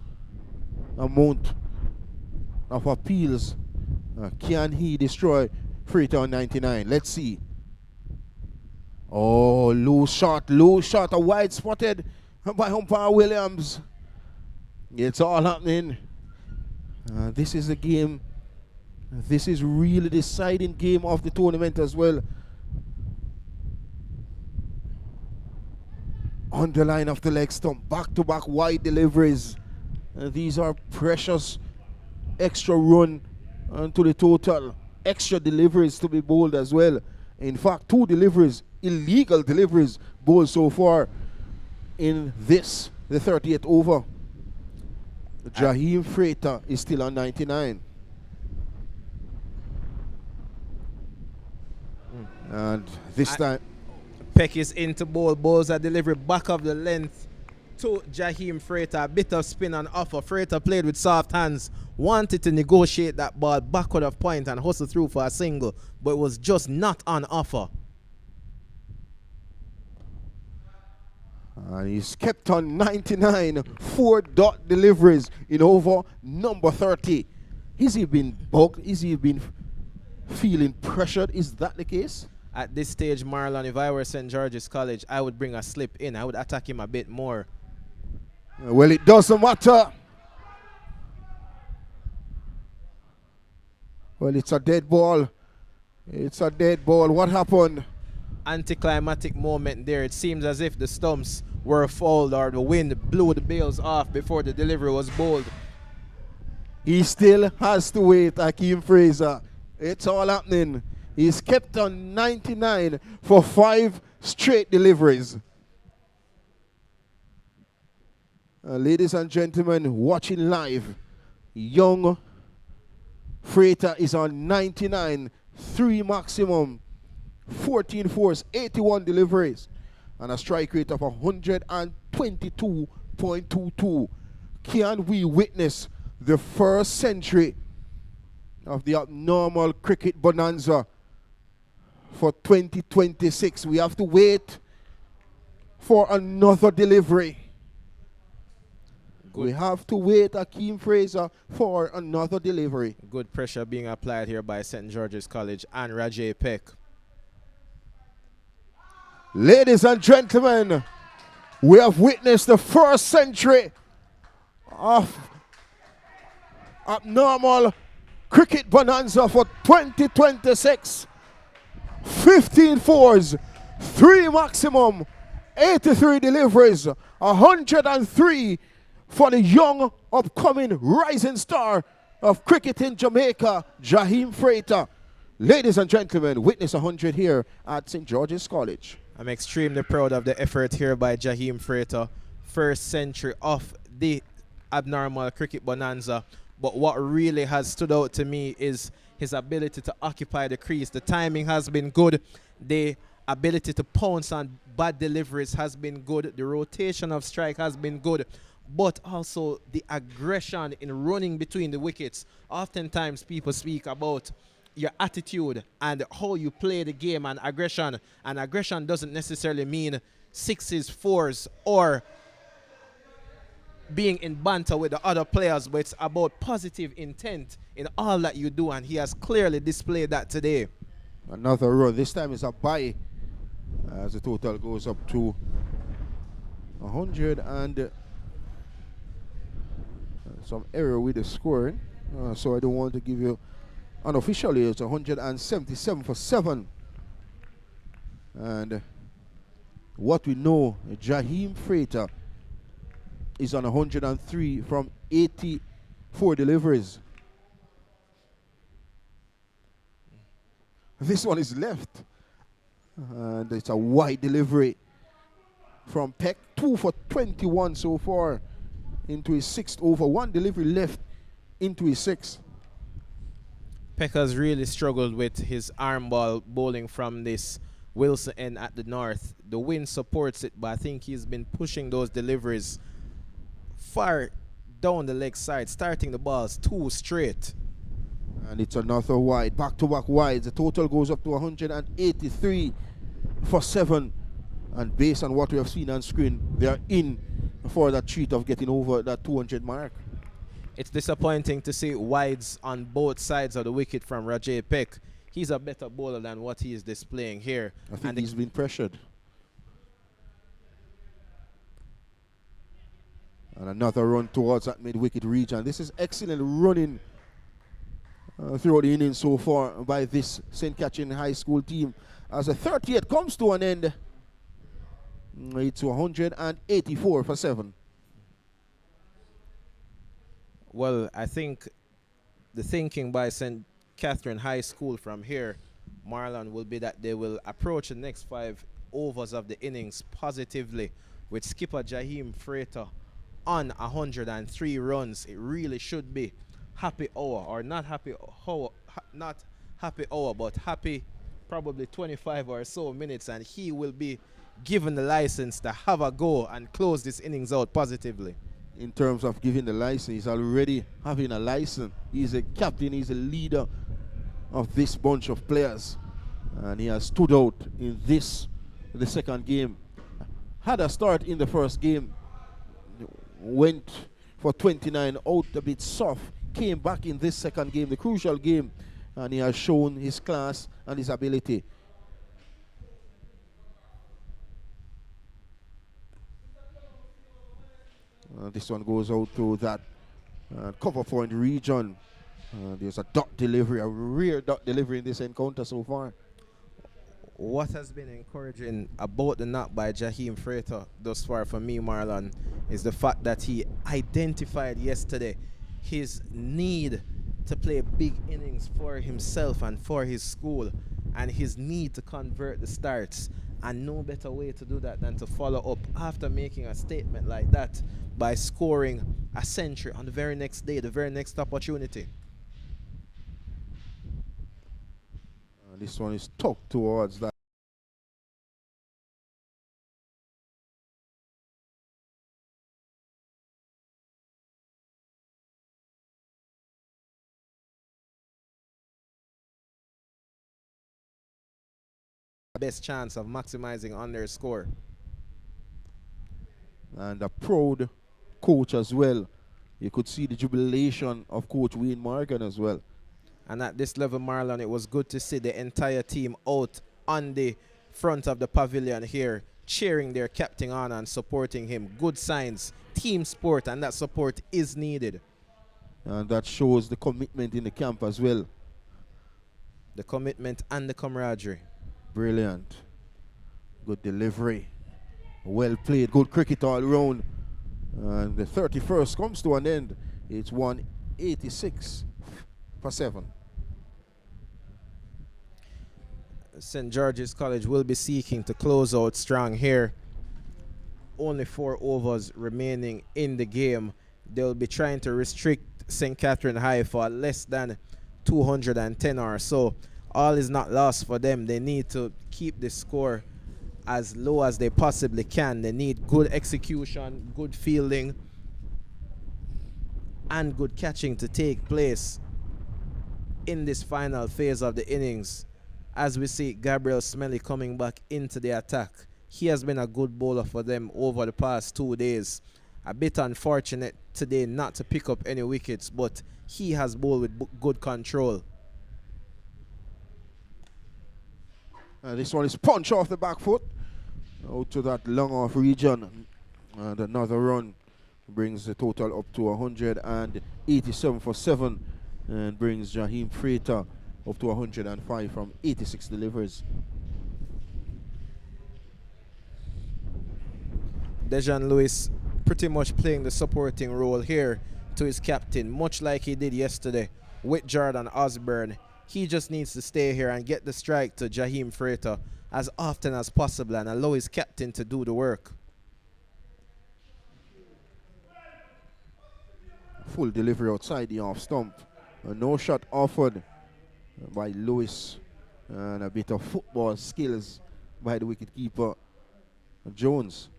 amount of appeals. Can he destroy Freighter on 99? Let's see. Oh, loose shot, a wide spotted by umpire Williams. It's all happening. This is a game. This is really the deciding game of the tournament as well. On the line of the leg stump, back-to-back wide deliveries. These are precious extra run to the total. Extra deliveries to be bowled as well. In fact, 2 deliveries, illegal deliveries, bowled so far in this, the 30th over. Jaheim Freighter is still on 99. And this time, Peck is into bowl. Bowls a delivery back of the length to Jaheim Freighter. A bit of spin and offer. Freighter played with soft hands. Wanted to negotiate that ball backward of point and hustle through for a single, but it was just not on offer. And he's kept on 99, 4 dot deliveries in over number 30. Has he been bugged? Has he been feeling pressured? Is that the case? At this stage, Marlon, if I were St. George's College, I would bring a slip in. I would attack him a bit more. Well, it doesn't matter. Well, it's a dead ball. It's a dead ball. What happened? Anticlimactic moment there. It seems as if the stumps were fouled or the wind blew the bails off before the delivery was bowled. He still has to wait, Akeem Fraser. It's all happening. He's kept on 99 for 5 straight deliveries. Ladies and gentlemen, watching live, young Freighter is on 99, 3 maximum, 14 fours, 81 deliveries, and a strike rate of 122.22. Can we witness the first century of the abnormal cricket bonanza for 2026? We have to wait for another delivery. We have to wait, Akeem Fraser, for another delivery. Good pressure being applied here by St. George's College and Rajay Peck. Ladies and gentlemen, we have witnessed the first century of abnormal cricket bonanza for 2026. 15 fours, 3 maximum, 83 deliveries, 103 for the young, upcoming rising star of cricket in Jamaica, Jaheim Freighter. Ladies and gentlemen, witness 100 here at St. George's College. I'm extremely proud of the effort here by Jaheim Freighter. First century of the abnormal cricket bonanza. But what really has stood out to me is his ability to occupy the crease. The timing has been good. The ability to pounce on bad deliveries has been good. The rotation of strike has been good. But also the aggression in running between the wickets. Oftentimes people speak about your attitude and how you play the game and aggression. And aggression doesn't necessarily mean 6s, 4s, or being in banter with the other players, but it's about positive intent in all that you do, and he has clearly displayed that today. Another run. This time it's a bye as the total goes up to 100 and some error with the scoring. So I don't want to give you unofficially. It's 177 for 7. And what we know, Jaheim Freighter is on 103 from 84 deliveries. This one is left. And it's a wide delivery from Peck. 2 for 21 so far into his 6th over. 1 delivery left into his 6th. Peck has really struggled with his arm ball bowling from this Wilson end at the north. The wind supports it, but I think he's been pushing those deliveries far down the leg side, starting the balls 2 straight. And it's another wide, back-to-back wides. The total goes up to 183 for 7. And based on what we have seen on screen, they are in for that treat of getting over that 200 mark. It's disappointing to see wides on both sides of the wicket from Rajay Peck. He's a better bowler than what he is displaying here. I think he's been pressured. And another run towards that mid-wicket region. This is excellent running throughout the innings so far by this St. Catherine High School team. As the 38 comes to an end, it's 184 for 7. Well, I think the thinking by St. Catherine High School from here, Marlon, will be that they will approach the next 5 overs of the innings positively with skipper Jaheim Freighter on 103 runs. It really should be happy hour, or not happy hour, not happy hour, but happy probably 25 or so minutes, and he will be given the license to have a go and close this innings out positively. In terms of giving the license, he's already having a license. He's a captain, he's a leader of this bunch of players, and he has stood out in the second game. Had a start in the first game, went for 29, out a bit soft, came back in this second game, the crucial game, and he has shown his class and his ability. This one goes out to that cover point region. There's a dot delivery, a rare dot delivery in this encounter so far. What has been encouraging about the knock by Jaheim Freighter thus far for me, Marlon, is the fact that he identified yesterday his need to play big innings for himself and for his school, and his need to convert the starts. And no better way to do that than to follow up after making a statement like that by scoring a century on the very next day, the very next opportunity. This one is tucked towards that. Best chance of maximizing on their score. And a proud coach as well. You could see the jubilation of Coach Wayne Morgan as well. And at this level, Marlon, it was good to see the entire team out on the front of the pavilion here, cheering their captain on and supporting him. Good signs, team sport, and that support is needed. And that shows the commitment in the camp as well. The commitment and the camaraderie. Brilliant. Good delivery. Well played. Good cricket all round. And the 31st comes to an end. It's 186 for 7. St. George's College will be seeking to close out strong here. Only 4 overs remaining in the game. They'll be trying to restrict St. Catherine High for less than 210 or so. All is not lost for them. They need to keep the score as low as they possibly can. They need good execution, good fielding, and good catching to take place in this final phase of the innings. As we see Gabriel Smelly coming back into the attack. He has been a good bowler for them over the past 2 days. A bit unfortunate today not to pick up any wickets, but he has bowled with good control. This one is punch off the back foot out to that long off region, and another run brings the total up to 187 for 7 and brings Jaheim Freighter up to 105 from 86 deliveries. Dejan Lewis pretty much playing the supporting role here to his captain, much like he did yesterday with Jordan Osborne. He just needs to stay here and get the strike to Jaheim Freighter as often as possible and allow his captain to do the work. Full delivery outside the off stump. No shot offered by Lewis, and a bit of football skills by the wicketkeeper Jones.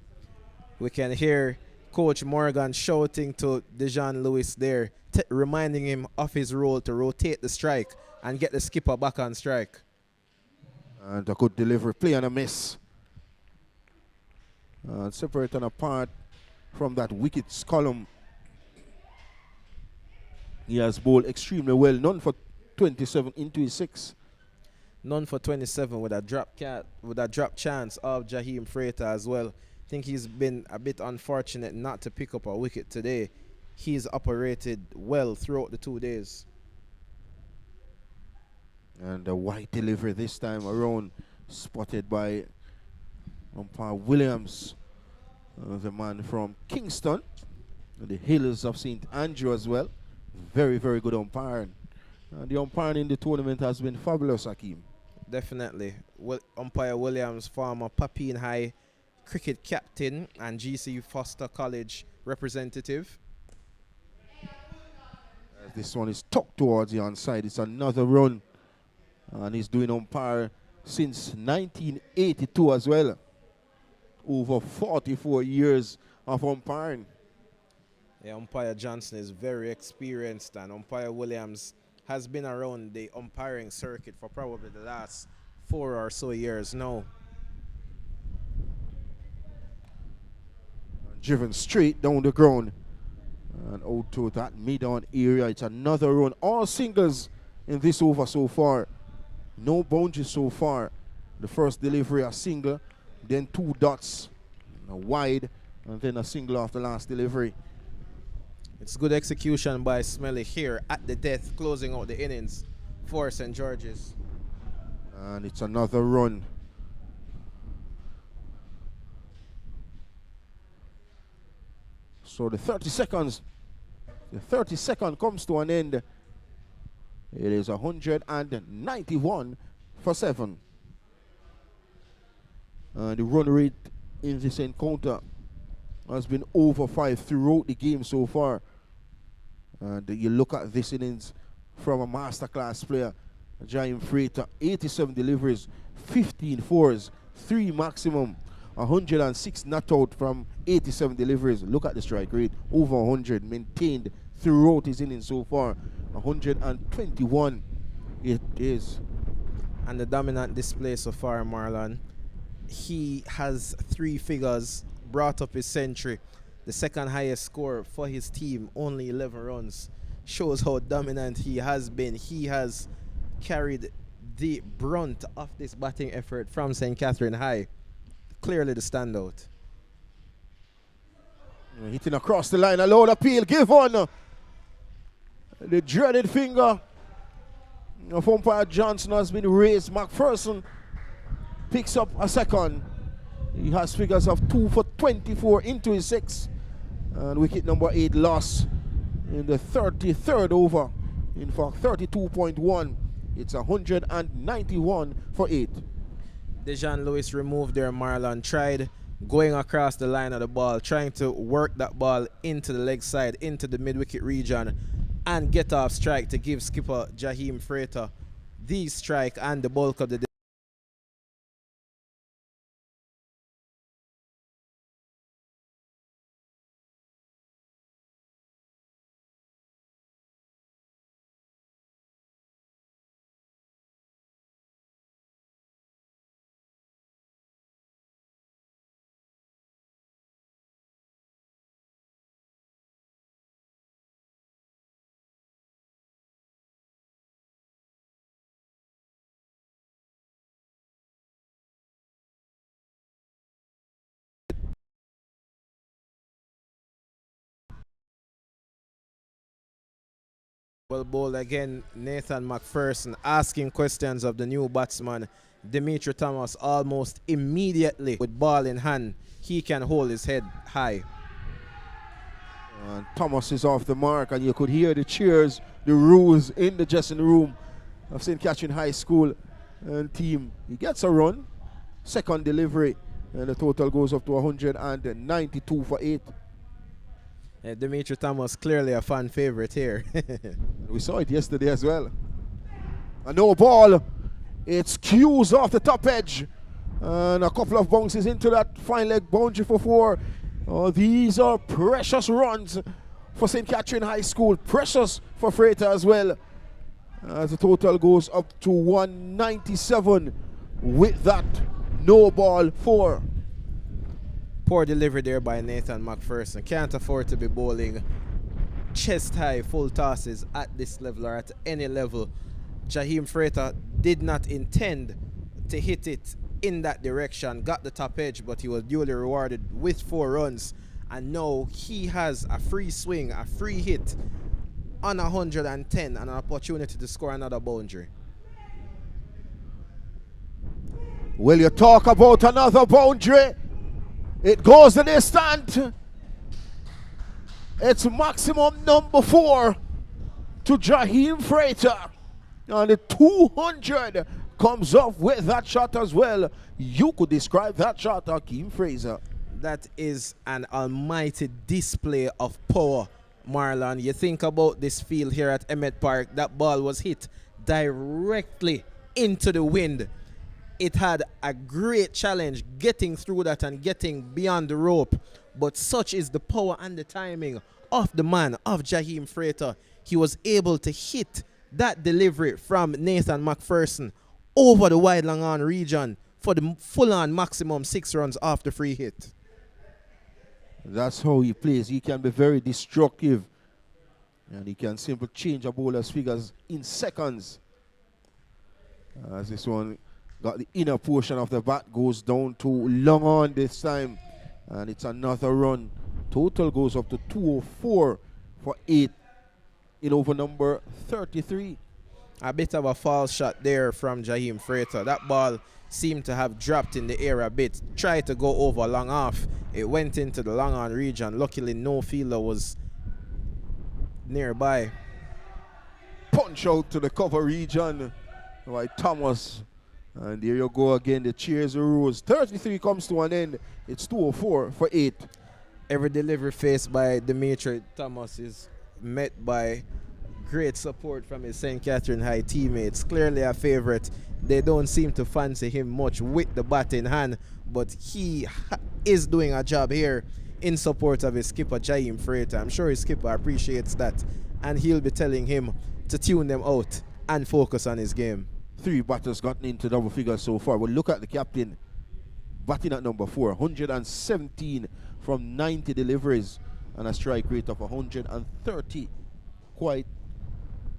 We can hear Coach Morgan shouting to Dejan Lewis there, reminding him of his role to rotate the strike and get the skipper back on strike. And a good delivery, play and a miss. Separate and apart from that wickets column. He has bowled extremely well. None for 27 into his 6. None for 27 with a drop chance of Jaheim Freighter as well. I think he's been a bit unfortunate not to pick up a wicket today. He's operated well throughout the 2 days. And a wide delivery this time around, spotted by umpire Williams, the man from Kingston, the hills of St. Andrew as well. Very, very good umpiring. The umpiring in the tournament has been fabulous, Hakeem. Definitely. Umpire Williams, former Papine High cricket captain and GC Foster College representative. This one is tucked towards the onside. It's another run. And he's doing umpire since 1982 as well. Over 44 years of umpiring. Yeah, umpire Johnson is very experienced, and umpire Williams has been around the umpiring circuit for probably the last 4 or so years now. Driven straight down the ground and out to that mid-on area. It's another run. All singles in this over so far. No boundaries so far. The first delivery a single, then 2 dots, a wide, and then a single after last delivery. It's good execution by Smelly here at the death, closing out the innings for St. George's. And it's another run. So the 30 second comes to an end. It is 191 for 7. The run rate in this encounter has been over 5 throughout the game so far. And you look at this innings from a masterclass player, Jaheim Freighter, 87 deliveries, 15 fours, 3 maximum, 106 not out from 87 deliveries. Look at the strike rate, over 100, maintained throughout his innings so far, 121 it is. And the dominant display so far, Marlon, he has 3 figures, brought up his century. The second highest score for his team, only 11 runs. Shows how dominant he has been. He has carried the brunt of this batting effort from St. Catherine High. Clearly the standout. Hitting across the line, a low appeal, give on. The dreaded finger of umpire Johnson has been raised. McPherson picks up a second. He has figures of 2 for 24 into his 6. And wicket number 8 lost in the 33rd over. In fact, 32.1. It's 191 for 8. Dejan Lewis removed there, Marlon. Tried going across the line of the ball, trying to work that ball into the leg side, into the mid-wicket region, and get off strike to give skipper Jaheim Freighter the strike and the bulk of the well bowled again. Nathan McPherson asking questions of the new batsman Dimitri Thomas almost immediately. With ball in hand, he can hold his head high. And Thomas is off the mark, and you could hear the cheers, the roos in the dressing room of St. Catherine High School and team. He gets a run, second delivery, and the total goes up to 192 for 8. Dimitri Thomas clearly a fan favorite here. We saw it yesterday as well. A no ball. It's cues off the top edge. And a couple of bounces into that fine leg boundary for 4. These are precious runs for St. Catherine High School. Precious for Freighter as well. As the total goes up to 197 with that no ball 4. Poor delivery there by Nathan McPherson. Can't afford to be bowling chest high full tosses at this level or at any level. Jaheim Freighter did not intend to hit it in that direction, got the top edge, but he was duly rewarded with 4 runs. And now he has a free swing, a free hit on 110 and an opportunity to score another boundary. Will you talk about another boundary? It goes the distance. It's maximum number 4 to Jaheim Freighter. And the 200 comes up with that shot as well. You could describe that shot, Akeem Fraser. That is an almighty display of power, Marlon. You think about this field here at Emmett Park, that ball was hit directly into the wind. It had a great challenge getting through that and getting beyond the rope. But such is the power and the timing of the man, of Jaheim Freighter. He was able to hit that delivery from Nathan McPherson over the wide long on region for the full-on maximum 6 runs off the free hit. That's how he plays. He can be very destructive. And he can simply change a bowler's figures in seconds. As this one got the inner portion of the bat, goes down to long on this time. And it's another run. Total goes up to 204 for 8 in over number 33. A bit of a false shot there from Jaheim Freighter. That ball seemed to have dropped in the air a bit. Tried to go over long off. It went into the long on region. Luckily, no fielder was nearby. Punch out to the cover region by Thomas. And there you go again. The cheers arose. 33 comes to an end. It's 204 for 8. Every delivery faced by Dimitri Thomas is met by great support from his St. Catherine High teammates. Clearly a favorite. They don't seem to fancy him much with the bat in hand, but he is doing a job here in support of his skipper, Jaheim Freighter. I'm sure his skipper appreciates that, and he'll be telling him to tune them out and focus on his game. 3 batters gotten into double figures so far. We'll look at the captain batting at number 4, 117 from 90 deliveries and a strike rate of 130. Quite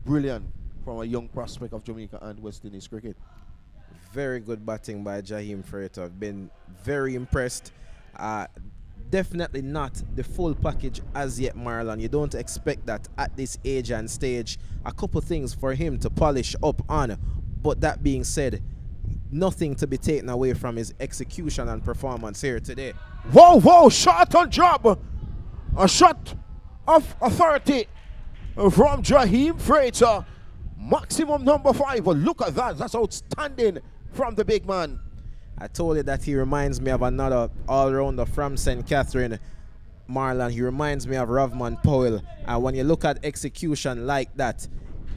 brilliant from a young prospect of Jamaica and West Indies cricket. Very good batting by Jaheim Freighter. I've been very impressed. Definitely not the full package as yet, Marlon. You don't expect that at this age and stage. A couple things for him to polish up on. But that being said, nothing to be taken away from his execution and performance here today. Whoa, shot on job. A shot of authority from Jaheim Freighter. Maximum number 5. Well, look at that. That's outstanding from the big man. I told you that he reminds me of another all-rounder from St. Catherine, Marlon. He reminds me of Ravman Powell. And when you look at execution like that,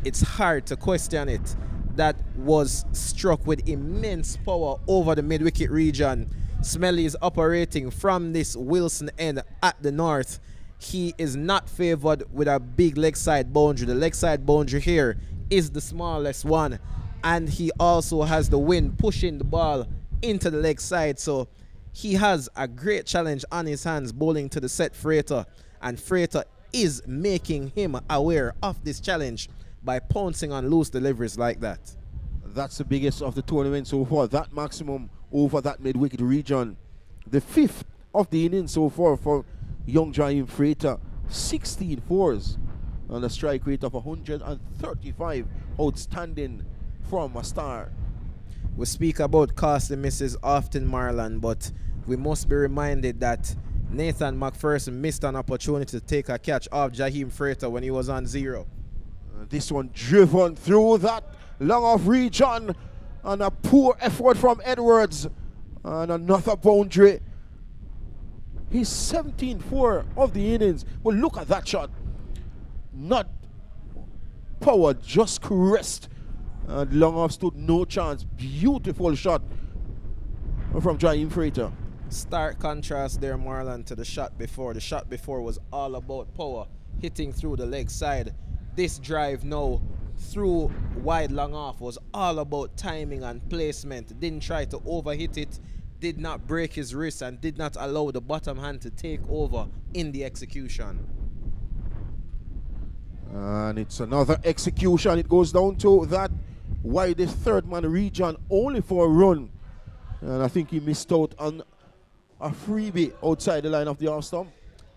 it's hard to question it. That was struck with immense power over the mid-wicket region. Smelly is operating from this Wilson end at the north. He is not favored with a big leg side boundary. The leg side boundary here is the smallest one. And he also has the wind pushing the ball into the leg side. So he has a great challenge on his hands bowling to the set Freighter. And Freighter is making him aware of this challenge by pouncing on loose deliveries like that. That's the biggest of the tournament so far. That maximum over that mid-wicket region. The 5th of the innings so far for young Jaheim Freighter. 16 fours and a strike rate of 135. Outstanding from a star. We speak about costly misses often, Marlon, but we must be reminded that Nathan McPherson missed an opportunity to take a catch off Jaheim Freighter when he was on 0. This one driven through that long off region, and a poor effort from Edwards, and another boundary. He's 17-4 of the innings. Well, look at that shot. Not power, just caressed. And long off stood no chance. Beautiful shot from Jaheim Freighter. Stark contrast there, Marlon, to the shot before. The shot before was all about power, hitting through the leg side. This drive now through wide long off was all about timing and placement. Didn't try to overhit it, did not break his wrist, and did not allow the bottom hand to take over in the execution. And it's another execution. It goes down to that widest third man region only for a run. And I think he missed out on a freebie outside the line of the off stump.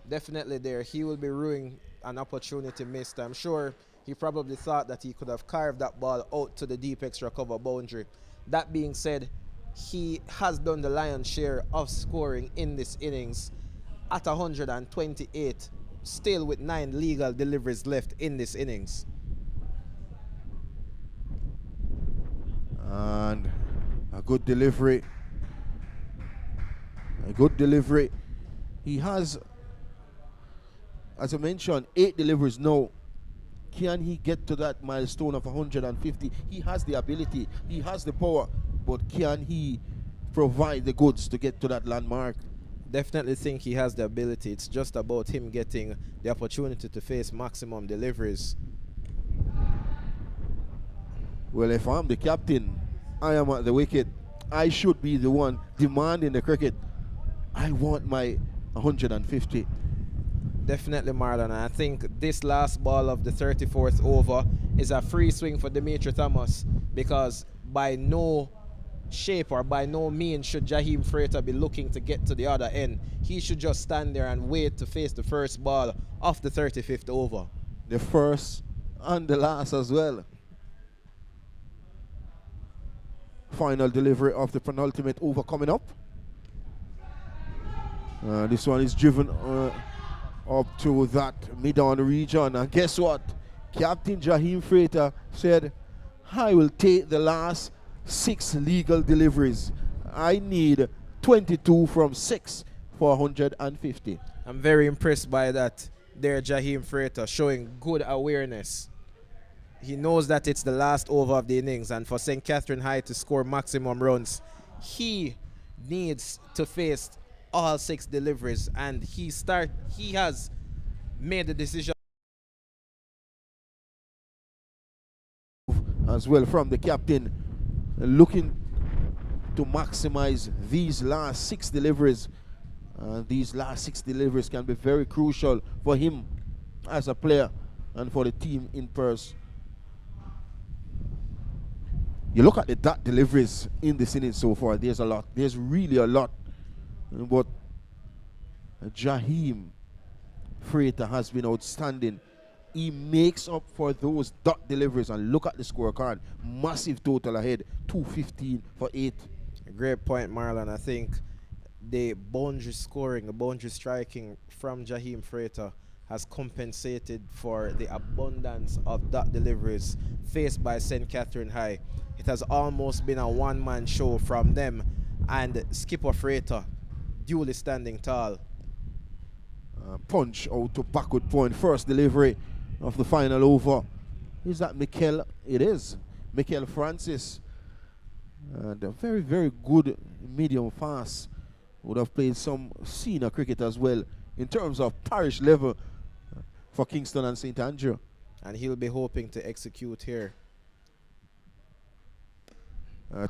Definitely there. He will be ruining an opportunity missed. I'm sure he probably thought that he could have carved that ball out to the deep extra cover boundary. That being said, he has done the lion's share of scoring in this innings at 128, still with 9 legal deliveries left in this innings. And a good delivery. A good delivery. He has, as I mentioned, 8 deliveries now. Can he get to that milestone of 150? He has the ability, he has the power, but can he provide the goods to get to that landmark? Definitely think he has the ability. It's just about him getting the opportunity to face maximum deliveries. Well, if I'm the captain, I am at the wicket. I should be the one demanding the cricket. I want my 150. Definitely, Marlon. I think this last ball of the 34th over is a free swing for Dimitri Thomas, because by no shape or by no means should Jaheim Freighter be looking to get to the other end. He should just stand there and wait to face the first ball of the 35th over. The first and the last as well. Final delivery of the penultimate over coming up. This one is driven up to that mid-on region, and guess what? Captain Jaheim Freighter said, I will take the last 6 legal deliveries. I need 22 from 6 for 150. I'm very impressed by that there, Jaheim Freighter, showing good awareness. He knows that it's the last over of the innings, and for St. Catherine High to score maximum runs, he needs to face all 6 deliveries, and he has made the decision as well from the captain, looking to maximize these last 6 deliveries. These last 6 deliveries can be very crucial for him as a player and for the team in purse. You look at the dot deliveries in this inning so far, there's a lot. There's really a lot. But Jaheim Freighter has been outstanding. He makes up for those dot deliveries, and look at the scorecard. Massive total ahead, 215 for 8. A great point, Marlon. I think the boundary scoring, the boundary striking from Jaheim Freighter has compensated for the abundance of dot deliveries faced by St. Catherine High. It has almost been a one-man show from them, and Skipper Freighter duly standing tall. Punch out to backward point. First delivery of the final over. Is that Mikel? It is. Mikel Francis. And a very, very good medium fast. Would have played some senior cricket as well in terms of parish level for Kingston and St. Andrew. And he'll be hoping to execute here.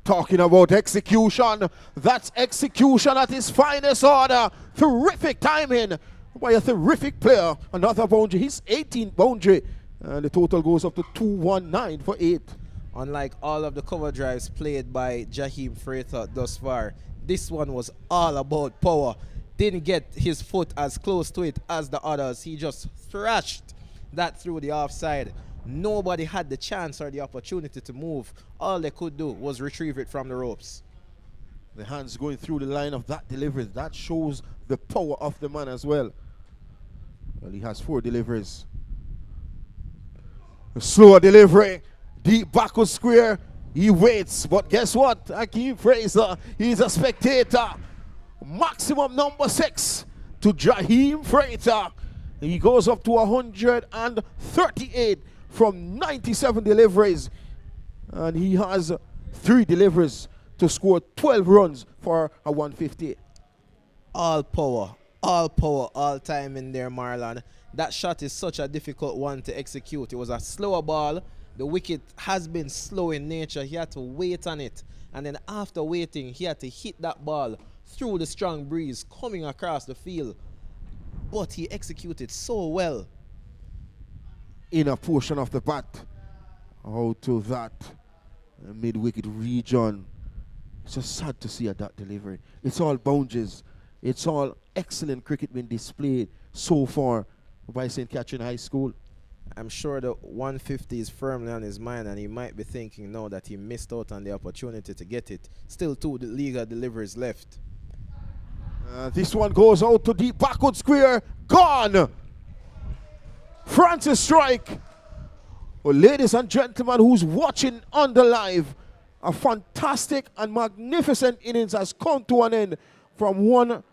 Talking about execution, that's execution at its finest order. Terrific timing by a terrific player. Another boundary, his 18th boundary, and the total goes up to 219 for 8. Unlike all of the cover drives played by Jaheim Freighter thus far, this one was all about power. Didn't get his foot as close to it as the others. He just thrashed that through the offside. Nobody had the chance or the opportunity to move. All they could do was retrieve it from the ropes. The hands going through the line of that delivery. That shows the power of the man as well. Well, he has 4 deliveries. A slower delivery. Deep backward square. He waits. But guess what? Jaheim Freighter, he's a spectator. Maximum number 6 to Jaheim Freighter. He goes up to 138 from 97 deliveries, and he has 3 deliveries to score 12 runs for a 150. All power, all time in there, Marlon. That shot is such a difficult one to execute. It was a slower ball. The wicket has been slow in nature. He had to wait on it, and then after waiting, he had to hit that ball through the strong breeze coming across the field. But he executed so well. inner portion of the bat out to that mid-wicket region. It's just sad to see that delivery. It's all boundaries. It's all excellent cricket being displayed so far by St. Catherine High School. I'm sure the 150 is firmly on his mind, and he might be thinking now that he missed out on the opportunity to get it. Still two legal deliveries left. This one goes out to deep backward square. Gone! Francis strike. Well, ladies and gentlemen who's watching on the live, a fantastic and magnificent innings has come to an end from one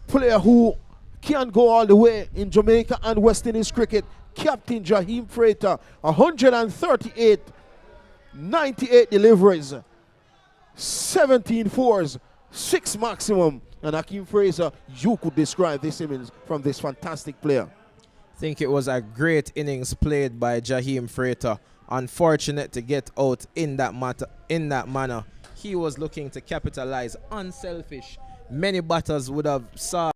player who can go all the way in Jamaica and West Indies cricket, Captain Jaheim Freighter. 138, 98 deliveries, 17 fours, 6 maximum. And Hakeem Fraser, you could describe this innings from this fantastic player. I think it was a great innings played by Jaheim Freighter. Unfortunate to get out in that manner. He was looking to capitalize, unselfish. Many batters would have saw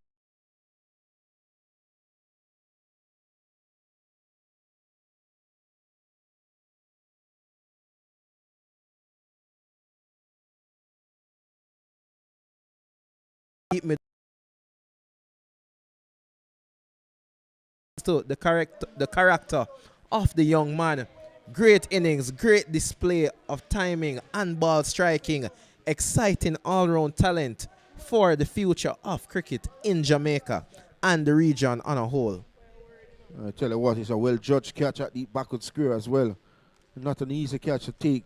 the character of the young man. Great innings, great display of timing and ball striking, exciting all-round talent for the future of cricket in Jamaica and the region on a whole. I tell you what, it's a well-judged catch at the backward square as well. Not an easy catch to take,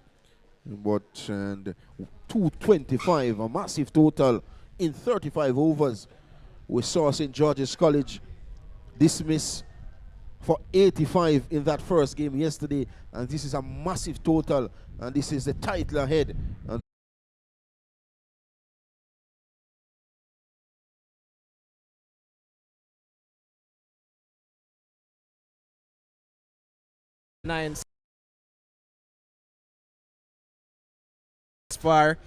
but 225, a massive total in 35 overs. We saw St. George's College dismiss for 85 in that first game yesterday, and this is a massive total, and this is the title ahead. And Nine far.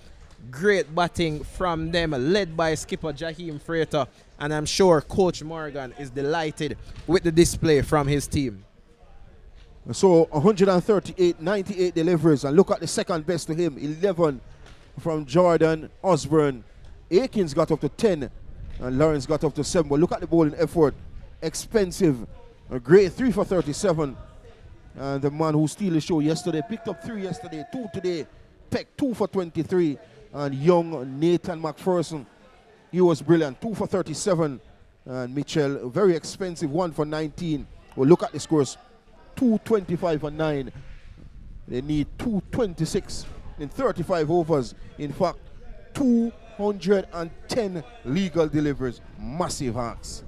Great batting from them, led by skipper Jaheim Freighter, and I'm sure Coach Morgan is delighted with the display from his team. so 138, 98 deliveries, and look at the second best to him, 11 from Jordan Osborne. Akins got up to 10, and Lawrence got up to 7. But look at the bowling effort, expensive, a great 3 for 37. And the man who stole the show yesterday picked up 3 yesterday, 2 today, Peck 2 for 23. And young Nathan McPherson, he was brilliant, 2 for 37. And Mitchell, very expensive, 1 for 19. Well, look at the scores, 225 for 9. They need 226 in 35 overs. In fact, 210 legal deliveries. Massive hacks.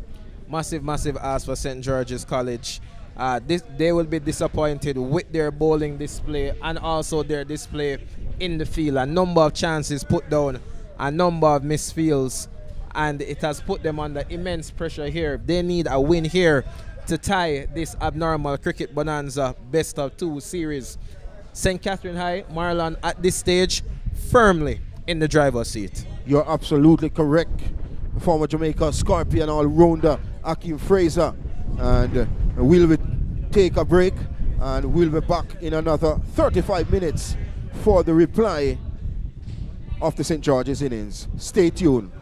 Massive ask for St. George's College. They will be disappointed with their bowling display and also their display in the field. A number of chances put down, a number of misfields, and it has put them under immense pressure here. They need a win here to tie this abnormal cricket bonanza best of 2 series. St. Catherine High, Marlon, at this stage, firmly in the driver's seat. You're absolutely correct. Former Jamaica Scorpion all-rounder Hakeem Fraser. And we'll take a break, and we'll be back in another 35 minutes for the reply of the St. George's innings. Stay tuned.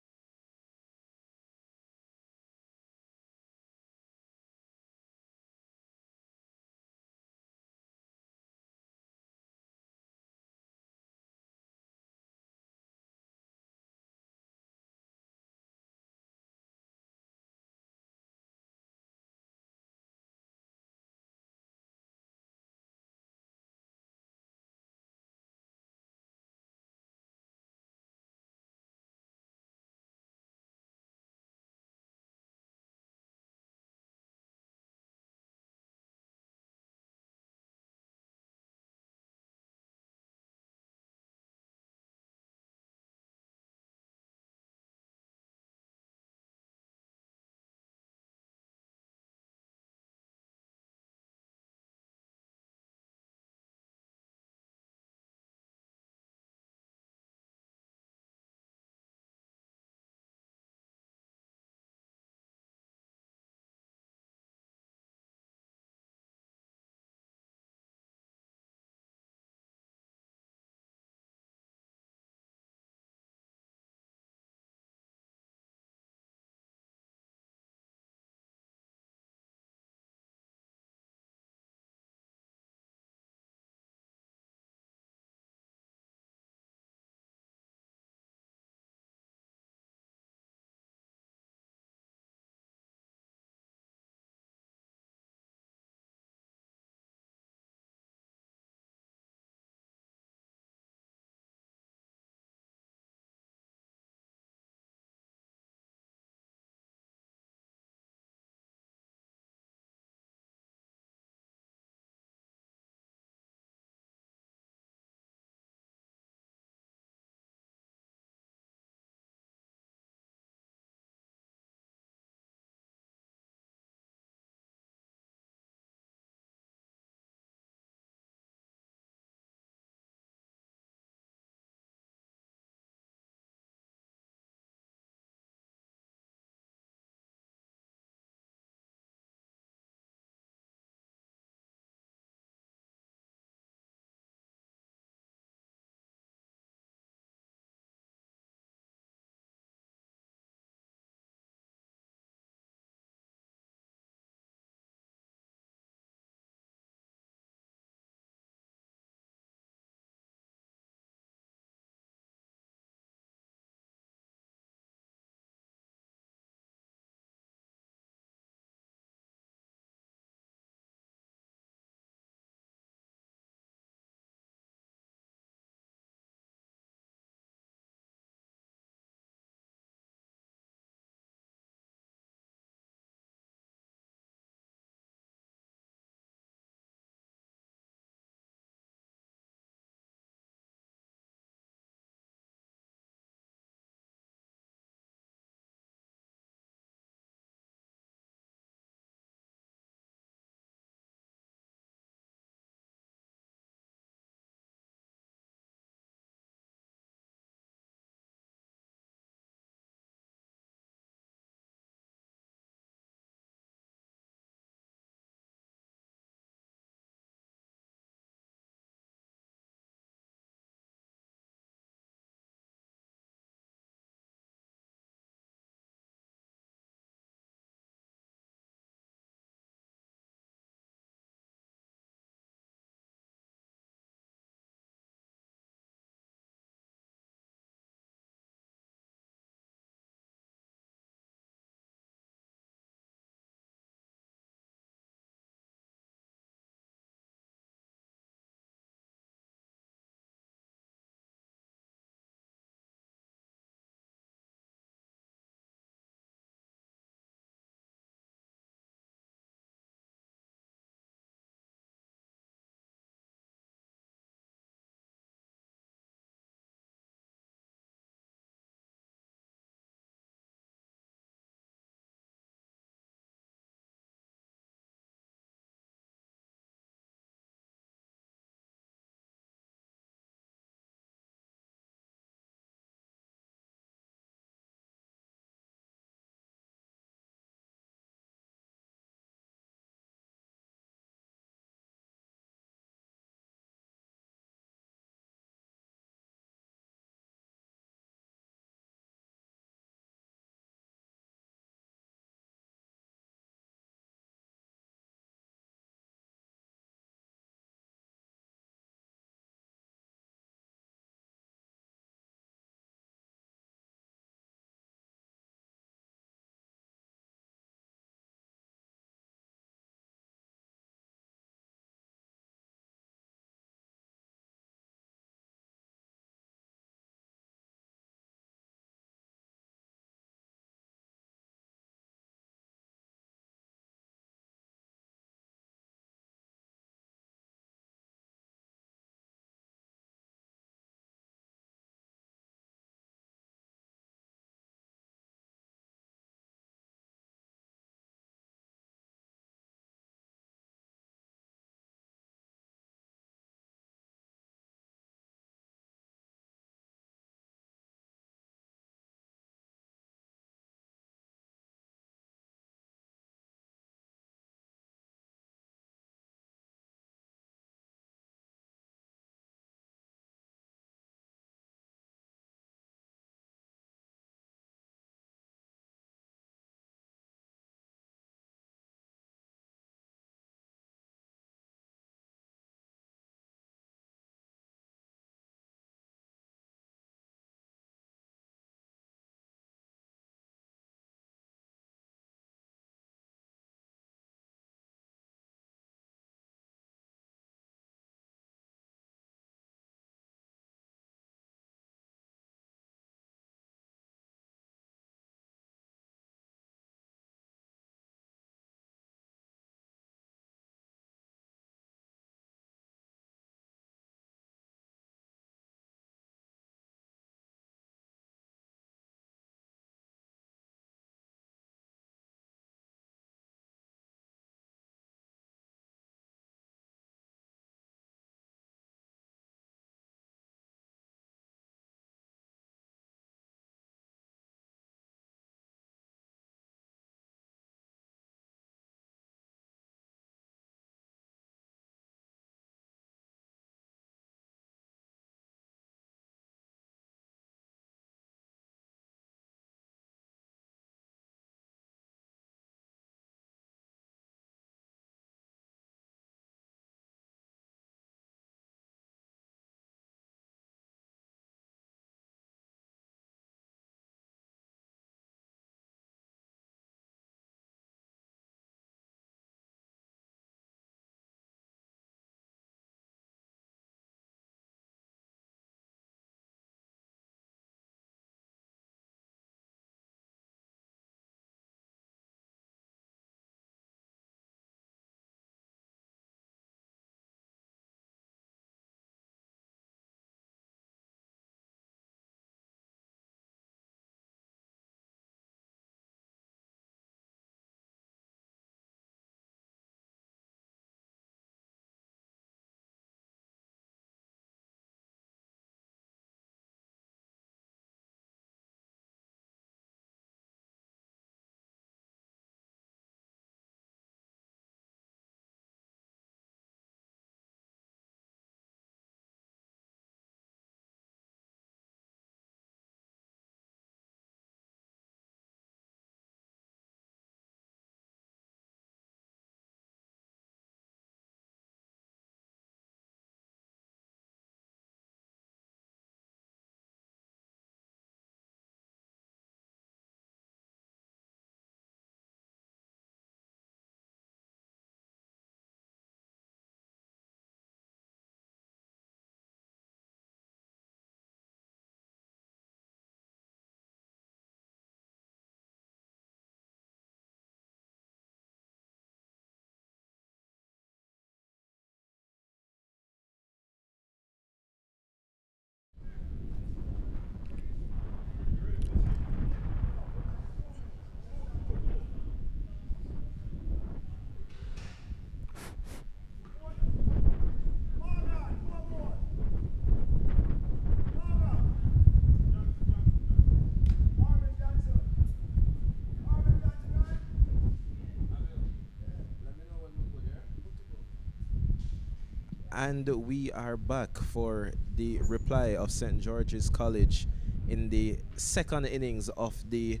And we are back for the reply of St. George's College in the second innings of day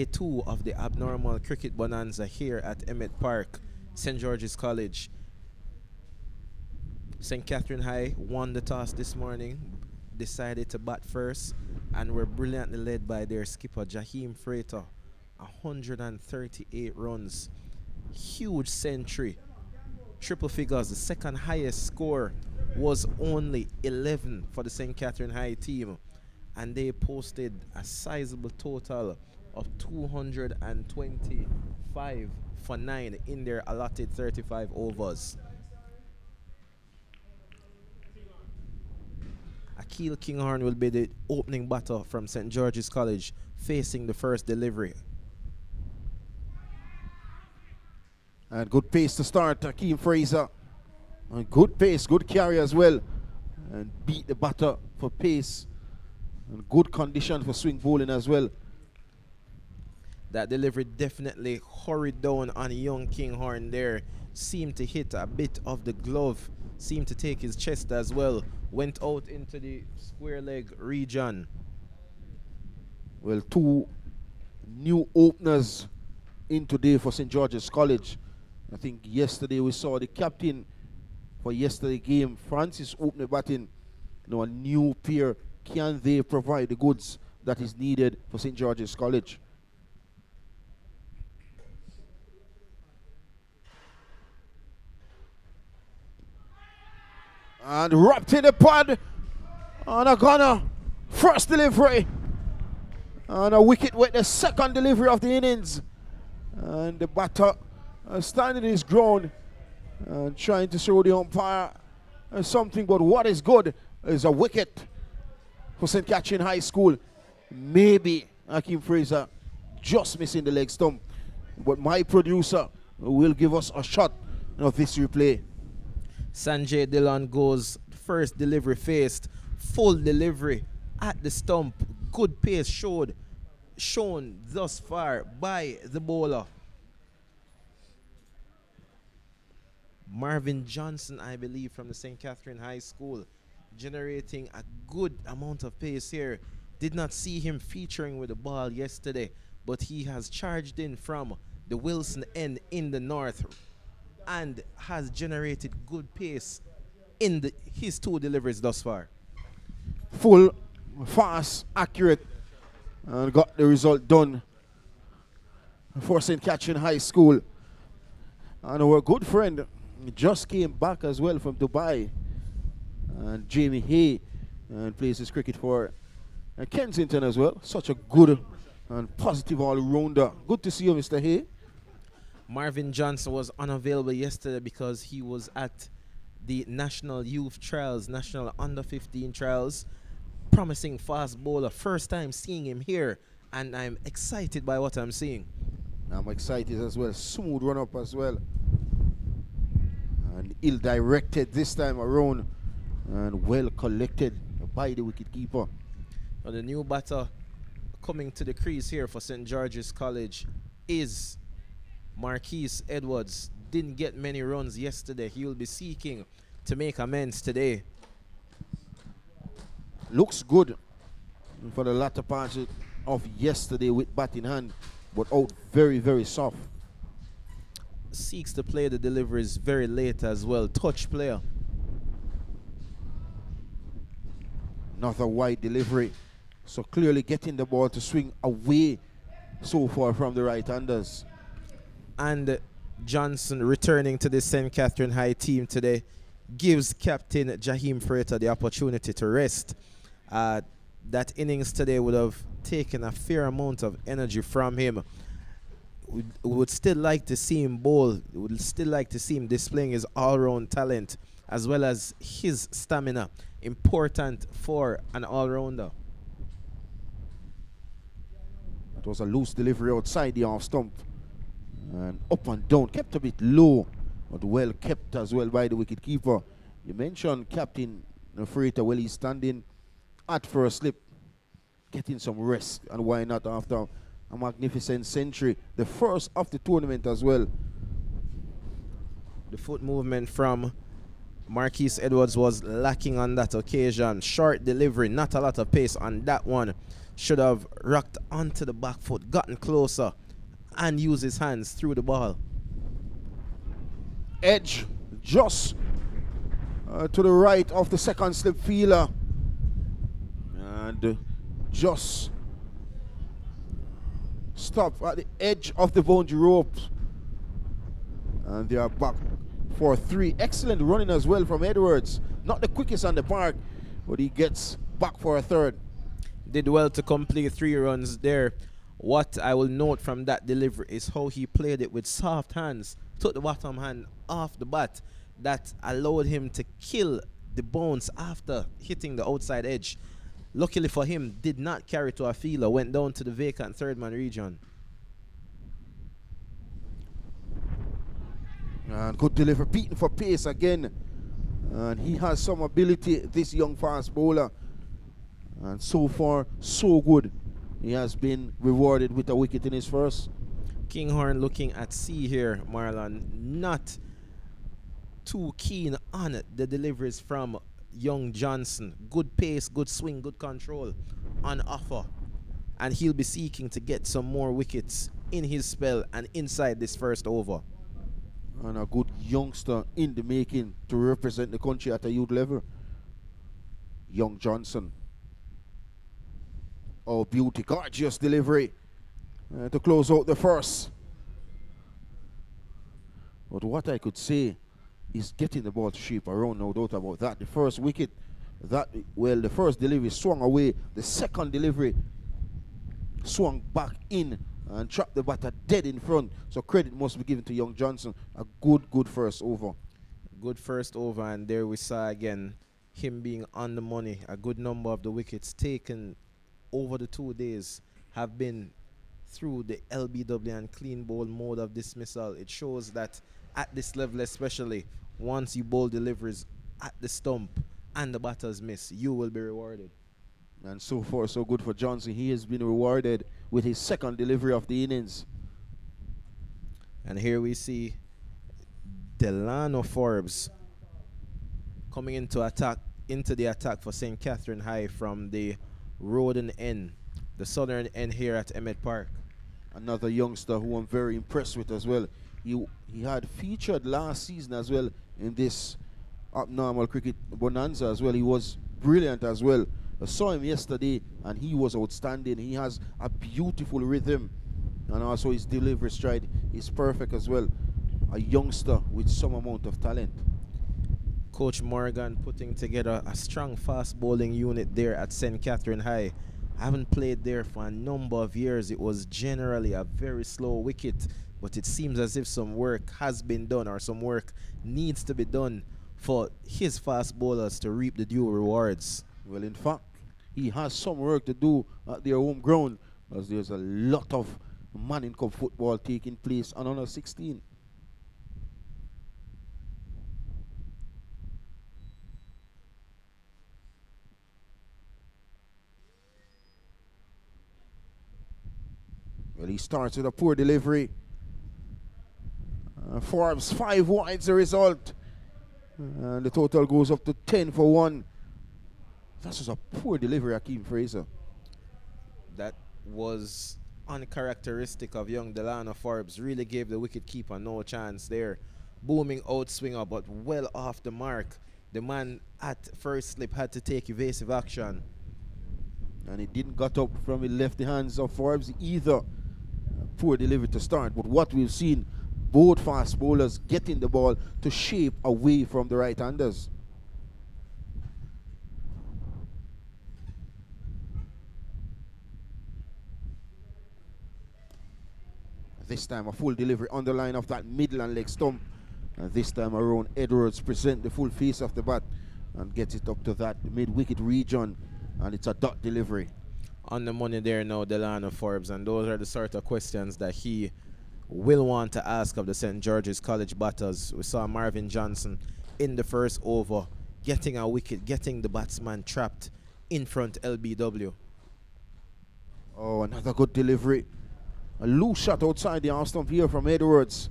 2 of the abnormal cricket bonanza here at Emmett Park, St. George's College. St. Catherine High won the toss this morning, decided to bat first, and were brilliantly led by their skipper Jaheim Freighter. 138 runs, huge century, triple figures. The second highest score was only 11 for the St. Catherine High team, and they posted a sizable total of 225 for 9 in their allotted 35 overs. Akil Kinghorn will be the opening batter from St. George's College, facing the first delivery. And good pace to start, Akeem Fraser. And good pace, good carry as well. And beat the batter for pace. And good condition for swing bowling as well. That delivery definitely hurried down on young Kinghorn there. Seemed to hit a bit of the glove. Seemed to take his chest as well. Went out into the square leg region. Well, 2 new openers in today for St. George's College. I think yesterday we saw the captain for yesterday's game, Francis, open batting. A new pair. Can they provide the goods that is needed for St. George's College? And wrapped in the pad. And a gunner. First delivery. And a wicket with the second delivery of the innings. And the batter standing his ground and trying to show the umpire something. But what is good is a wicket for St. Catherine High School. Maybe Akeem Fraser just missing the leg stump. But my producer will give us a shot of this replay. Sanjay Dillon goes first delivery faced, full delivery at the stump. Good pace shown thus far by the bowler. Marvin Johnson, I believe, from the St. Catherine High School, generating a good amount of pace here. Did not see him featuring with the ball yesterday, but he has charged in from the Wilson end in the north and has generated good pace in his 2 deliveries thus far. Full, fast, accurate, and got the result done for St. Catherine High School. And our good friend just came back as well from Dubai. And Jamie Hay plays his cricket for Kensington as well. Such a good and positive all-rounder. Good to see you, Mr. Hay. Marvin Johnson was unavailable yesterday because he was at the National Youth Trials, National Under-15 Trials. Promising fast bowler. First time seeing him here, and I'm excited by what I'm seeing. I'm excited as well. Smooth run-up as well. And ill-directed this time around. And well collected by the wicketkeeper. And the new batter coming to the crease here for St. George's College is Marquise Edwards. Didn't get many runs yesterday. He will be seeking to make amends today. Looks good for the latter part of yesterday with bat in hand, but out very, very soft. Seeks to play the deliveries very late as well. Touch player. Another wide delivery. So clearly getting the ball to swing away so far from the right-handers. And Johnson returning to the St. Catherine High team today gives Captain Jaheim Freighter the opportunity to rest. That innings today would have taken a fair amount of energy from him. We would still like to see him bowl. We would still like to see him displaying his all-round talent as well as his stamina. Important for an all-rounder. It was a loose delivery outside the off stump. And up and down, kept a bit low, but well kept as well by the wicketkeeper. You mentioned Captain Freighter, well, he's standing at first slip, getting some rest, and why not after a magnificent century, the first of the tournament as well. The foot movement from Marquise Edwards was lacking on that occasion. Short delivery, not a lot of pace on that one. Should have rocked onto the back foot, gotten closer, and used his hands through the ball. Edge just to the right of the second slip feeler. And just stop at the edge of the boundary rope. And they are back for 3. Excellent running as well from Edwards. Not the quickest on the park, but he gets back for a 3rd. Did well to complete 3 runs there. What I will note from that delivery is how he played it with soft hands. Took the bottom hand off the bat. That allowed him to kill the bounce after hitting the outside edge. Luckily for him, did not carry to a fielder. Went down to the vacant 3rd-man region. And good delivery, beating for pace again. And he has some ability, this young fast bowler. And so far, so good. He has been rewarded with a wicket in his first. Kinghorn looking at C here, Marlon. Not too keen on the deliveries from young Johnson. Good pace, good swing, good control on offer. And he'll be seeking to get some more wickets in his spell and inside this first over. And a good youngster in the making to represent the country at a youth level. Young Johnson. Oh, beauty, gorgeous delivery to close out the first. But what I could say is getting the ball to shape around, no doubt about that. The first wicket, the first delivery swung away. The second delivery swung back in and trapped the batter dead in front. So credit must be given to young Johnson. A good first over. Good first over, and there we saw again him being on the money. A good number of the wickets taken over the 2 days have been through the LBW and clean bowl mode of dismissal. It shows that at this level especially, once you bowl deliveries at the stump and the batters miss, you will be rewarded. And so far, so good for Johnson. He has been rewarded with his second delivery of the innings. And here we see Delano Forbes coming into the attack for St. Catherine High from the Roden end, the southern end here at Emmett Park. Another youngster who I'm very impressed with as well. He had featured last season as well in this abnormal cricket bonanza as well. He was brilliant as well. I saw him yesterday and he was outstanding. He has a beautiful rhythm and also his delivery stride is perfect as well. A youngster with some amount of talent. Coach Morgan putting together a strong fast bowling unit there at St. Catherine High. I haven't played there for a number of years. It was generally a very slow wicket, but it seems as if some work has been done or some work needs to be done for his fast bowlers to reap the due rewards. Well, in fact, he has some work to do at their home ground as there's a lot of Manning Cup football taking place on under 16. Well, he starts with a poor delivery. Forbes 5 wides the result. And the total goes up to 10 for 1. That's just a poor delivery, Akeem Fraser. That was uncharacteristic of young Delano Forbes. Really gave the wicketkeeper no chance there. Booming outswinger, but well off the mark. The man at first slip had to take evasive action. And it didn't got up from it left the hands of Forbes either. Poor delivery to start, but what we've seen, both fast bowlers getting the ball to shape away from the right-handers. This time a full delivery on the line of that middle and leg stump. And this time around, Edwards present the full face of the bat and gets it up to that mid-wicket region. And it's a dot delivery. On the money there now, Delano Forbes, and those are the sort of questions that he will want to ask of the St. George's College batters. We saw Marvin Johnson in the first over getting a wicket, getting the batsman trapped in front LBW. Oh, another good delivery. A loose shot outside the arm stump here from Edwards.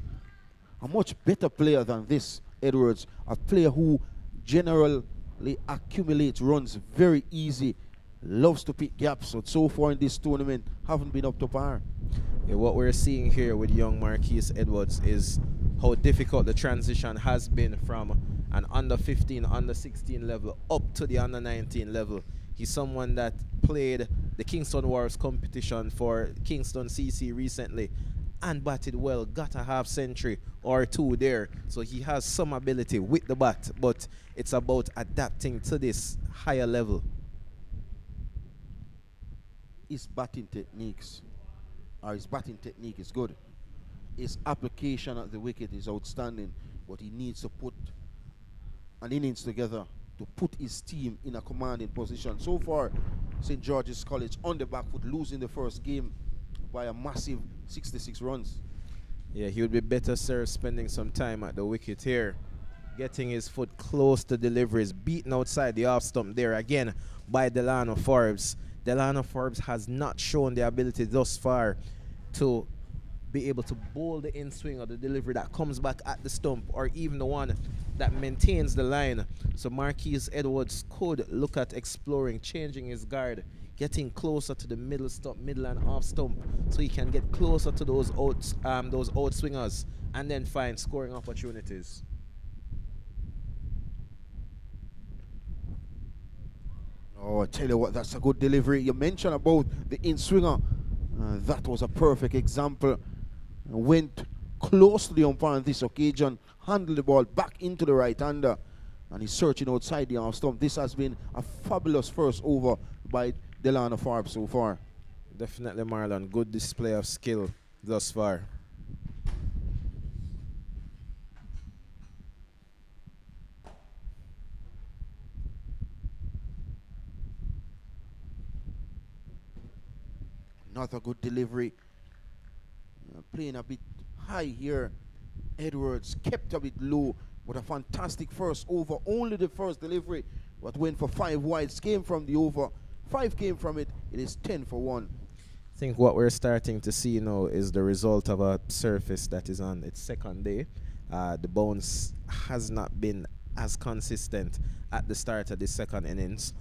A much better player than this, Edwards. A player who generally accumulates runs very easy, loves to pick gaps, but so far in this tournament haven't been up to par. Yeah, what we're seeing here with young Marquise Edwards is how difficult the transition has been from an under 15, under 16 level up to the under 19 level. He's someone that played the Kingston Warriors competition for Kingston CC recently and batted well, got a half century or two there. So he has some ability with the bat, but it's about adapting to this higher level. His batting techniques, or his batting technique is good. His application at the wicket is outstanding, but he needs to put an innings together to put his team in a commanding position. So far, St. George's College on the back foot, losing the first game by a massive 66 runs. Yeah, he would be better served spending some time at the wicket here, getting his foot close to deliveries, beaten outside the off stump there again by Delano Forbes. Delano Forbes has not shown the ability thus far to be able to bowl the in swing or the delivery that comes back at the stump, or even the one that maintains the line. So Marquise Edwards could look at exploring, changing his guard, getting closer to the middle stump, middle and off stump, so he can get closer to those out swingers and then find scoring opportunities. Oh, I tell you what, that's a good delivery. You mentioned about the in-swinger. That was a perfect example. Went close to the umpire on this occasion, handled the ball back into the right-hander, and he's searching outside the off stump. This has been a fabulous first over by Delano Forbes so far. Definitely, Marlon. Good display of skill thus far. Another good delivery. Playing a bit high here. Edwards kept a bit low, but a fantastic first over. Only the first delivery, but went for 5 wides. Came from the over. 5 came from it. It is 10 for 1. I think what we're starting to see now is the result of a surface that is on its second day. The bounce has not been as consistent at the start of the second innings.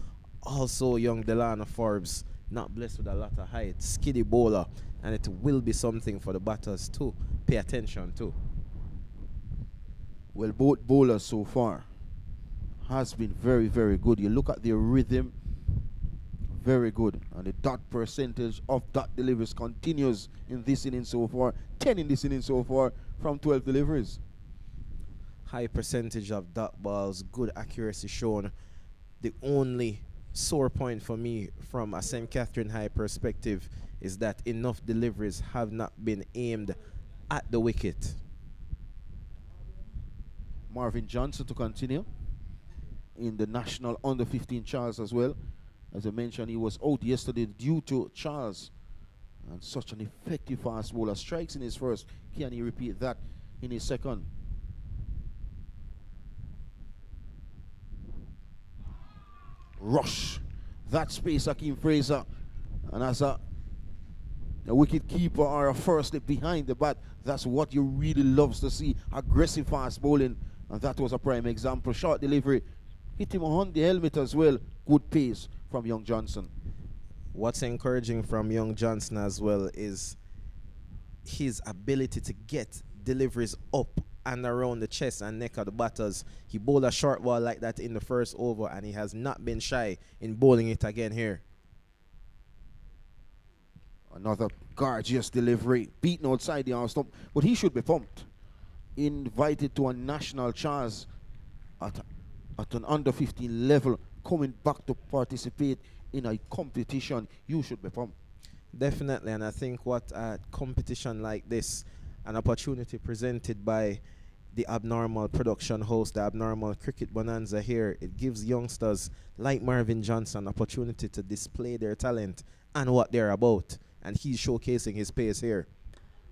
Also, young Delano Forbes not blessed with a lot of height, skiddy bowler, and it will be something for the batters to pay attention to. Well, both bowlers so far has been very, very good. You look at their rhythm, very good. And the dot percentage of dot deliveries continues in this inning so far. 10 in this inning so far from 12 deliveries. High percentage of dot balls, good accuracy shown. The only sore point for me from a St. Catherine High perspective is that enough deliveries have not been aimed at the wicket. Marvin Johnson to continue in the national under 15 Charles as well. As I mentioned, he was out yesterday due to Charles, and such an effective fast bowler. Strikes in his first. Can he repeat that in his second? Rush that space, Hakeem Fraser, and as a wicket keeper or a first step behind the bat, that's what you really loves to see. Aggressive fast bowling, and that was a prime example. Short delivery, hit him on the helmet as well. Good pace from young Johnson. What's encouraging from young Johnson as well is his ability to get deliveries up and around the chest and neck of the batters. He bowled a short ball like that in the first over, and he has not been shy in bowling it again here. Another gorgeous delivery, beaten outside the arm stump, but he should be pumped. Invited to a national charge at an under 15 level, coming back to participate in a competition, you should be pumped. Definitely, and I think what a competition like this, an opportunity presented by the Abnormal production host, the Abnormal Cricket Bonanza here, it gives youngsters like Marvin Johnson opportunity to display their talent and what they're about, and he's showcasing his pace here.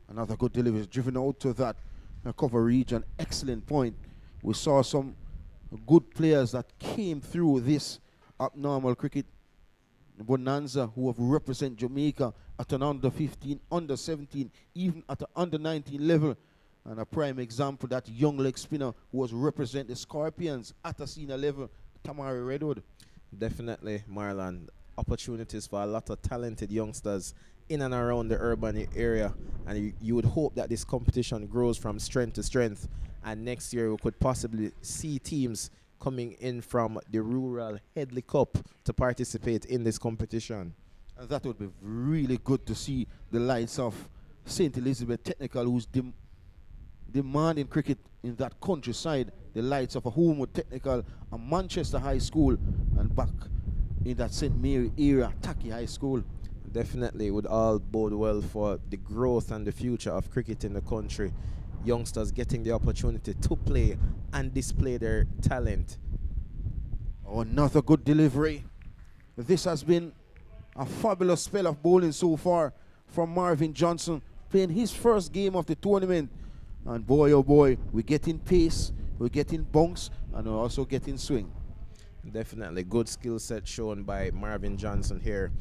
Another good delivery, driven out to that cover region, excellent point. We saw some good players that came through this Abnormal Cricket Bonanza who have represent Jamaica at an under 15, under 17, even at an under 19 level. And a prime example, that young leg spinner who was represent the Scorpions at a senior level, Tamari Redwood. Definitely, Marlon. Opportunities for a lot of talented youngsters in and around the urban area. And you would hope that this competition grows from strength to strength. And next year we could possibly see teams coming in from the rural Headley Cup to participate in this competition. And that would be really good to see the likes of St. Elizabeth Technical, who's demanding cricket in that countryside, the likes of a Homewood Technical, a Manchester High School, and back in that St. Mary area, Taki High School. Definitely would all bode well for the growth and the future of cricket in the country. Youngsters getting the opportunity to play and display their talent. Oh, another good delivery. This has been a fabulous spell of bowling so far from Marvin Johnson, playing his first game of the tournament. And boy, oh boy, we're getting pace, we're getting bounce, and we're also getting swing. Definitely good skill set shown by Marvin Johnson here.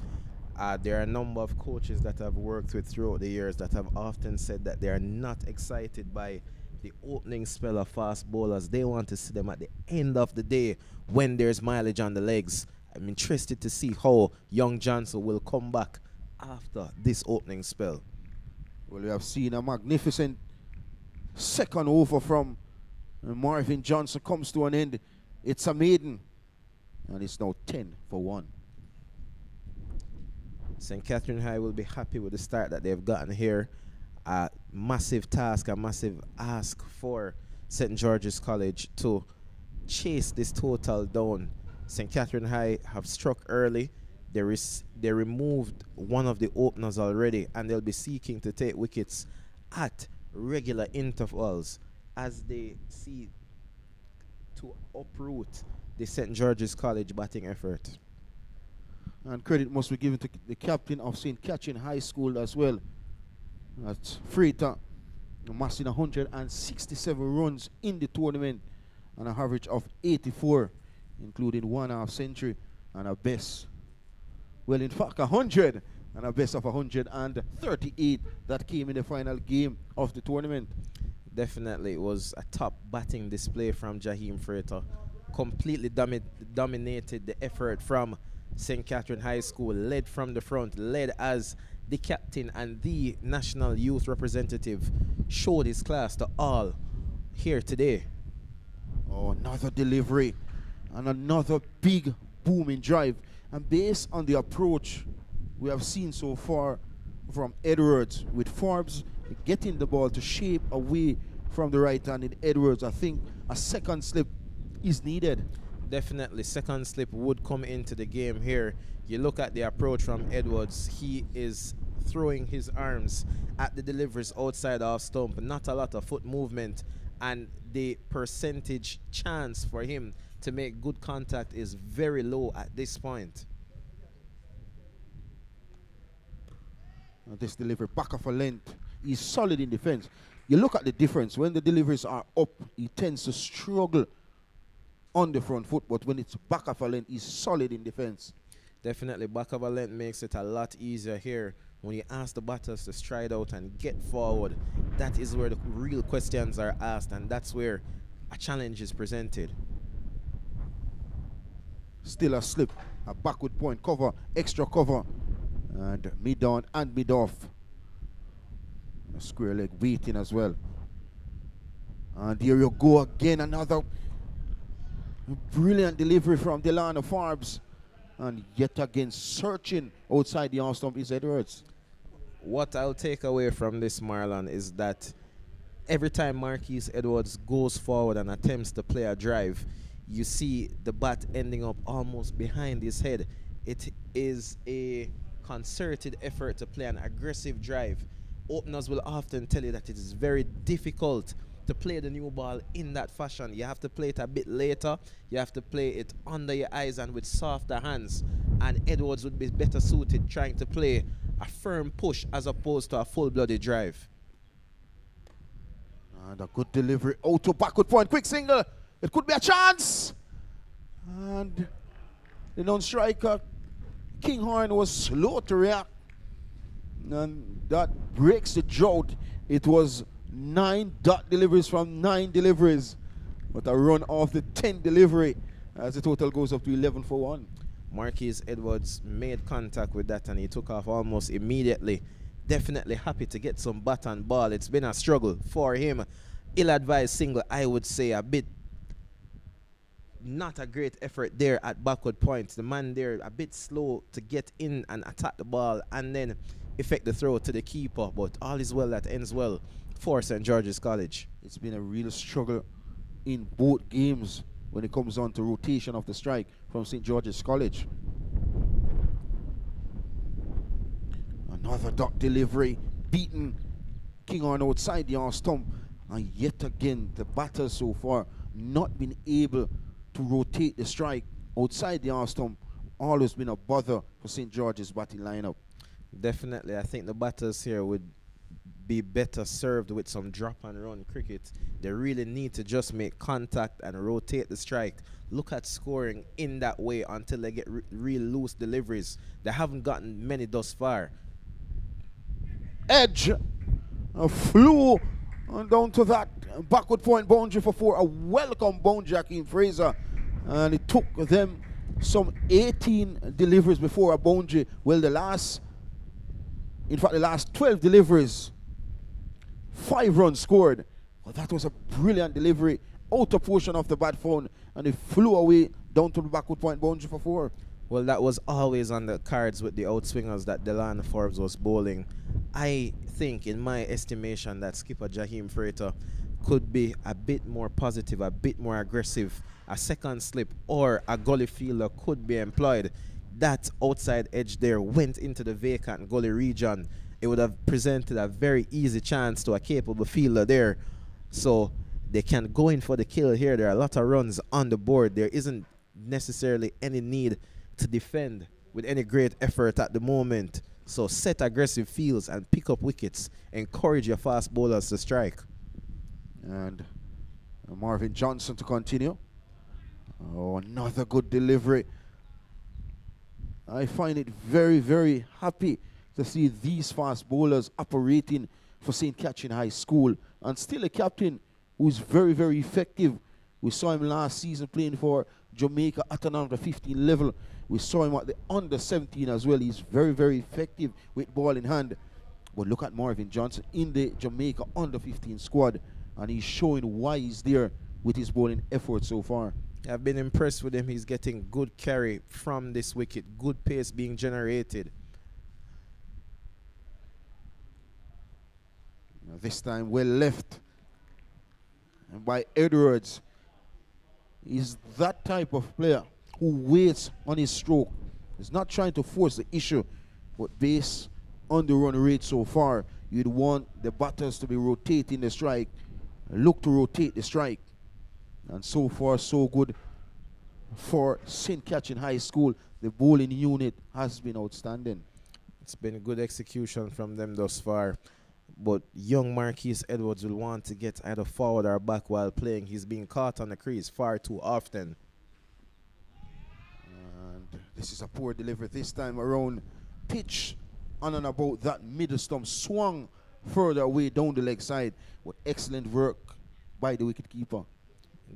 There are a number of coaches that I've worked with throughout the years that have often said that they are not excited by the opening spell of fast bowlers. They want to see them at the end of the day when there's mileage on the legs. I'm interested to see how young Johnson will come back after this opening spell. Well, we have seen a magnificent second over from Marvin Johnson comes to an end. It's a maiden, and it's now 10 for 1. St. Catherine High will be happy with the start that they've gotten here. A massive task, a massive ask for St. George's College to chase this total down. St. Catherine High have struck early. They removed one of the openers already, and they'll be seeking to take wickets at regular intervals as they see to uproot the St. George's College batting effort. And credit must be given to the captain of St. Catherine High School as well. That's Freita, amassing 167 runs in the tournament and an average of 84, including 1 half century and a best. Well, in fact, 100 and a best of 138 that came in the final game of the tournament. Definitely, it was a top batting display from Jaheim Freita. Completely dominated the effort from St. Catherine High School, led from the front, led as the captain and the national youth representative, showed his class to all here today. Oh, another delivery and another big booming drive. And based on the approach we have seen so far from Edwards, with Forbes getting the ball to shape away from the right-handed Edwards, I think a second slip is needed. Definitely, second slip would come into the game here. You look at the approach from Edwards, he is throwing his arms at the deliveries outside off stump, not a lot of foot movement, and the percentage chance for him to make good contact is very low at this point. This delivery back of a length, he's solid in defense. You look at the difference. When the deliveries are up, he tends to struggle on the front foot, but when it's back of a length, he's solid in defense. Definitely, back of a length makes it a lot easier here. When you ask the batters to stride out and get forward, that is where the real questions are asked, and that's where a challenge is presented. Still a slip, a backward point, cover, extra cover, and mid-on and mid-off. A square leg waiting as well. And here you go again, another brilliant delivery from Delano Forbes. And yet again, searching outside the arm stump is Edwards. What I'll take away from this, Marlon, is that every time Marquise Edwards goes forward and attempts to play a drive, you see the bat ending up almost behind his head. It is a concerted effort to play an aggressive drive. Openers will often tell you that it is very difficult to play the new ball in that fashion. You have to play it a bit later. You have to play it under your eyes and with softer hands. And Edwards would be better suited trying to play a firm push as opposed to a full-blooded drive. And a good delivery out to backward point. Quick single. It could be a chance. And the non-striker, Kinghorn, was slow to react. And that breaks the drought. It was 9 dot deliveries from 9 deliveries. But a run off the 10 delivery as the total goes up to 11 for 1. Marquise Edwards made contact with that and he took off almost immediately. Definitely happy to get some bat and ball. It's been a struggle for him. Ill-advised single, I would say, a bit not a great effort there at backward points. The man there a bit slow to get in and attack the ball and then effect the throw to the keeper. But all is well that ends well for St. George's College. It's been a real struggle in both games when it comes on to rotation of the strike from St. George's College. Another dot delivery, beaten Kinghorn outside the arm stump. And yet again, the batters so far not been able to rotate the strike outside the arm stump. Always been a bother for St. George's batting lineup. Definitely, I think the batters here would be better served with some drop and run cricket. They really need to just make contact and rotate the strike. Look at scoring in that way until they get real loose deliveries. They haven't gotten many thus far. Edge flew on down to that backward point boundary for 4. A welcome boundary, Akeem Fraser. And it took them some 18 deliveries before a boundary. Well, the last 12 deliveries, 5 runs scored. Well, that was a brilliant delivery. Outer portion of the bat phone, and it flew away down to the backward point boundary for 4. Well, that was always on the cards with the outswingers that Delano Forbes was bowling. I think, in my estimation, that skipper Jaheim Freighter could be a bit more positive, a bit more aggressive. A second slip or a gully fielder could be employed. That outside edge there went into the vacant gully region. It would have presented a very easy chance to a capable fielder there. So they can go in for the kill here. There are a lot of runs on the board. There isn't necessarily any need to defend with any great effort at the moment. So set aggressive fields and pick up wickets. Encourage your fast bowlers to strike. And Marvin Johnson to continue. Oh, another good delivery. I find it very, very happy to see these fast bowlers operating for St. Catherine High School. And still a captain who's very, very effective. We saw him last season playing for Jamaica at an under 15 level. We saw him at the under 17 as well. He's very, very effective with ball in hand. But look at Marvin Johnson in the Jamaica under 15 squad. And he's showing why he's there with his bowling effort so far. I've been impressed with him. He's getting good carry from this wicket. Good pace being generated. Now this time well left. And by Edwards. He's that type of player who waits on his stroke. He's not trying to force the issue. But based on the run rate so far, you'd want the batters to be rotating the strike. Look to rotate the strike. And so far, so good for St. Catherine High School. The bowling unit has been outstanding. It's been good execution from them thus far. But young Marquise Edwards will want to get either forward or back while playing. He's being caught on the crease far too often. And this is a poor delivery this time around. Pitch on and about that middle stump. Swung further away down the leg side. With excellent work by the wicketkeeper.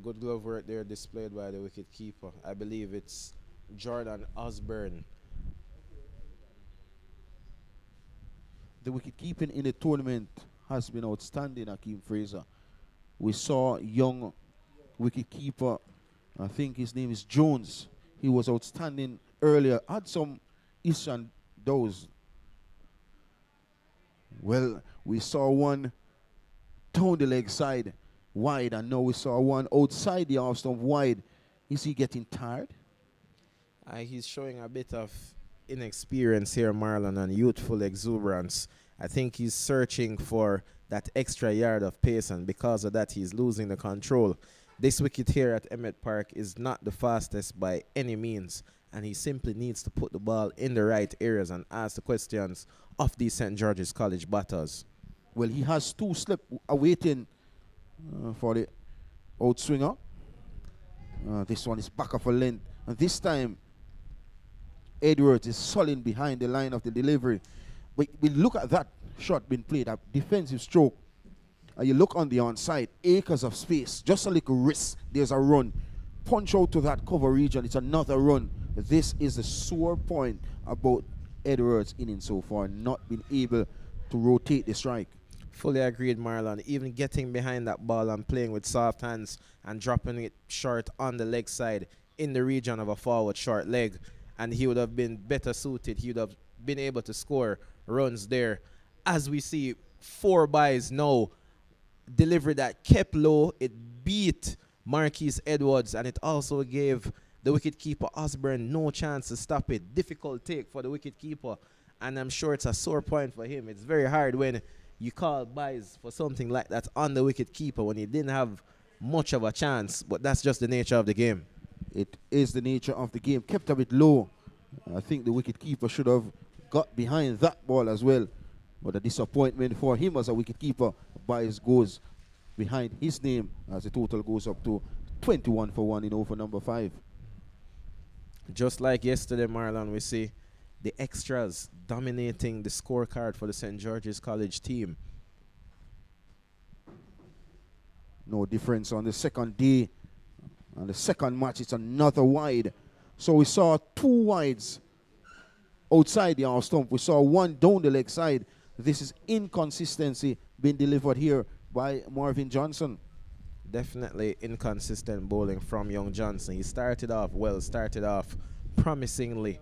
Good glove work there displayed by the wicketkeeper. I believe it's Jordan Osborne. The wicket-keeping in the tournament has been outstanding, Akeem Fraser. We saw young wicket-keeper, I think his name is Jones. He was outstanding earlier. Had some issues and those. Well, we saw one down the leg side wide, and now we saw one outside the off stump wide. Is he getting tired? He's showing a bit of inexperience here, Marlon, and youthful exuberance. I think he's searching for that extra yard of pace, and because of that, he's losing the control. This wicket here at Emmett Park is not the fastest by any means, and he simply needs to put the ball in the right areas and ask the questions of these St. George's College batters. Well, he has 2 slip awaiting for the outswinger. This one is back of a length, and this time Edwards is solid behind the line of the delivery. But we look at that shot being played, a defensive stroke. And you look on the onside, acres of space, just a little risk. There's a run. Punch out to that cover region. It's another run. This is the sore point about Edwards' inning so far, not being able to rotate the strike. Fully agreed, Marlon. Even getting behind that ball and playing with soft hands and dropping it short on the leg side in the region of a forward short leg, and he would have been better suited. He would have been able to score runs there. As we see, 4 byes now. Delivery that kept low. It beat Marquise Edwards, and it also gave the wicketkeeper Osborne no chance to stop it. Difficult take for the wicketkeeper, and I'm sure it's a sore point for him. It's very hard when you call byes for something like that on the wicketkeeper when he didn't have much of a chance, but that's just the nature of the game. It is the nature of the game. Kept a bit low. I think the wicketkeeper should have got behind that ball as well. But a disappointment for him as a wicketkeeper. Byes goes behind his name as the total goes up to 21 for 1 in over number 5. Just like yesterday, Marlon, we see the extras dominating the scorecard for the St. George's College team. No difference on the second day. On the second match, it's another wide. So we saw 2 wides outside the half stump. We saw 1 down the leg side. This is inconsistency being delivered here by Marvin Johnson. Definitely inconsistent bowling from young Johnson. He started off well, started off promisingly,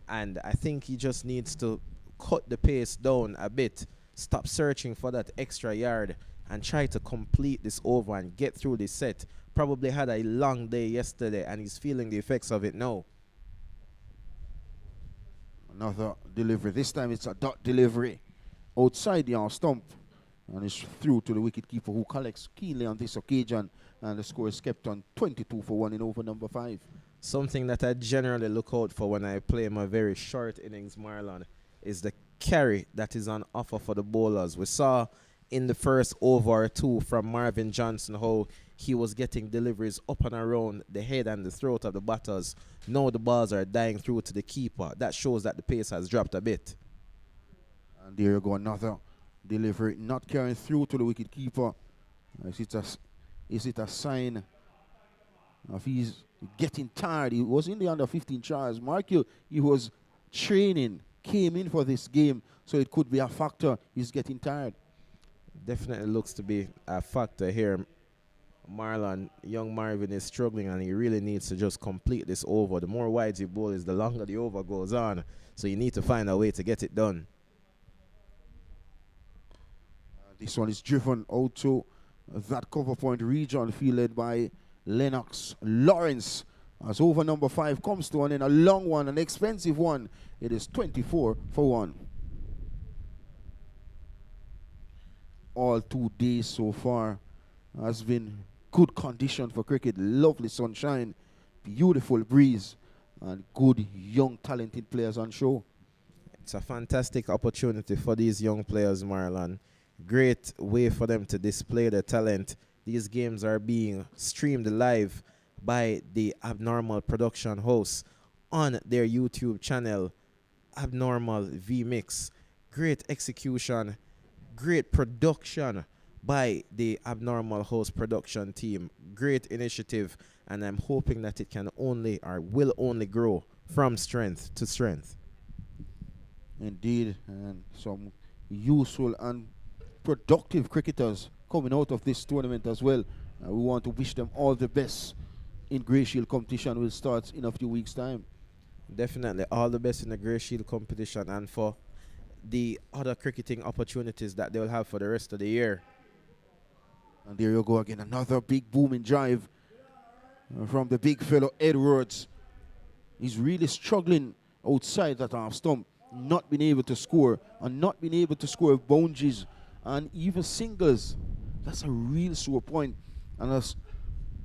and I think he just needs to cut the pace down a bit, stop searching for that extra yard, and try to complete this over and get through this set. Probably had a long day yesterday, and he's feeling the effects of it now. Another delivery. This time it's a dot delivery outside the half stump, and it's through to the wicketkeeper, who collects keenly on this occasion, and the score is kept on 22 for 1 in over number 5. Something that I generally look out for when I play my very short innings, Marlon, is the carry that is on offer for the bowlers. We saw in the first over or 2 from Marvin Johnson how he was getting deliveries up and around the head and the throat of the batters. Now the balls are dying through to the keeper. That shows that the pace has dropped a bit. And there you go, another delivery not carrying through to the wicketkeeper. Is it a sign of he's getting tired? He was in the under 15 trials. Mark you, he was training, came in for this game, so it could be a factor. He's getting tired. Definitely looks to be a factor here. Marlon, young Marvin is struggling, and he really needs to just complete this over. The more wides you bowl is the longer the over goes on, so you need to find a way to get it done. This one is driven out to that cover point region, fielded by Lennox Lawrence. As over number 5 comes to an end, a long one, an expensive one. It is 24 for 1. All 2 days so far has been good condition for cricket. Lovely sunshine, beautiful breeze, and good young talented players on show. It's a fantastic opportunity for these young players, Marlon. Great way for them to display their talent. These games are being streamed live by the Abnormal production hosts on their YouTube channel, Abnormal VMix. Great execution, great production by the Abnormal host production team. Great initiative, and I'm hoping that it can only or will only grow from strength to strength. Indeed, and some useful and productive cricketers coming out of this tournament as well. We want to wish them all the best in Grey Shield competition, will start in a few weeks' time. Definitely all the best in the Grey Shield competition and for the other cricketing opportunities that they will have for the rest of the year. And there you go again, another big booming drive from the big fellow Edwards. He's really struggling outside that half stump, not being able to score, and not being able to score boundaries and even singles. That's a real sore point. And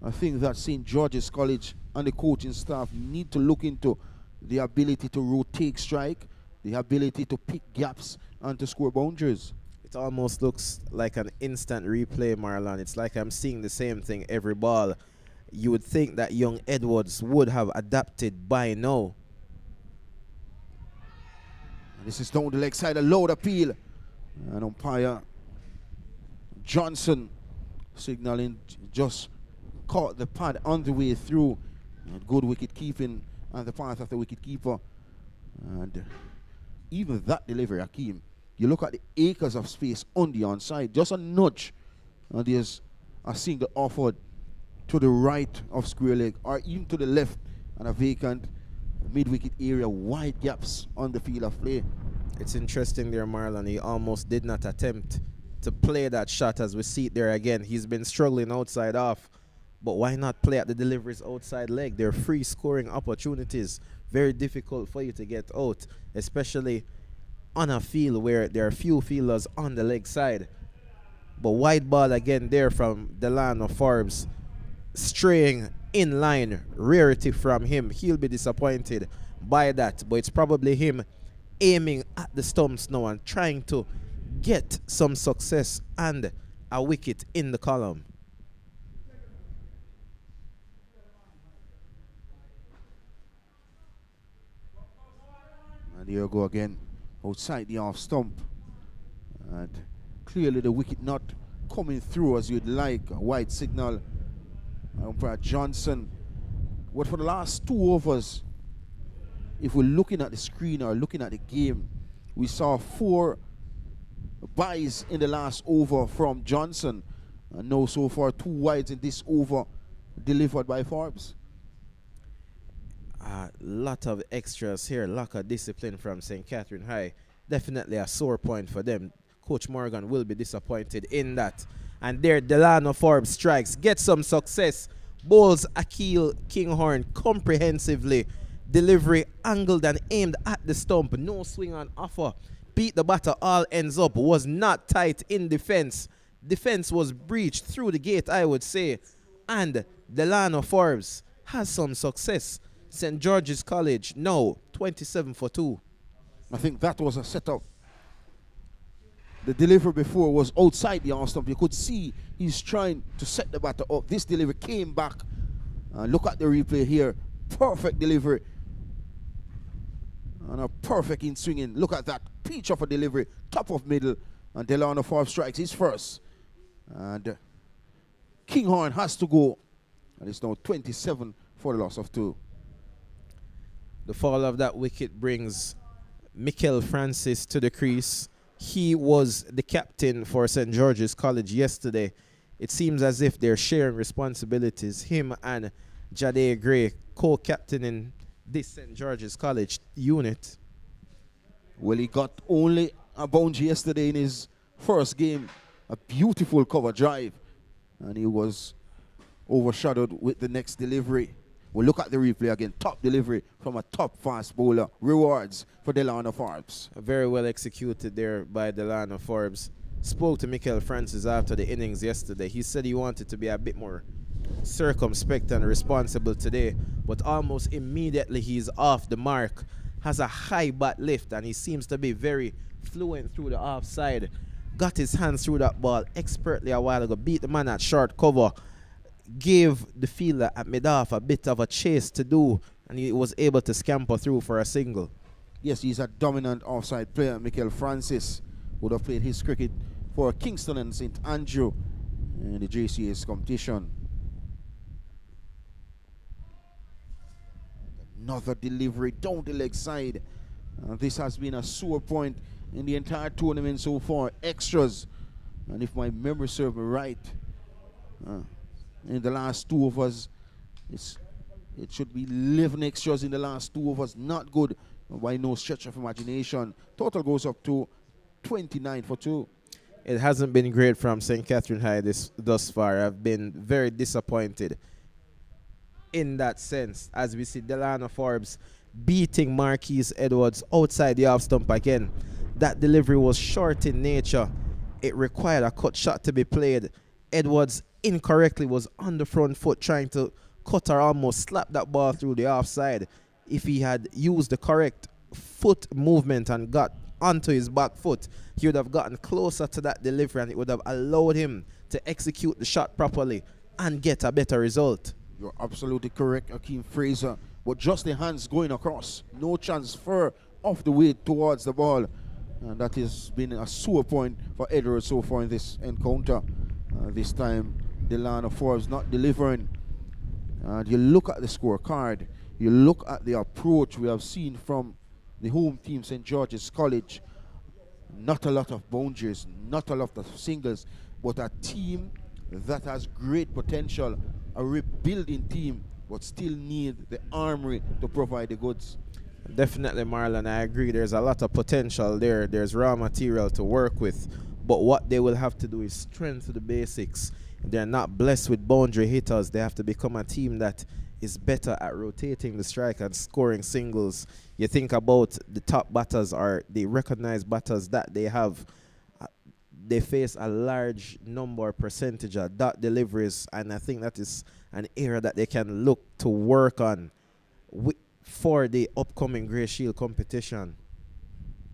I think that St. George's College and the coaching staff need to look into the ability to rotate strike, the ability to pick gaps and to score boundaries. It almost looks like an instant replay, Marlon. It's like I'm seeing the same thing every ball. You would think that young Edwards would have adapted by now. And this is down the leg side, a loud appeal. And umpire Johnson signaling just caught the pad on the way through. And good wicket keeping on the part of the wicket keeper. And even that delivery, Hakeem, you look at the acres of space on the onside, just a nudge. And there's a single offered to the right of square leg or even to the left, and a vacant mid-wicket area, wide gaps on the field of play. It's interesting there, Marlon. He almost did not attempt to play that shot, as we see it there again. He's been struggling outside off, but why not play at the deliveries outside leg? They're free scoring opportunities. Very difficult for you to get out, especially on a field where there are few fielders on the leg side. But wide ball again there from Delano Forbes, straying in line, rarity from him. He'll be disappointed by that, but it's probably him aiming at the stumps now and trying to get some success and a wicket in the column. And here you go again, outside the off stump. And clearly the wicket not coming through as you'd like. A wide signal. Umpire Johnson. But for the last 2 overs, if we're looking at the screen or looking at the game, we saw 4 byes in the last over from Johnson. And no, so far 2 wides in this over delivered by Forbes. A lot of extras here, lack of discipline from St. Catherine High. Definitely a sore point for them. Coach Morgan will be disappointed in that. And there, Delano Forbes strikes, gets some success, bowls Akil Kinghorn comprehensively. Delivery angled and aimed at the stump. No swing on offer. Beat the batter, all ends up. Was not tight in defense. Defense was breached through the gate, I would say. And Delano Forbes has some success. St. George's College, no, 27 for 2. I think that was a setup. The delivery before was outside the arm stump. You could see he's trying to set the batter up. This delivery came back. Look at the replay here. Perfect delivery. And a perfect in swinging. Look at that. Peach of a delivery. Top of middle. And Delano Forbes strikes his first. And Kinghorn has to go. And it's now 27 for the loss of 2. The fall of that wicket brings Mikel Francis to the crease. He was the captain for St. George's College yesterday. It seems as if they're sharing responsibilities. Him and Jade Gray co-captaining this St. George's College unit. Well, he got only a boundary yesterday in his first game. A beautiful cover drive. And he was overshadowed with the next delivery. We'll look at the replay again. Top delivery from a top fast bowler. Rewards for Delano Forbes. Very well executed there by Delano Forbes. Spoke to Mikel Francis after the innings yesterday. He said he wanted to be a bit more circumspect and responsible today, but almost immediately he's off the mark. Has a high bat lift and he seems to be very fluent through the offside. Got his hands through that ball expertly a while ago. Beat the man at short cover. Gave the fielder at mid-off a bit of a chase to do, and he was able to scamper through for a single. Yes, he's a dominant offside player. Mikel Francis would have played his cricket for Kingston and St. Andrew in the JCA's competition. Another delivery down the leg side. This has been a sore point in the entire tournament so far. Extras. And if my memory serves me right, in the last 2 overs, it should be 11 extras in the last 2 overs. Not good by no stretch of imagination. Total goes up to 29 for 2. It hasn't been great from St. Catherine High thus far. I've been very disappointed in that sense, as we see Delano Forbes beating Marquise Edwards outside the off stump again. That delivery was short in nature. It required a cut shot to be played. Edwards incorrectly was on the front foot trying to cut or almost slap that ball through the offside. If he had used the correct foot movement and got onto his back foot, he would have gotten closer to that delivery and it would have allowed him to execute the shot properly and get a better result. You're absolutely correct, Akeem Fraser. But just the hands going across. No transfer of the weight towards the ball. And that has been a sore point for Edwards so far in this encounter. This time, Delano Forbes not delivering. And you look at the scorecard, you look at the approach we have seen from the home team, St. George's College. Not a lot of boundaries, not a lot of singles, but a team that has great potential, a rebuilding team, but still need the armory to provide the goods. Definitely, Marlon, I agree. There's a lot of potential there. There's raw material to work with. But what they will have to do is strengthen the basics. They're not blessed with boundary hitters. They have to become a team that is better at rotating the strike and scoring singles. You think about the top batters or the recognized batters that they have. They face a large number percentage of dot deliveries, and I think that is an area that they can look to work on for the upcoming Grey Shield competition.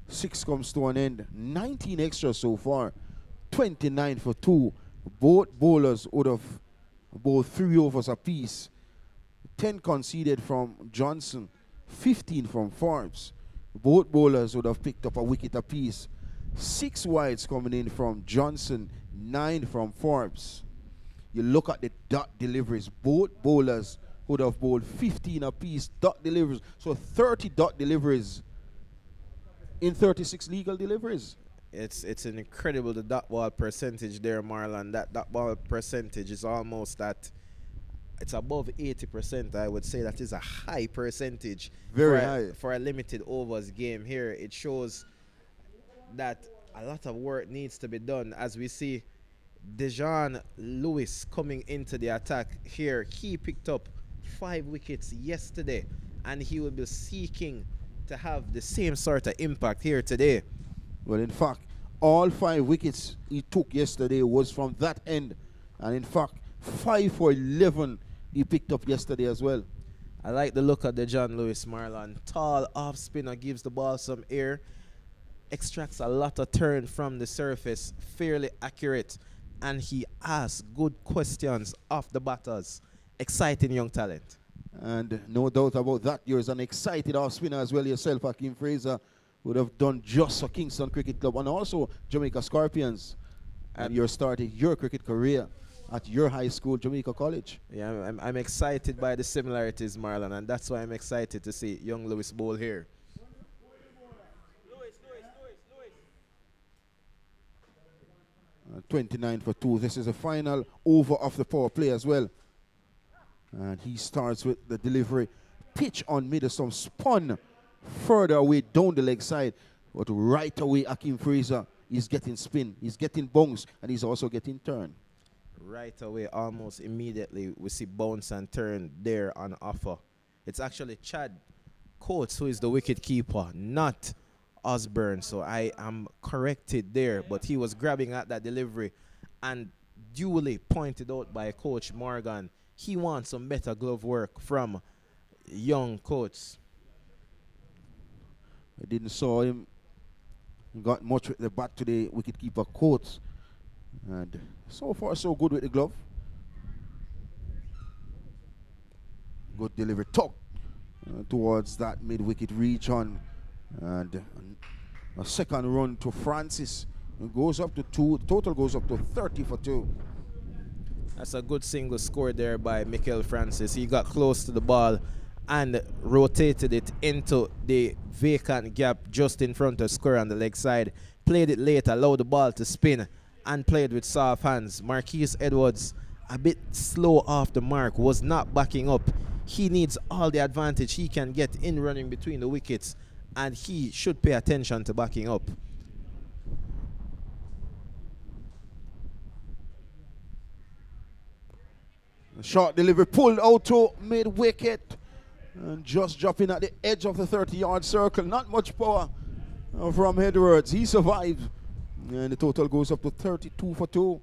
6 comes to an end. 19 extra so far. 29 for 2. Both bowlers would have bowled 3 overs apiece. 10 conceded from Johnson. 15 from Forbes. Both bowlers would have picked up a wicket apiece. 6 wides coming in from Johnson. 9 from Forbes. You look at the dot deliveries. Both bowlers would have bowled 15 apiece dot deliveries. So 30 dot deliveries in 36 legal deliveries. It's an incredible the dot ball percentage there, Marlon. That dot ball percentage is almost at, it's above 80%. I would say that is a high percentage. Very high. For a limited overs game here. It shows that a lot of work needs to be done. As we see Dejan Lewis coming into the attack here. He picked up 5 wickets yesterday, and he will be seeking to have the same sort of impact here today. Well, in fact, all 5 wickets he took yesterday was from that end. And in fact, 5 for 11 he picked up yesterday as well. I like the look of the John Lewis, Marlon. Tall off spinner, gives the ball some air, extracts a lot of turn from the surface, fairly accurate, and he asks good questions off the batters. Exciting young talent. And no doubt about that, you're an excited off spinner as well yourself. Hakeem Fraser would have done just for Kingston Cricket Club and also Jamaica Scorpions. And you're starting your cricket career at your high school, Jamaica College. Yeah, I'm excited by the similarities, Marlon, and that's why I'm excited to see young Lewis bowl here. 29 for 2. This is the final over of the power play as well. And he starts with the delivery. Pitch on mid, some spun further away down the leg side. But right away, Hakeem Fraser is getting spin. He's getting bounce, and he's also getting turn. Right away, almost immediately, we see bounce and turn there on offer. It's actually Chad Coates who is the wicket keeper, not Osborne. So I am corrected there, but he was grabbing at that delivery and duly pointed out by Coach Morgan. He wants some better glove work from young Coates. I didn't saw him got much with the bat today, wicketkeeper Coates. And so far, so good with the glove. Good delivery, tuck towards that mid-wicket reach on. And a second run to Francis. It goes up to 2. The total goes up to 30 for 2. That's a good single score there by Michael Francis. He got close to the ball and rotated it into the vacant gap just in front of square on the leg side. Played it late, allowed the ball to spin, and played with soft hands. Marquise Edwards, a bit slow off the mark, was not backing up. He needs all the advantage he can get in running between the wickets, and he should pay attention to backing up. Short delivery pulled out to mid-wicket and just dropping at the edge of the 30-yard circle. Not much power from Edwards. He survived, and the total goes up to 32 for 2.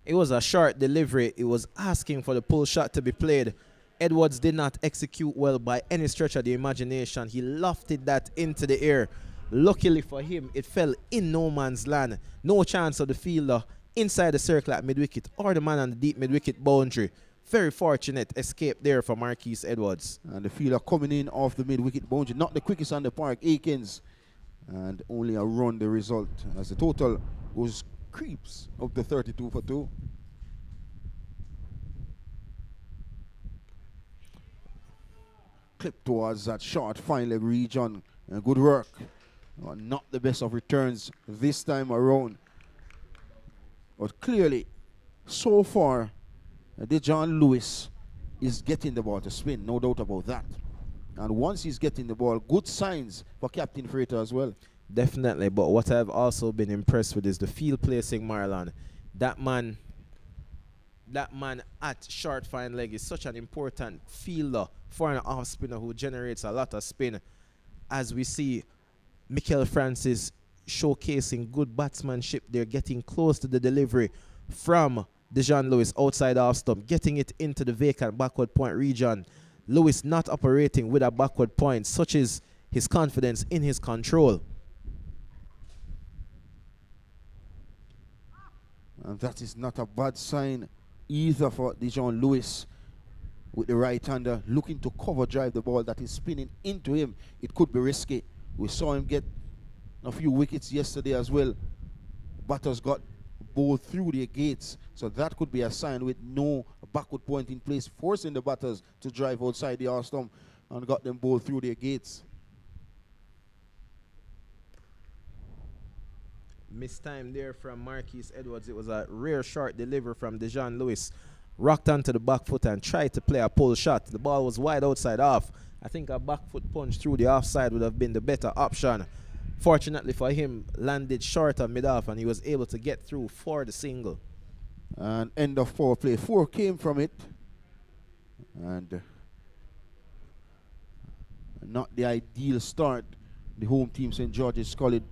It was a short delivery. It was asking for the pull shot to be played. Edwards did not execute well by any stretch of the imagination. He lofted that into the air. Luckily for him, it fell in no man's land. No chance of the fielder inside the circle at mid-wicket or the man on the deep mid-wicket boundary. Very fortunate escape there for Marquise Edwards. And the fielder coming in off the mid-wicket boundary. Not the quickest on the park, Akins. And only a run the result as the total creeps up to 32 for 2. clip towards that short fine leg region. Good work. Not the best of returns this time around. But clearly, so far, Dejan Lewis is getting the ball to spin, no doubt about that. And once he's getting the ball, good signs for Captain Freighter as well. Definitely, but what I've also been impressed with is the field placing, Marlon. That man at short fine leg is such an important fielder for an off spinner who generates a lot of spin. As we see Mikel Francis showcasing good batsmanship, they're getting close to the delivery from Dejan Lewis outside off stump, getting it into the vacant backward point region. Lewis not operating with a backward point, such is his confidence in his control. And that is not a bad sign either for Dejan Lewis with the right-hander looking to cover drive the ball that is spinning into him. It could be risky. We saw him get a few wickets yesterday as well. Batters got bowled through their gates, so that could be a sign with no backward point in place, forcing the batters to drive outside the off stump and got them bowled through their gates. Missed time there from Marquise Edwards. It was a rare short delivery from Dejan Lewis. Rocked onto the back foot and tried to play a pull shot. The ball was wide outside off. I think a back foot punch through the offside would have been the better option. Fortunately for him, landed short of mid-off and he was able to get through for the single. And end of 4 play. 4 came from it. And not the ideal start the home team St. George's College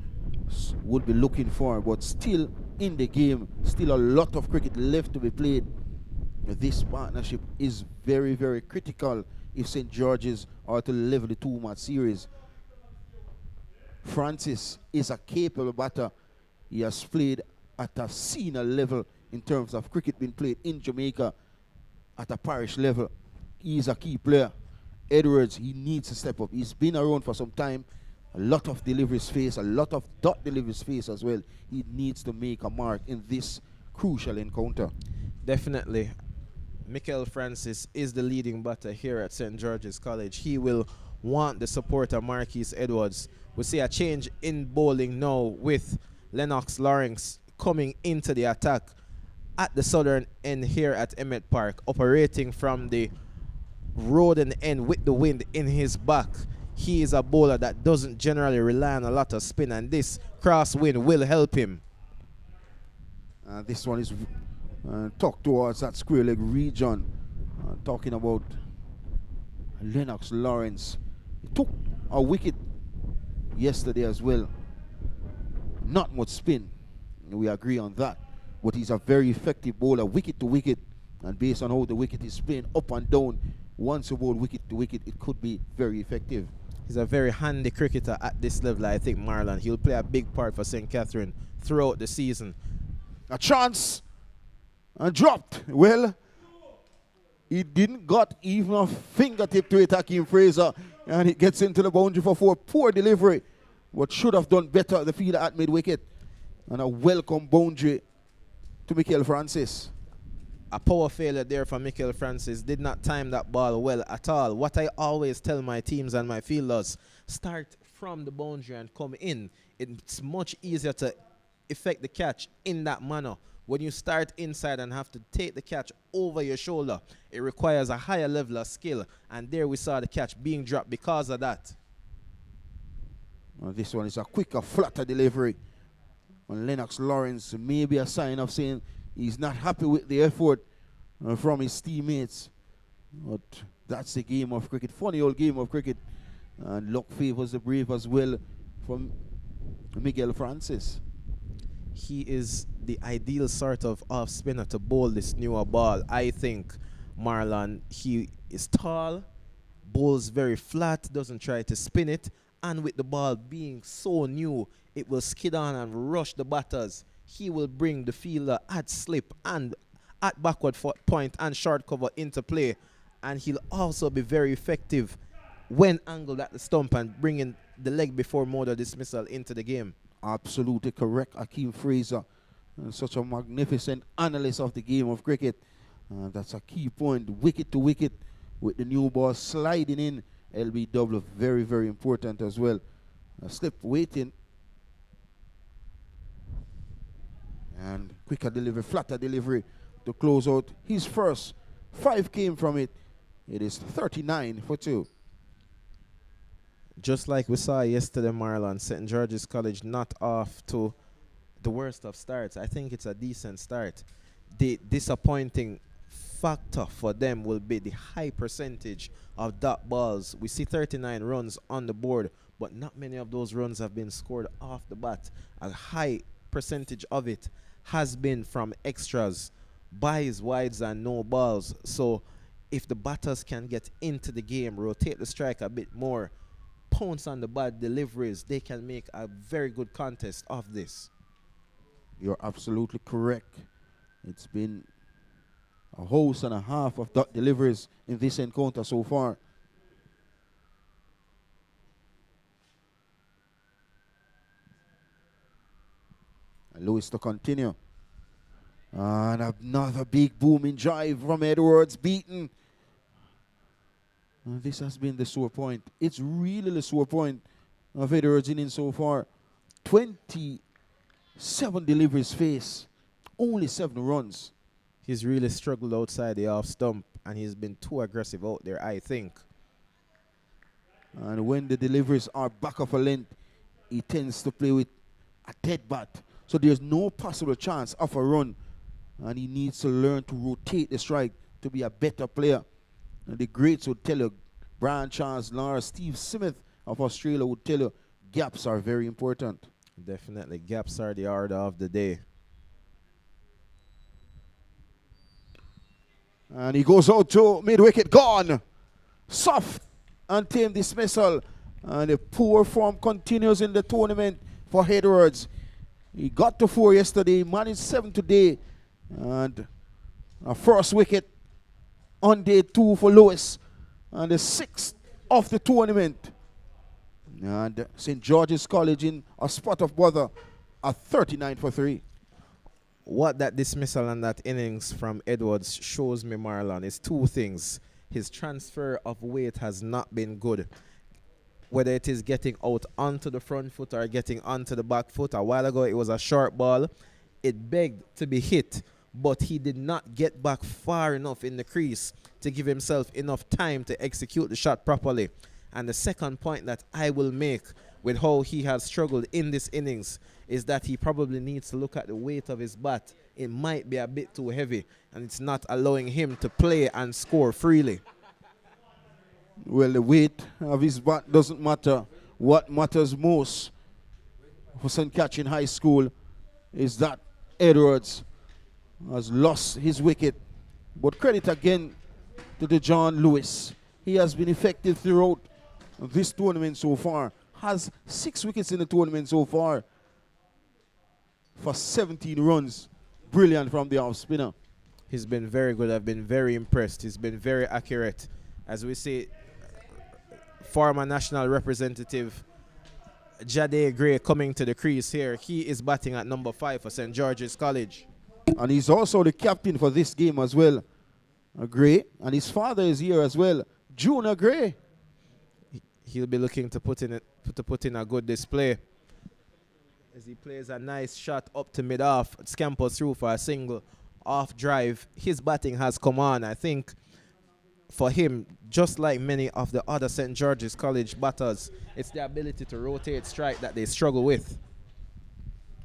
would be looking for, but still in the game, still a lot of cricket left to be played. This partnership is very, very critical if St. George's are to level the 2-match series. Francis is a capable batter. He has played at a senior level in terms of cricket being played in Jamaica at a parish level. He is a key player. Edwards, he needs to step up. He's been around for some time. A lot of deliveries face, a lot of dot deliveries face as well. He needs to make a mark in this crucial encounter. Definitely. Mikel Francis is the leading batter here at St. George's College. He will want the support of Marquise Edwards. We see a change in bowling now with Lennox Lawrence coming into the attack at the southern end here at Emmett Park, operating from the road and end with the wind in his back. He is a bowler that doesn't generally rely on a lot of spin, and this crosswind will help him. This one is tucked towards that square leg region. Talking about Lennox Lawrence. He took a wicket yesterday as well. Not much spin. We agree on that. But he's a very effective bowler, wicket to wicket. And based on how the wicket is playing up and down, once you bowl wicket to wicket, it could be very effective. He's a very handy cricketer at this level, I think, Marlon. He'll play a big part for St. Catherine throughout the season. A chance and dropped. Well, he didn't got even a fingertip to it, Hakeem Fraser, and it gets into the boundary for 4. Poor delivery, but should have done better. The fielder at mid-wicket, and a welcome boundary to Mikel Francis. A power failure there for Mikel Francis. Did not time that ball well at all. What I always tell my teams and my fielders, start from the boundary and come in. It's much easier to effect the catch in that manner. When you start inside and have to take the catch over your shoulder, it requires a higher level of skill. And there we saw the catch being dropped because of that. Well, this one is a quicker, flatter delivery. And Lennox Lawrence may be a sign of saying he's not happy with the effort from his teammates. But that's the game of cricket. Funny old game of cricket. And luck favors the brave as well from Miguel Francis. He is the ideal sort of off spinner to bowl this newer ball. I think, Marlon, he is tall, bowls very flat, doesn't try to spin it. And with the ball being so new, it will skid on and rush the batters. He will bring the fielder at slip and at backward point and short cover into play. And he'll also be very effective when angled at the stump and bringing the leg before mode dismissal into the game. Absolutely correct, Hakeem Fraser. Such a magnificent analyst of the game of cricket. That's a key point, wicket to wicket, with the new ball sliding in LBW, very, very important as well. Slip waiting. And quicker delivery, flatter delivery to close out his first. 5 came from it. It is 39 for 2. Just like we saw yesterday, Marlon, St. George's College not off to the worst of starts. I think it's a decent start. The disappointing factor for them will be the high percentage of dot balls. We see 39 runs on the board, but not many of those runs have been scored off the bat. A high percentage of it has been from extras, buys, wides, and no balls. So if the batters can get into the game, rotate the strike a bit more, pounce on the bad deliveries, they can make a very good contest of this. You're absolutely correct. It's been a host and a half of dot deliveries in this encounter so far. And Lewis to continue. And another big booming drive from Edwards, beaten. And this has been the sore point. It's really the sore point of Edwards' innings so far. 27 deliveries faced, only 7 runs. He's really struggled outside the off stump, and he's been too aggressive out there, I think. And when the deliveries are back of a length, he tends to play with a dead bat. So there's no possible chance of a run. And he needs to learn to rotate the strike to be a better player. And the greats would tell you, Brian Charles, Laura, Steve Smith of Australia would tell you, gaps are very important. Definitely, gaps are the order of the day. And he goes out to mid-wicket, gone. Soft and tame dismissal. And the poor form continues in the tournament for Edwards. He got to 4 yesterday, managed 7 today. And a first wicket on day 2 for Lewis. And the 6th of the tournament. And St. George's College in a spot of bother at 39 for 3. What that dismissal and that innings from Edwards shows me, Marlon, is 2 things. His transfer of weight has not been good. Whether it is getting out onto the front foot or getting onto the back foot. A while ago, it was a short ball. It begged to be hit, but he did not get back far enough in the crease to give himself enough time to execute the shot properly. And the second point that I will make with how he has struggled in this innings is that he probably needs to look at the weight of his bat. It might be a bit too heavy, and it's not allowing him to play and score freely. Well, the weight of his bat doesn't matter. What matters most for St. Catherine High School is that Edwards has lost his wicket. But credit again to the John Lewis. He has been effective throughout this tournament so far. Has 6 wickets in the tournament so far for 17 runs. Brilliant from the off spinner. He's been very good. I've been very impressed. He's been very accurate. As we say, former national representative Jade Gray coming to the crease here. He is batting at number 5 for St. George's College. And he's also the captain for this game as well. Gray. And his father is here as well. Junior Gray. He'll be looking to put in a good display as he plays a nice shot up to mid-off, scampers through for a single off drive. His batting has come on. I think for him, just like many of the other St. George's College batters, it's the ability to rotate strike that they struggle with.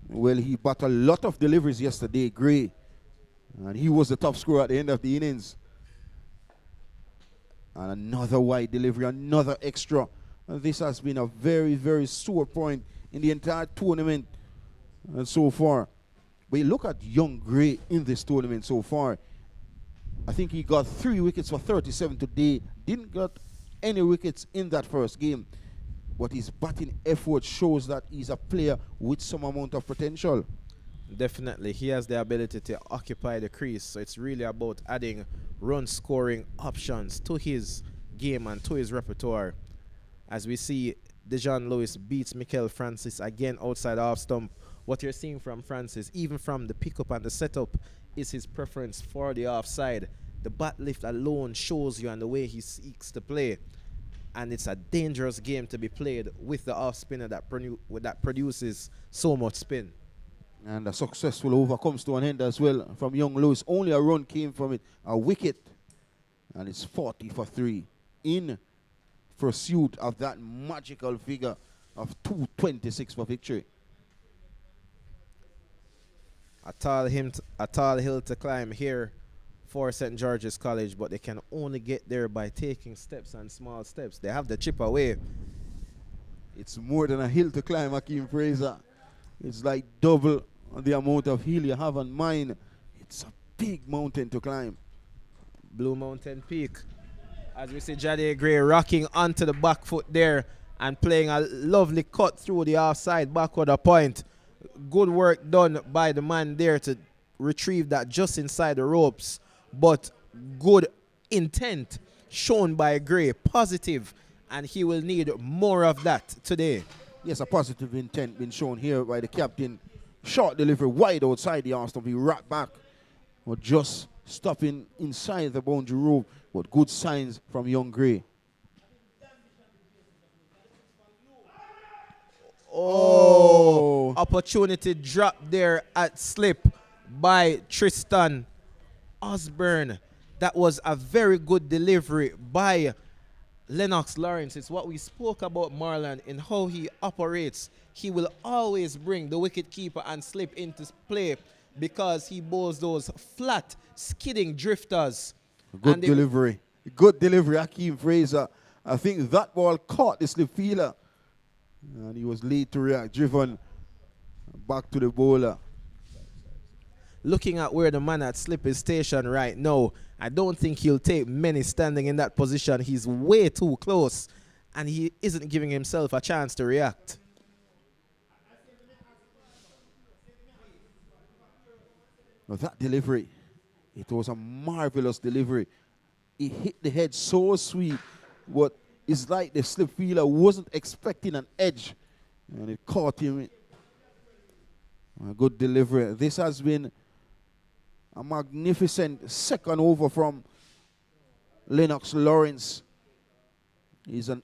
Well, he bat a lot of deliveries yesterday, Gray. And he was the top scorer at the end of the innings. And another wide delivery, another extra. And this has been a very, very sore point in the entire tournament so far. But you look at young Gray in this tournament so far. I think he got 3 wickets for 37 today. Didn't get any wickets in that first game. But his batting effort shows that he's a player with some amount of potential. Definitely. He has the ability to occupy the crease. So it's really about adding run-scoring options to his game and to his repertoire. As we see, Dejan Lewis beats Mikel Francis again outside off stump. What you're seeing from Francis, even from the pickup and the setup, is his preference for the offside. The bat lift alone shows you and the way he seeks to play. and it's a dangerous game to be played with the off spinner that produces so much spin. And a successful over comes to an end as well from young Lewis. Only a run came from it, a wicket. And it's 40 for 3 in pursuit of that magical figure of 226 for victory. A tall hill to climb here for St. George's College, but they can only get there by taking steps and small steps. They have the chip away. It's more than a hill to climb, Akeem Fraser. It's like double the amount of hill you have on mine. It's a big mountain to climb. Blue Mountain Peak. As we see Jade Gray rocking onto the back foot there and playing a lovely cut through the offside backward point. Good work done by the man there to retrieve that just inside the ropes. But good intent shown by Gray. Positive. And he will need more of that today. Yes, a positive intent been shown here by the captain. Short delivery wide outside the arm stump. He right back. Or just stopping inside the boundary rope. But good signs from young Gray. Oh, opportunity dropped there at slip by Tristan Osborne. That was a very good delivery by Lennox Lawrence. It's what we spoke about Marlon in how he operates. He will always bring the wicket keeper and slip into play because he bowls those flat, skidding drifters. Good delivery. Good delivery, Akeem Fraser. I think that ball caught the slip fielder. And he was late to react, driven back to the bowler. Looking at where the man at slip is stationed right now, I don't think he'll take many standing in that position. He's way too close, and he isn't giving himself a chance to react. Now that delivery, it was a marvelous delivery. It hit the head so sweet, but it's like the slip fielder wasn't expecting an edge, and it caught him. A good delivery. This has been a magnificent second over from Lennox Lawrence. He's an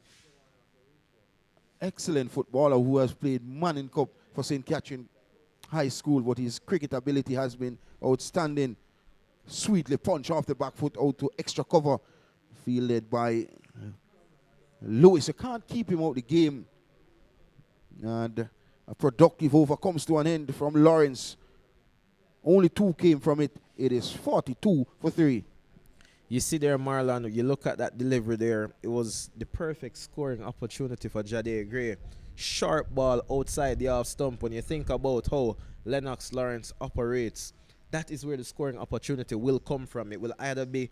excellent footballer who has played Manning Cup for St. Catherine High School, but his cricket ability has been outstanding. Sweetly punch off the back foot out to extra cover, fielded by Lewis. You can't keep him out the game. And a productive over comes to an end from Lawrence. Only 2 came from it. It is 42 for 3. You see there, Marlon, you look at that delivery there. It was the perfect scoring opportunity for Jade Gray. Sharp ball outside the off stump. When you think about how Lennox Lawrence operates, that is where the scoring opportunity will come from. It will either be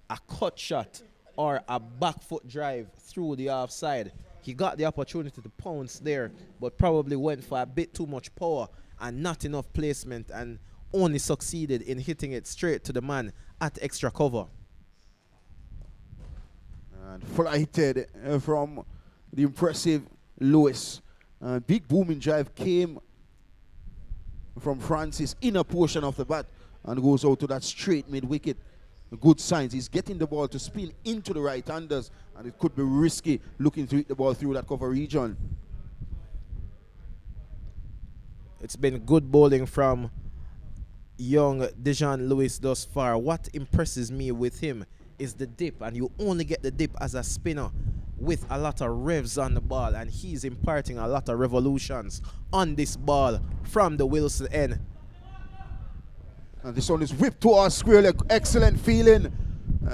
a cut shot or a back foot drive through the offside. He got the opportunity to pounce there, but probably went for a bit too much power and not enough placement, and only succeeded in hitting it straight to the man at extra cover. And flighted from the impressive Lewis. Big booming drive came from Francis inner portion of the bat and goes out to that straight mid-wicket. Good signs. He's getting the ball to spin into the right-handers, and it could be risky looking to hit the ball through that cover region. It's been good bowling from young Dejan Lewis thus far. What impresses me with him is the dip, and you only get the dip as a spinner with a lot of revs on the ball, and he's imparting a lot of revolutions on this ball from the Wilson end. And this one is whipped to our square leg. Excellent feeling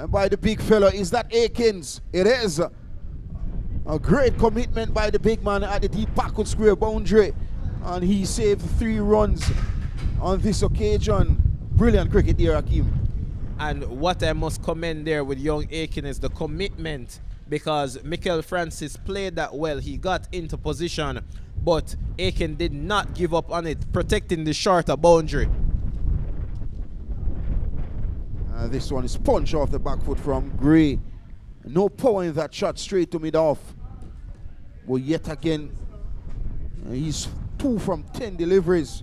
by the big fella. Is that Akins? It is. A great commitment by the big man at the deep backward square boundary. And he saved 3 runs on this occasion. Brilliant cricket there, Akeem. And what I must commend there with young Aiken is the commitment, because Mikel Francis played that well. He got into position, but Aiken did not give up on it, protecting the shorter boundary. This one is punch off the back foot from Gray. No power in that shot, straight to mid-off. But yet again, he's 2 from 10 deliveries.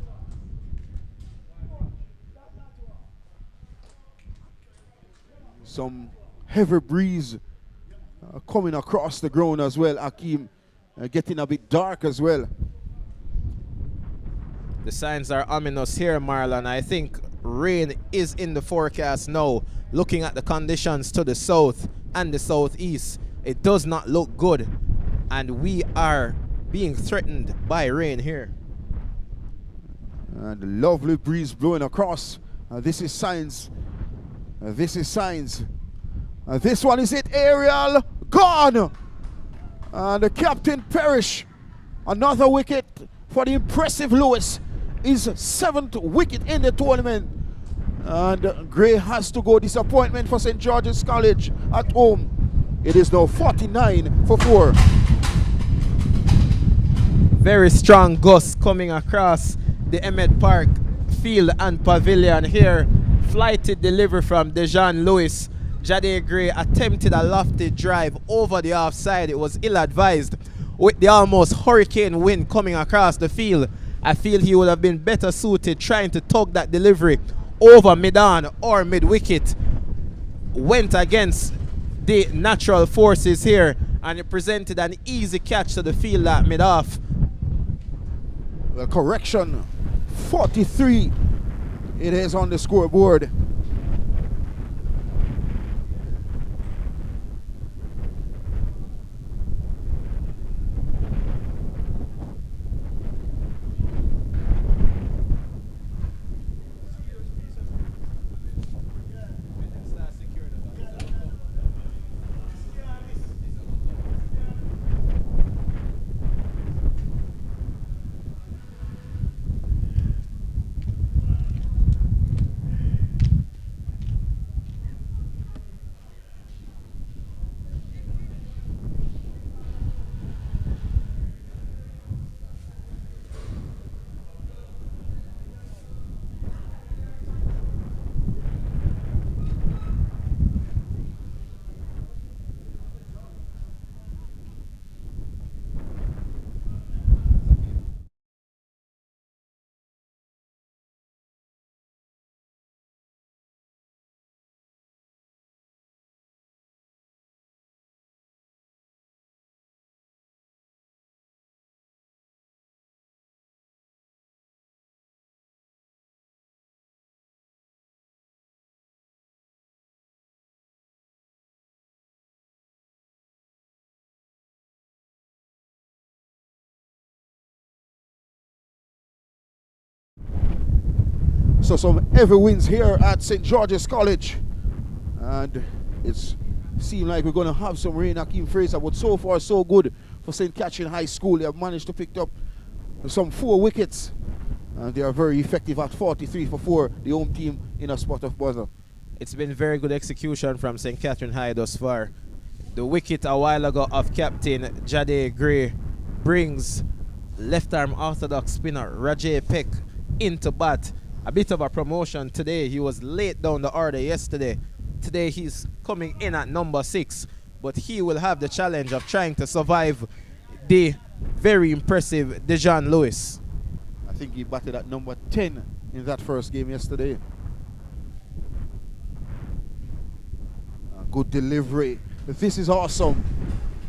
Some heavy breeze coming across the ground as well. Akeem getting a bit dark as well. The signs are ominous here, Marlon. I think rain is in the forecast now. Looking at the conditions to the south and the southeast, it does not look good. And we are being threatened by rain here. And a lovely breeze blowing across. This is signs. This is signs. This one is it. Ariel gone. And the captain perish. Another wicket for the impressive Lewis. His 7th wicket in the tournament. And Gray has to go. Disappointment for St. George's College at home. It is now 49 for 4. Very strong gusts coming across the Emmett Park field and pavilion here. Flighted delivery from Dejan Lewis. Jade Gray attempted a lofty drive over the offside. It was ill-advised. With the almost hurricane wind coming across the field, I feel he would have been better suited trying to tug that delivery over mid-on or mid-wicket. Went against the natural forces here, and it presented an easy catch to the field at mid-off. The correction, 43. It is on the scoreboard. So some heavy winds here at St. George's College, and it's seemed like we're going to have some rain. Akeem Fraser, but so far so good for St. Catherine High School. They have managed to pick up some 4 wickets, and they are very effective at 43 for 4, the home team in a spot of bother. It's been very good execution from St. Catherine High thus far. The wicket a while ago of captain Jade Gray brings left-arm orthodox spinner Rajay Peck into bat. A bit of a promotion today. He was late down the order yesterday. Today he's coming in at number 6, but he will have the challenge of trying to survive the very impressive Dejan Lewis. I think he batted at number 10 in that first game yesterday. A good delivery. This is awesome.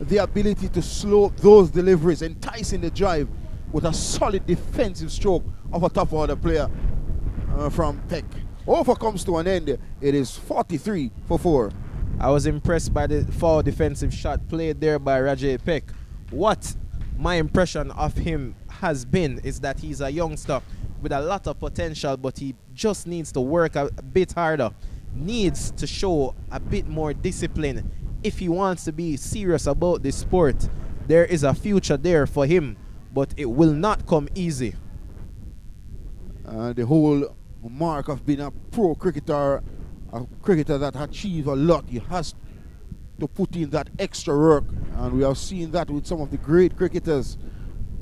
The ability to slow those deliveries, enticing the drive with a solid defensive stroke of a top order player. From Peck. Over comes to an end. It is 43 for 4. I was impressed by the forward defensive shot played there by Rajay Peck. What my impression of him has been is that he's a youngster with a lot of potential, but he just needs to work a bit harder, needs to show a bit more discipline if he wants to be serious about this sport. There is a future there for him, but it will not come easy. The whole mark of being a pro cricketer, a cricketer that achieves a lot, he has to put in that extra work, and we have seen that with some of the great cricketers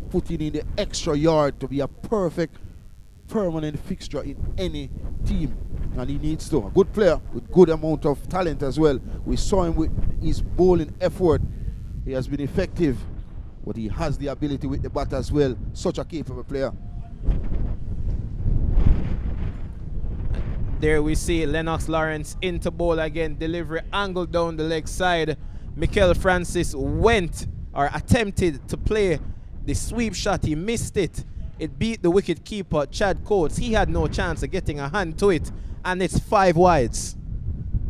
putting in the extra yard to be a perfect permanent fixture in any team, and he needs to. A good player with good amount of talent as well. We saw him with his bowling effort. He has been effective, but he has the ability with the bat as well. Such a capable player. There we see Lennox Lawrence into bowl again. Delivery angle down the leg side. Mikel Francis went or attempted to play the sweep shot. He missed it. It beat the wicket keeper, Chad Coates. He had no chance of getting a hand to it, and it's 5 wides.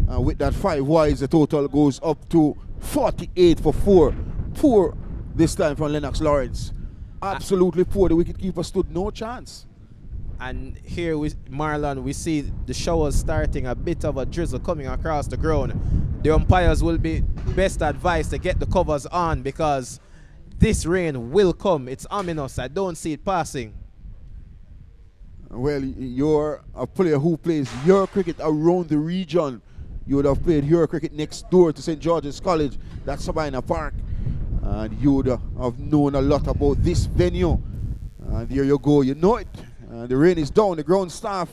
And with that 5 wides, the total goes up to 48 for 4. Poor this time from Lennox Lawrence. Absolutely poor. The wicketkeeper stood no chance. And here, Marlon, we see the showers starting, a bit of a drizzle coming across the ground. The umpires will be best advised to get the covers on because this rain will come. It's ominous. I don't see it passing. Well, you're a player who plays your cricket around the region. You would have played your cricket next door to St. George's College, that's Sabina Park. And you would have known a lot about this venue. And there you go, you know it. The rain is down. The ground staff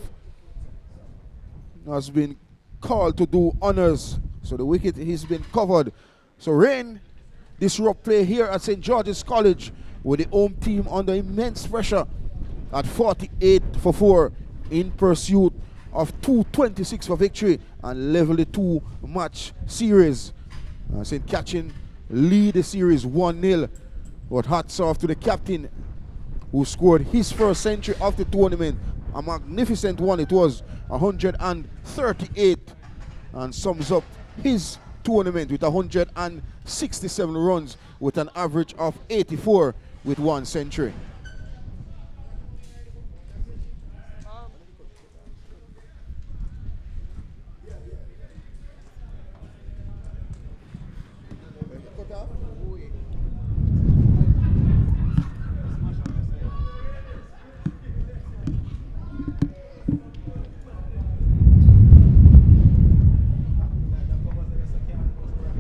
has been called to do honors. So the wicket has been covered. So rain disrupt play here at St. George's College with the home team under immense pressure at 48 for 4 in pursuit of 226 for victory and level the 2-match series. St. Catherine lead the series 1-0. But hats off to the captain who scored his first century of the tournament. A magnificent one. It was 138 and sums up his tournament with 167 runs with an average of 84 with 1 century.